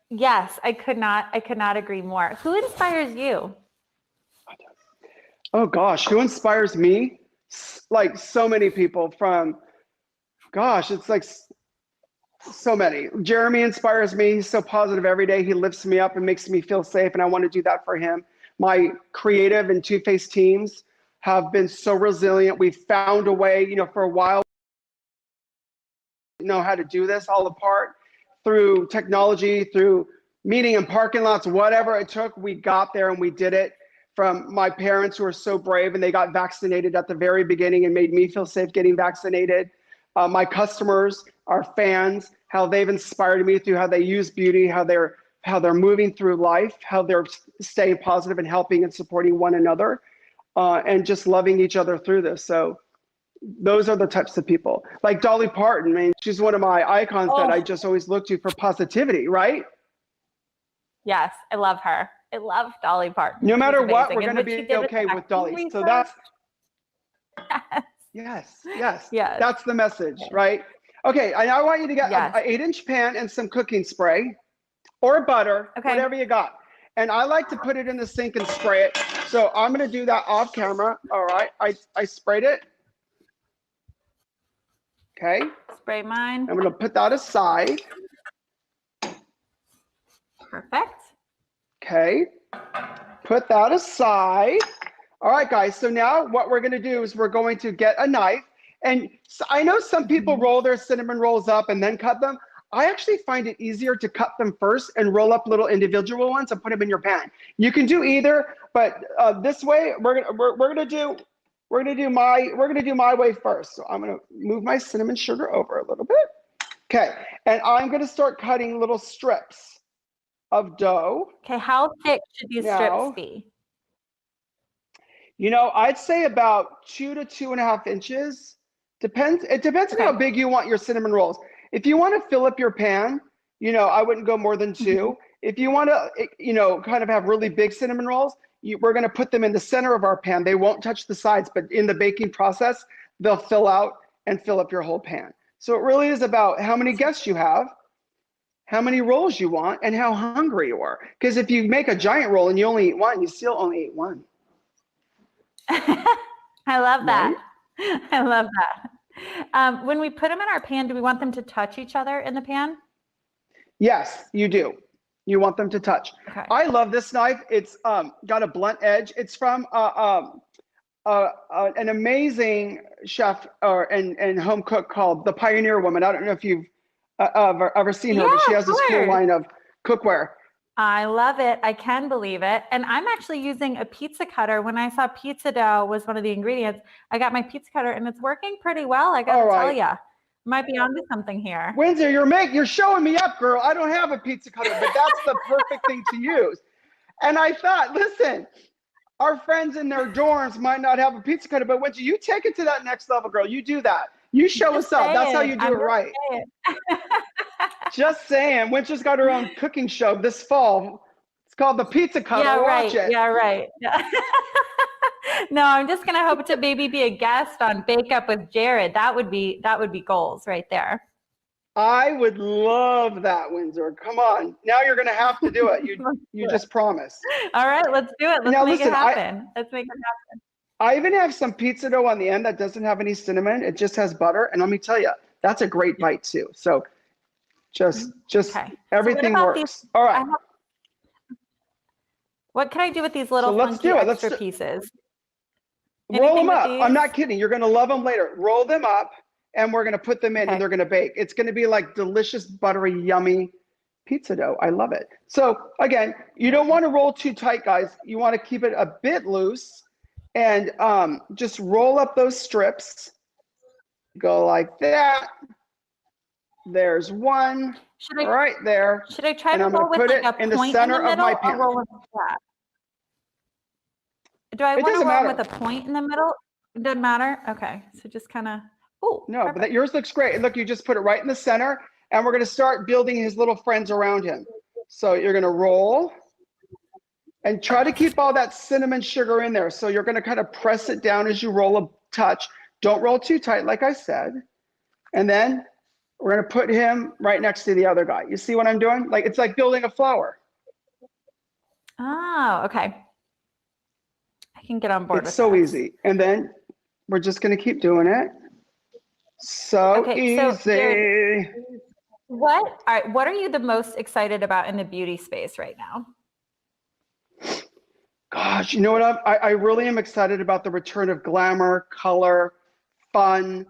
Yes, I could not agree more. Who inspires you? Oh gosh, who inspires me? Like so many people it's like so many. Jeremy inspires me. He's so positive every day. He lifts me up and makes me feel safe, and I want to do that for him. My creative and Too Faced teams have been so resilient. We've found a way, for a while, know how to do this all apart through technology, through meeting in parking lots, whatever it took, we got there and we did it. From my parents who are so brave and they got vaccinated at the very beginning and made me feel safe getting vaccinated. My customers, our fans, how they've inspired me through how they use beauty, how they're moving through life, how they're staying positive and helping and supporting one another, and just loving each other through this. So those are the types of people. Like Dolly Parton, I mean, she's one of my icons that I just always look to for positivity, right? Yes, I love her. I love Dolly Parton. No matter what, we're going to be okay with Dolly. So that's, yes. That's the message, right? Okay, and I want you to get Yes. an 8-inch pan and some cooking spray or butter, Okay. whatever you got. And I like to put it in the sink and spray it. So I'm gonna do that off camera. All right, I sprayed it. Okay, Spray mine. I'm gonna put that aside. Perfect. Okay, put that aside. All right, guys, so now what we're gonna do is we're going to get a knife. And I know some people roll their cinnamon rolls up and then cut them. I actually find it easier to cut them first and roll up little individual ones and put them in your pan. You can do either, but this way we're gonna do my way first. So I'm gonna move my cinnamon sugar over a little bit. Okay, and I'm gonna start cutting little strips of dough. Okay, how thick should these Now, strips be? You know, I'd say about 2 to 2.5 inches. It depends on how big you want your cinnamon rolls. If you want to fill up your pan, you know, I wouldn't go more than 2. If you want to, you know, kind of have really big cinnamon rolls, we're going to put them in the center of our pan. They won't touch the sides, but in the baking process, they'll fill out and fill up your whole pan. So it really is about how many guests you have, how many rolls you want, and how hungry you are. Because if you make a giant roll and you only eat one, you still only eat one. I love that. Right? I love that. When we put them in our pan, do we want them to touch each other in the pan? Yes, you do. You want them to touch. Okay. I love this knife. It's got a blunt edge. It's from an amazing chef and home cook called The Pioneer Woman. I don't know if you've ever seen her, but she has this cool line of cookware. I love it. I can believe it. And I'm actually using a pizza cutter. When I saw pizza dough was one of the ingredients, I got my pizza cutter and it's working pretty well. I got to tell you, might be onto something here. Windsor, you're showing me up, girl. I don't have a pizza cutter, but that's the perfect thing to use. And I thought, listen, our friends in their dorms might not have a pizza cutter, but Windsor, you take it to that next level, girl. You do that. You show us up. That's how you do it right. Just saying. Windsor's got her own cooking show this fall. It's called The Pizza Cutter. Yeah, Watch it. Yeah, right. No, I'm just gonna hope to maybe be a guest on Bake Up with Jared. That would be goals right there. I would love that, Windsor. Come on. Now you're gonna have to do it. You just promised. All right, let's do it. Let's make it happen. Let's make it happen. I even have some pizza dough on the end that doesn't have any cinnamon. It just has butter. And let me tell you, that's a great bite too. So just everything works. All right. What can I do with these little funky extra pieces? Roll them up. I'm not kidding. You're going to love them later. Roll them up and we're going to put them in and they're going to bake. It's going to be like delicious, buttery, yummy pizza dough. I love it. So again, you don't want to roll too tight, guys. You want to keep it a bit loose and just roll up those strips. Go like that. There's one right there. Should I try and to I'm roll going to with put like it in a the point center in the of middle my pan. or roll with that? Do I want to roll with a point in the middle? It doesn't matter. Okay, so just kind of. Oh no, but yours looks great. Look, you just put it right in the center, and we're going to start building his little friends around him. So you're going to roll, and try to keep all that cinnamon sugar in there. So you're going to kind of press it down as you roll a touch. Don't roll too tight, like I said. And then we're going to put him right next to the other guy. You see what I'm doing? Like it's like building a flower. Oh, okay. I can get on board. It's so easy. And then we're just going to keep doing it. So easy. So what are you the most excited about in the beauty space right now? Gosh, you know what? I really am excited about the return of glamour, color, fun.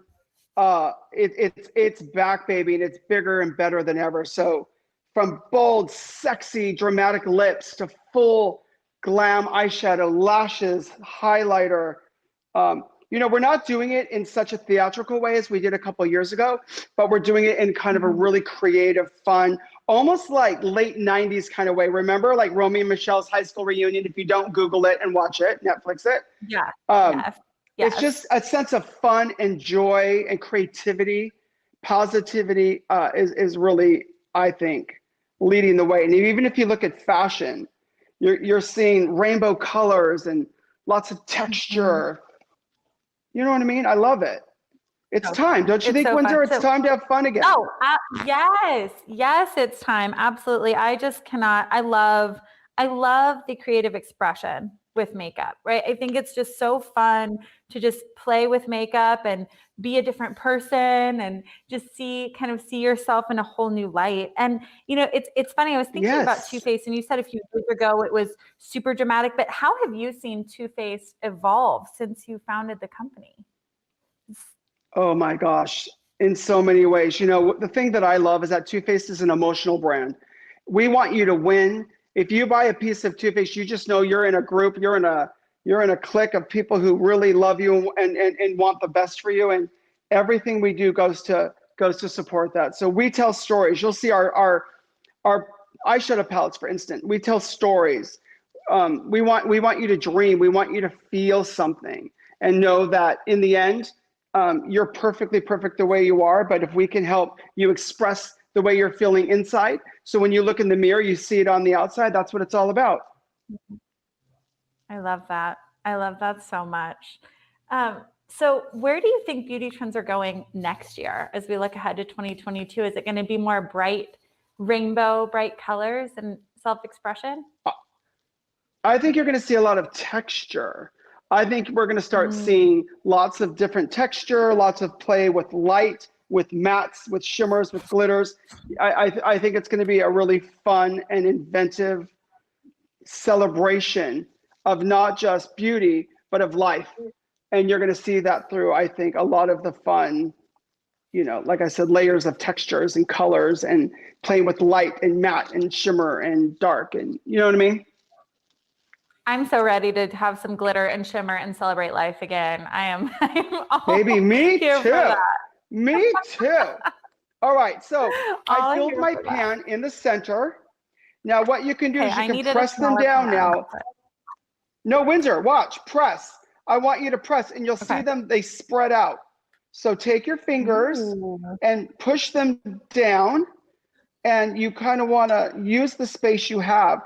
It's back, baby, and it's bigger and better than ever. So from bold, sexy, dramatic lips to full glam eyeshadow, lashes, highlighter. You know, we're not doing it in such a theatrical way as we did a couple of years ago, but we're doing it in kind of a really creative, fun, almost like late 90s kind of way. Remember like Romy and Michelle's high school reunion? If you don't Google it and watch it, Netflix it. Yeah. Yes. It's just a sense of fun and joy and creativity. Positivity is really, I think, leading the way. And even if you look at fashion, you're seeing rainbow colors and lots of texture. You know what I mean? I love it. It's time. Don't you It's think, so Windsor? fun. It's So- time to have fun again. Oh, yes, it's time. Absolutely. I just cannot. I love the creative expression with makeup, right? I think it's just so fun to just play with makeup and be a different person and just see yourself in a whole new light. And it's funny. I was thinking about Yes. Too Faced, and you said a few years ago it was super dramatic. But how have you seen Too Faced evolve since you founded the company? Oh my gosh, in so many ways. The thing that I love is that Too Faced is an emotional brand. We want you to win. If you buy a piece of Too Faced, you just know you're in a group, you're in a clique of people who really love you and want the best for you. And everything we do goes to support that. So we tell stories. You'll see our eyeshadow palettes, for instance. We tell stories. We want you to dream. We want you to feel something and know that in the end, you're perfectly perfect the way you are. But if we can help you express the way you're feeling inside, so when you look in the mirror, you see it on the outside, that's what it's all about. I love that. I love that so much. So where do you think beauty trends are going next year as we look ahead to 2022? Is it going to be more bright colors and self-expression? I think you're going to see a lot of texture. I think we're going to start seeing lots of different texture, lots of play with light, with mattes, with shimmers, with glitters. I think it's going to be a really fun and inventive celebration of not just beauty, but of life. And you're going to see that through, I think, a lot of the fun, like I said, layers of textures and colors and playing with light and matte and shimmer and dark. And you know what I mean? I'm so ready to have some glitter and shimmer and celebrate life again. I am all Baby, me here too. for that. Me too. All right, so All I filled here my for that. pan in the center. Now what you can do Okay, is I you can needed a press them smaller down pan. now. No, Windsor, watch, press. I want you to press and you'll see them, they spread out. So take your fingers and push them down, and you kind of want to use the space you have.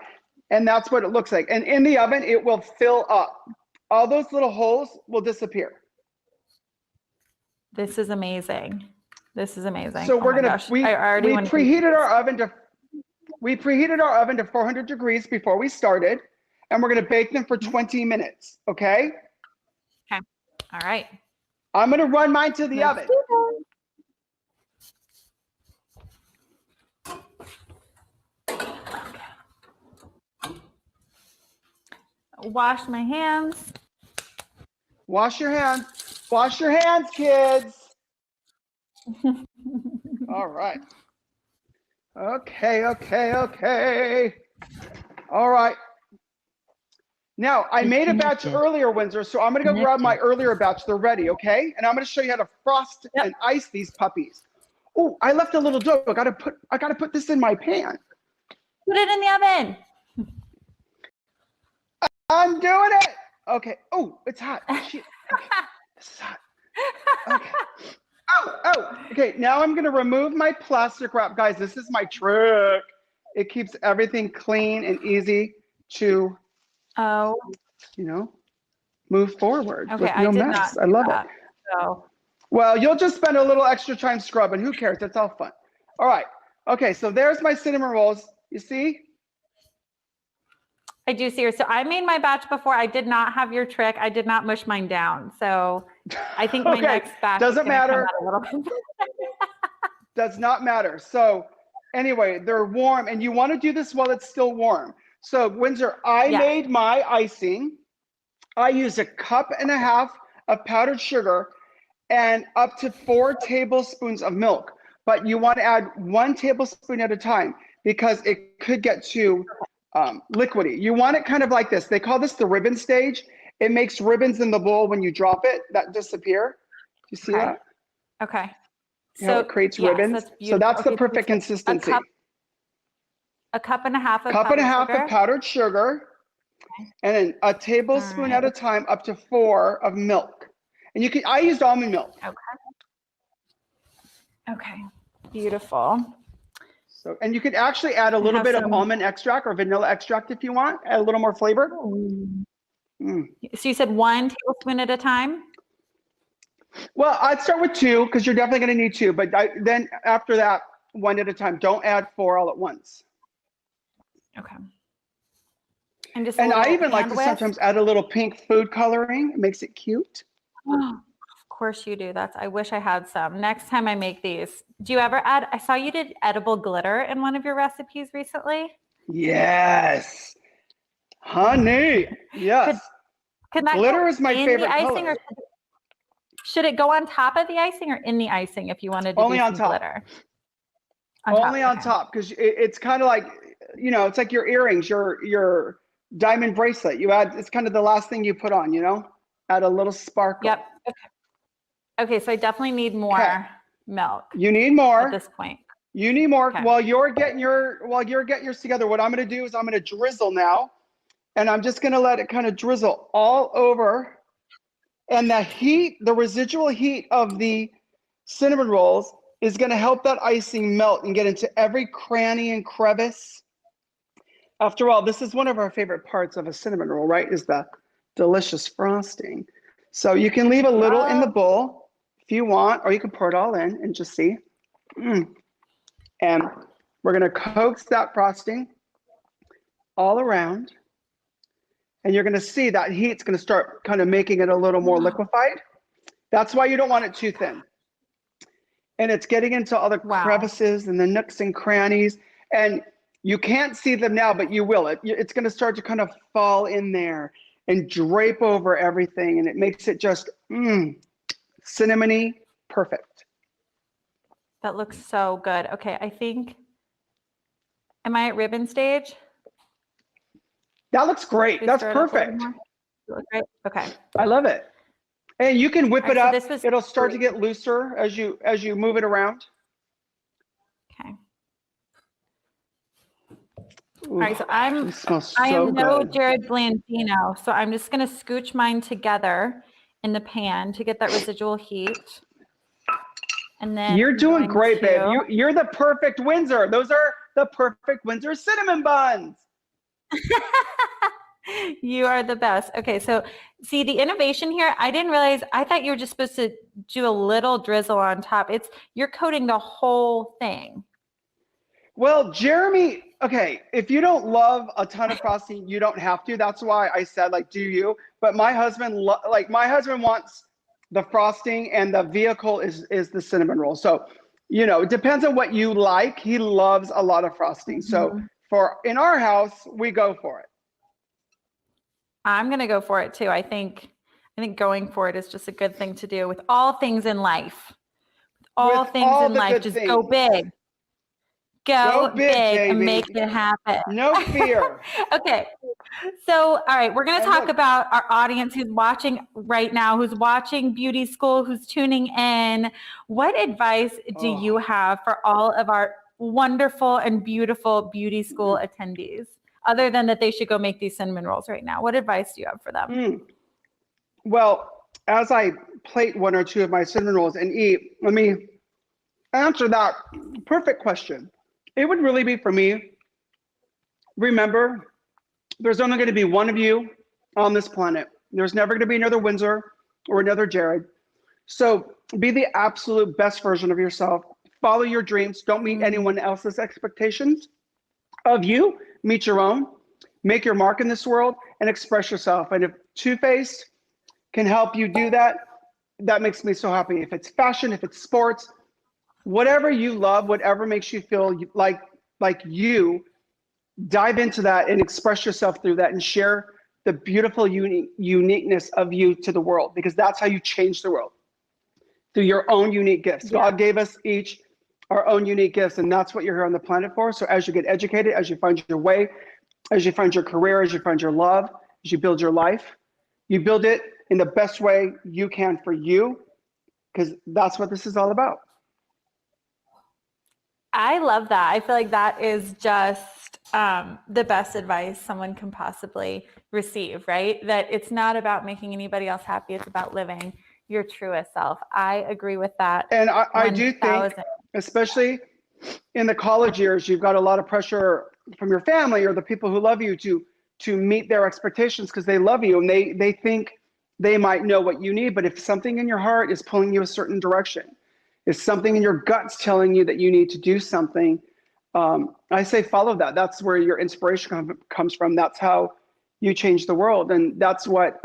And that's what it looks like. And in the oven, it will fill up. All those little holes will disappear. This is amazing. This is amazing. So Oh we're my gonna gosh. we I already want to eat preheated this. our oven to 400 degrees before we started, and we're gonna bake them for 20 minutes. Okay. Okay. All right. I'm gonna run mine to the oven. Wash my hands. Wash your hands. Wash your hands, kids. All right. Okay. All right. Now, I made a batch earlier, Windsor, so I'm going to go grab my earlier batch. They're ready, okay? And I'm going to show you how to frost and ice these puppies. Oh, I left a little dough. I got to put this in my pan. Put it in the oven. I'm doing it. Okay. Oh, it's hot. Shit. Okay. This is hot. Okay. Oh. Okay, now I'm going to remove my plastic wrap. Guys, this is my trick. It keeps everything clean and easy to move forward with no mess. I love it. So. Well, you'll just spend a little extra time scrubbing. Who cares? It's all fun. All right. Okay, so there's my cinnamon rolls. You see? I do see her. So I made my batch before. I did not have your trick. I did not mush mine down. So I think my next batch doesn't is gonna matter. come out a little bit. Does not matter. So anyway, they're warm, and you want to do this while it's still warm. So Windsor, I made my icing. I used 1.5 cups of powdered sugar and up to 4 tablespoons of milk. But you want to add 1 tablespoon at a time because it could get too liquidy. You want it kind of like this. They call this the ribbon stage. It makes ribbons in the bowl when you drop it that disappear. Do you see that? Okay. So it creates ribbons. So that's the perfect consistency. 1.5 cups of cup and a half sugar. of powdered sugar, and then a tablespoon at a time up to 4 of milk. And you can, I used almond milk. Okay. Beautiful. So, and you could actually add a little bit of almond extract or vanilla extract if you want, add a little more flavor. So you said 1 tablespoon at a time? Well, I'd start with 2 because you're definitely going to need 2. But then after that, 1 at a time. Don't add 4 all at once. Okay. And just And I even like to sometimes add a little pink food coloring. It makes it cute. Of course you do. I wish I had some. Next time I make these, do you ever add, I saw you did edible glitter in one of your recipes recently. Yes. Honey. Yes. Could that Glitter go is my in favorite the icing color. or should it go on top of the icing or in the icing if you wanted to Only do on some top. glitter? Only on okay. top because it's kind of like, it's like your earrings, your diamond bracelet. You add, it's kind of the last thing you put on, add a little sparkle. Yep. Okay, so I definitely need more milk. You need more at this point. You need more. Okay. While you're getting yours together, what I'm going to do is I'm going to drizzle now, and I'm just going to let it kind of drizzle all over. And the residual heat of the cinnamon rolls is going to help that icing melt and get into every cranny and crevice. After all, this is one of our favorite parts of a cinnamon roll, right? Is the delicious frosting. So you can leave a little in the bowl if you want, or you can pour it all in and just see. And we're going to coax that frosting all around. And you're going to see that heat's going to start kind of making it a little more liquefied. That's why you don't want it too thin. And it's getting into all the crevices and the nooks and crannies. And you can't see them now, but you will. It's going to start to kind of fall in there and drape over everything. And it makes it just cinnamony perfect. That looks so good. Okay, I think, am I at ribbon stage? That looks great. That's perfect. Look great? Okay. I love it. And you can whip it up. It'll start to great. get looser as you move it around. Okay. Ooh, All right, so I am no good. Jared Blandino, so I'm just gonna scooch mine together in the pan to get that residual heat. And then You're doing I'm great, going babe. You're the perfect Windsor. Those are the perfect Windsor cinnamon buns. You are the best. Okay, so see the innovation here, I didn't realize, I thought you were just supposed to do a little drizzle on top. You're coating the whole thing. Well, Jeremy, okay, if you don't love a ton of frosting, you don't have to. That's why I said, do you? But my husband, my husband wants the frosting and the vehicle is the cinnamon roll. So, it depends on what you like. He loves a lot of frosting. So in our house, we go for it. I'm going to go for it too. I think going for it is just a good thing to do with all things in life. All things in life, just go big. Go big and baby. make it happen. No fear. Okay. So, all right, we're going to talk about our audience who's watching right now, who's watching Beauty School, who's tuning in. What advice do you have for all of our wonderful and beautiful Beauty School attendees, other than that they should go make these cinnamon rolls right now? What advice do you have for them? Well, as I plate 1 or 2 of my cinnamon rolls and eat, let me answer that perfect question. It would really be for me, remember, there's only going to be one of you on this planet. There's never going to be another Windsor or another Jared. So be the absolute best version of yourself. Follow your dreams. Don't meet anyone else's expectations of you. Meet your own. Make your mark in this world and express yourself. And if Too Faced can help you do that, that makes me so happy. If it's fashion, if it's sports, whatever you love, whatever makes you feel like you, dive into that and express yourself through that and share the beautiful uniqueness of you to the world, because that's how you change the world, through your own unique gifts. God gave us each our own unique gifts, and that's what you're here on the planet for. So as you get educated, as you find your way, as you find your career, as you find your love, as you build your life, you build it in the best way you can for you, because that's what this is all about. I love that. I feel like that is just the best advice someone can possibly receive, right? That it's not about making anybody else happy. It's about living your truest self. I agree with that. And I do think, especially in the college years, you've got a lot of pressure from your family or the people who love you to meet their expectations because they love you and they think they might know what you need. But if something in your heart is pulling you a certain direction, if something in your guts telling you that you need to do something, I say follow that. That's where your inspiration comes from. That's how you change the world. And that's what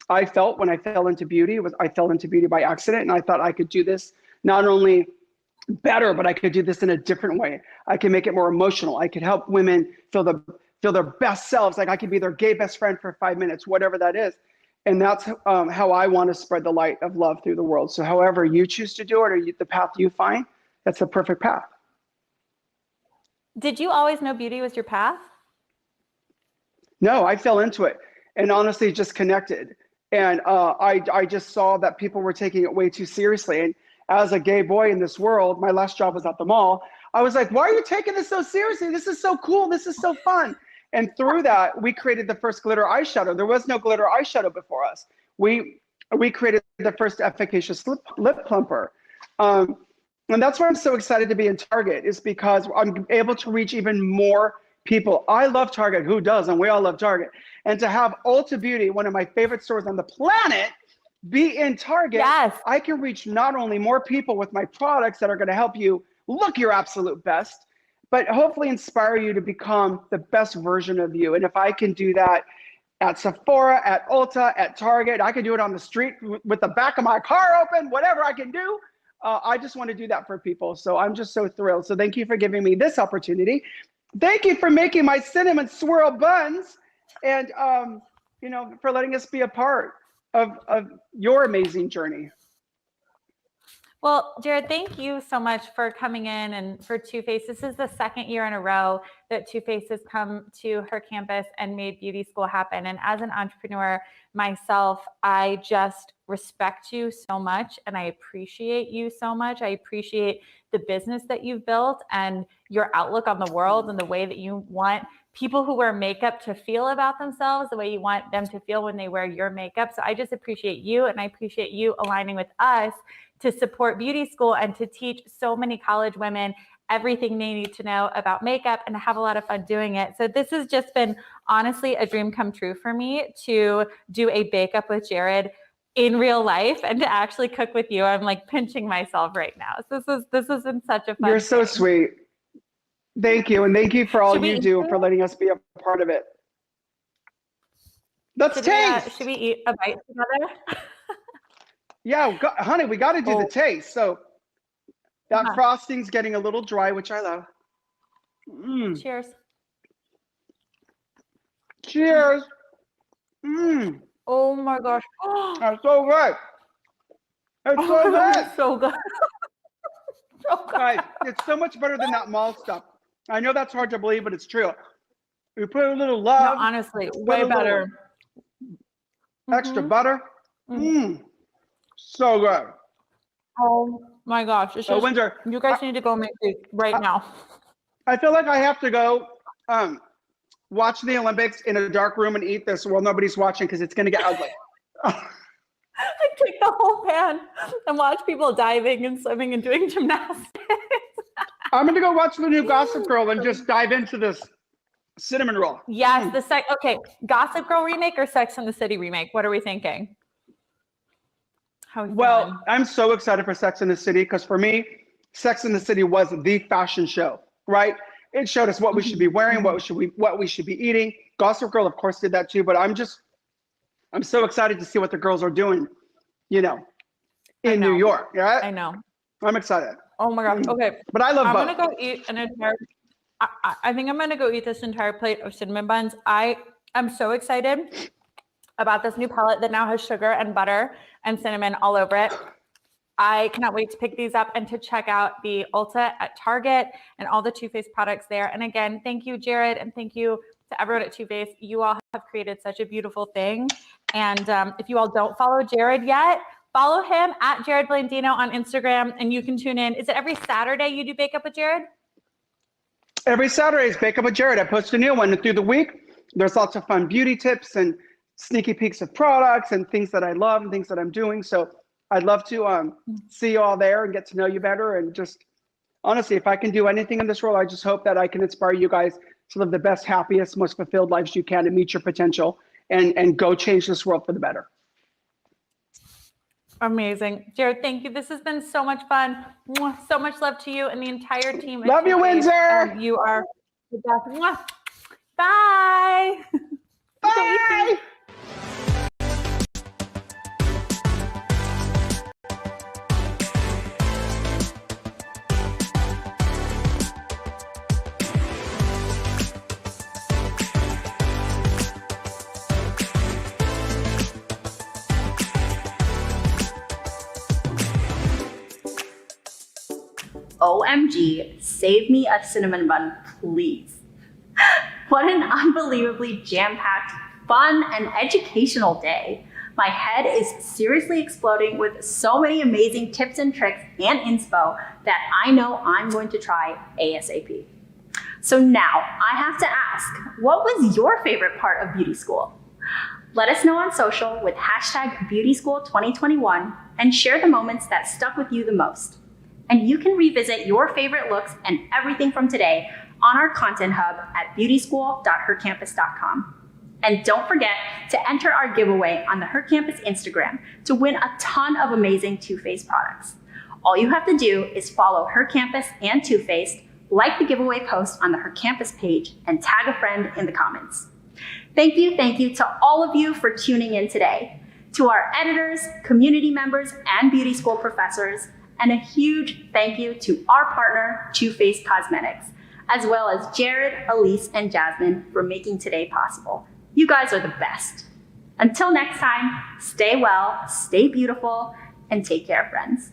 I felt when I fell into beauty. I fell into beauty by accident, and I thought I could do this not only better, but I could do this in a different way. I can make it more emotional. I could help women feel their best selves. Like I could be their gay best friend for 5 minutes, whatever that is. And that's how I want to spread the light of love through the world. So however you choose to do it, or the path you find, that's the perfect path. Did you always know beauty was your path? No, I fell into it and honestly just connected. And I just saw that people were taking it way too seriously. And as a gay boy in this world, my last job was at the mall. I was like, why are you taking this so seriously? This is so cool. This is so fun. And through that, we created the first glitter eyeshadow. There was no glitter eyeshadow before us. We created the first efficacious lip plumper. And that's why I'm so excited to be in Target, is because I'm able to reach even more people. I love Target. Who doesn't? We all love Target. And to have Ulta Beauty, one of my favorite stores on the planet, be in Target, yes. I can reach not only more people with my products that are going to help you look your absolute best, but hopefully inspire you to become the best version of you. And if I can do that at Sephora, at Ulta, at Target, I can do it on the street with the back of my car open, whatever I can do. I just want to do that for people. So I'm just so thrilled. So thank you for giving me this opportunity. Thank you for making my cinnamon swirl buns, and for letting us be a part of your amazing journey. Well, Jared, thank you so much for coming in and for Too Faced. This is the second year in a row that Too Faced has come to her campus and made beauty school happen. And as an entrepreneur myself, I just respect you so much and I appreciate you so much. I appreciate the business that you've built and your outlook on the world and the way that you want people who wear makeup to feel about themselves, the way you want them to feel when they wear your makeup. So I just appreciate you, and I appreciate you aligning with us to support beauty school and to teach so many college women everything they need to know about makeup and to have a lot of fun doing it. So this has just been honestly a dream come true for me to do a bake up with Jared in real life and to actually cook with you. I'm like pinching myself right now. So this has been such a fun You're so sweet. Thank you. And thank you for all you do for letting us be a part of it. Let's taste. Should we eat a bite together? Yeah, honey, we got to do the taste. So that frosting's getting a little dry, which I love. Cheers. Cheers. Oh my gosh. That's so good. It's so good. So good. So good. Guys, it's so much better than that mall stuff. I know that's hard to believe, but it's true. We put a little love. No, honestly, way better. Extra butter. So good. Oh my gosh. It's just, Windsor, you guys need to go make these right now. I feel like I have to go watch the Olympics in a dark room and eat this while nobody's watching because it's going to get ugly. I take the whole pan and watch people diving and swimming and doing gymnastics. I'm going to go watch the new Gossip Girl and just dive into this cinnamon roll. Yes, okay, Gossip Girl remake or Sex and the City remake? What are we thinking? Well, I'm so excited for Sex and the City because for me, Sex and the City was the fashion show, right? It showed us what we should be wearing, what we should be eating. Gossip Girl, of course, did that too. But I'm so excited to see what the girls are doing, in New York. Yeah, I know. I'm excited. Oh my gosh. Okay. But I love both. I'm gonna go eat an entire. I think I'm gonna go eat this entire plate of cinnamon buns. I am so excited about this new palette that now has sugar and butter and cinnamon all over it. I cannot wait to pick these up and to check out the Ulta at Target and all the Too Faced products there. And again, thank you, Jared, and thank you to everyone at Too Faced. You all have created such a beautiful thing. And if you all don't follow Jared yet, follow him at Jared Blandino on Instagram, and you can tune in. Is it every Saturday you do Bake Up with Jared? Every Saturday is Bake Up with Jared. I post a new one. And through the week, there's lots of fun beauty tips and sneaky peeks of products and things that I love and things that I'm doing. So I'd love to see you all there and get to know you better. And just honestly, if I can do anything in this world, I just hope that I can inspire you guys to live the best, happiest, most fulfilled lives you can and meet your potential and go change this world for the better. Amazing. Jared, thank you. This has been so much fun. Mwah. So much love to you and the entire team. at Love you, Too Faced. Windsor. You are the best. Mwah. Bye. Bye. OMG, save me a cinnamon bun, please. What an unbelievably jam-packed, fun, and educational day. My head is seriously exploding with so many amazing tips and tricks and inspo that I know I'm going to try ASAP. So now I have to ask, what was your favorite part of beauty school? Let us know on social with hashtag BeautySchool2021 and share the moments that stuck with you the most. And you can revisit your favorite looks and everything from today on our content hub at beautyschool.hercampus.com. And don't forget to enter our giveaway on the Her Campus Instagram to win a ton of amazing Too Faced products. All you have to do is follow Her Campus and Too Faced, like the giveaway post on the Her Campus page, and tag a friend in the comments. Thank you to all of you for tuning in today. To our editors, community members, and beauty school professors, and a huge thank you to our partner, Too Faced Cosmetics, as well as Jared, Elise, and Jasmine for making today possible. You guys are the best. Until next time, stay well, stay beautiful, and take care, friends.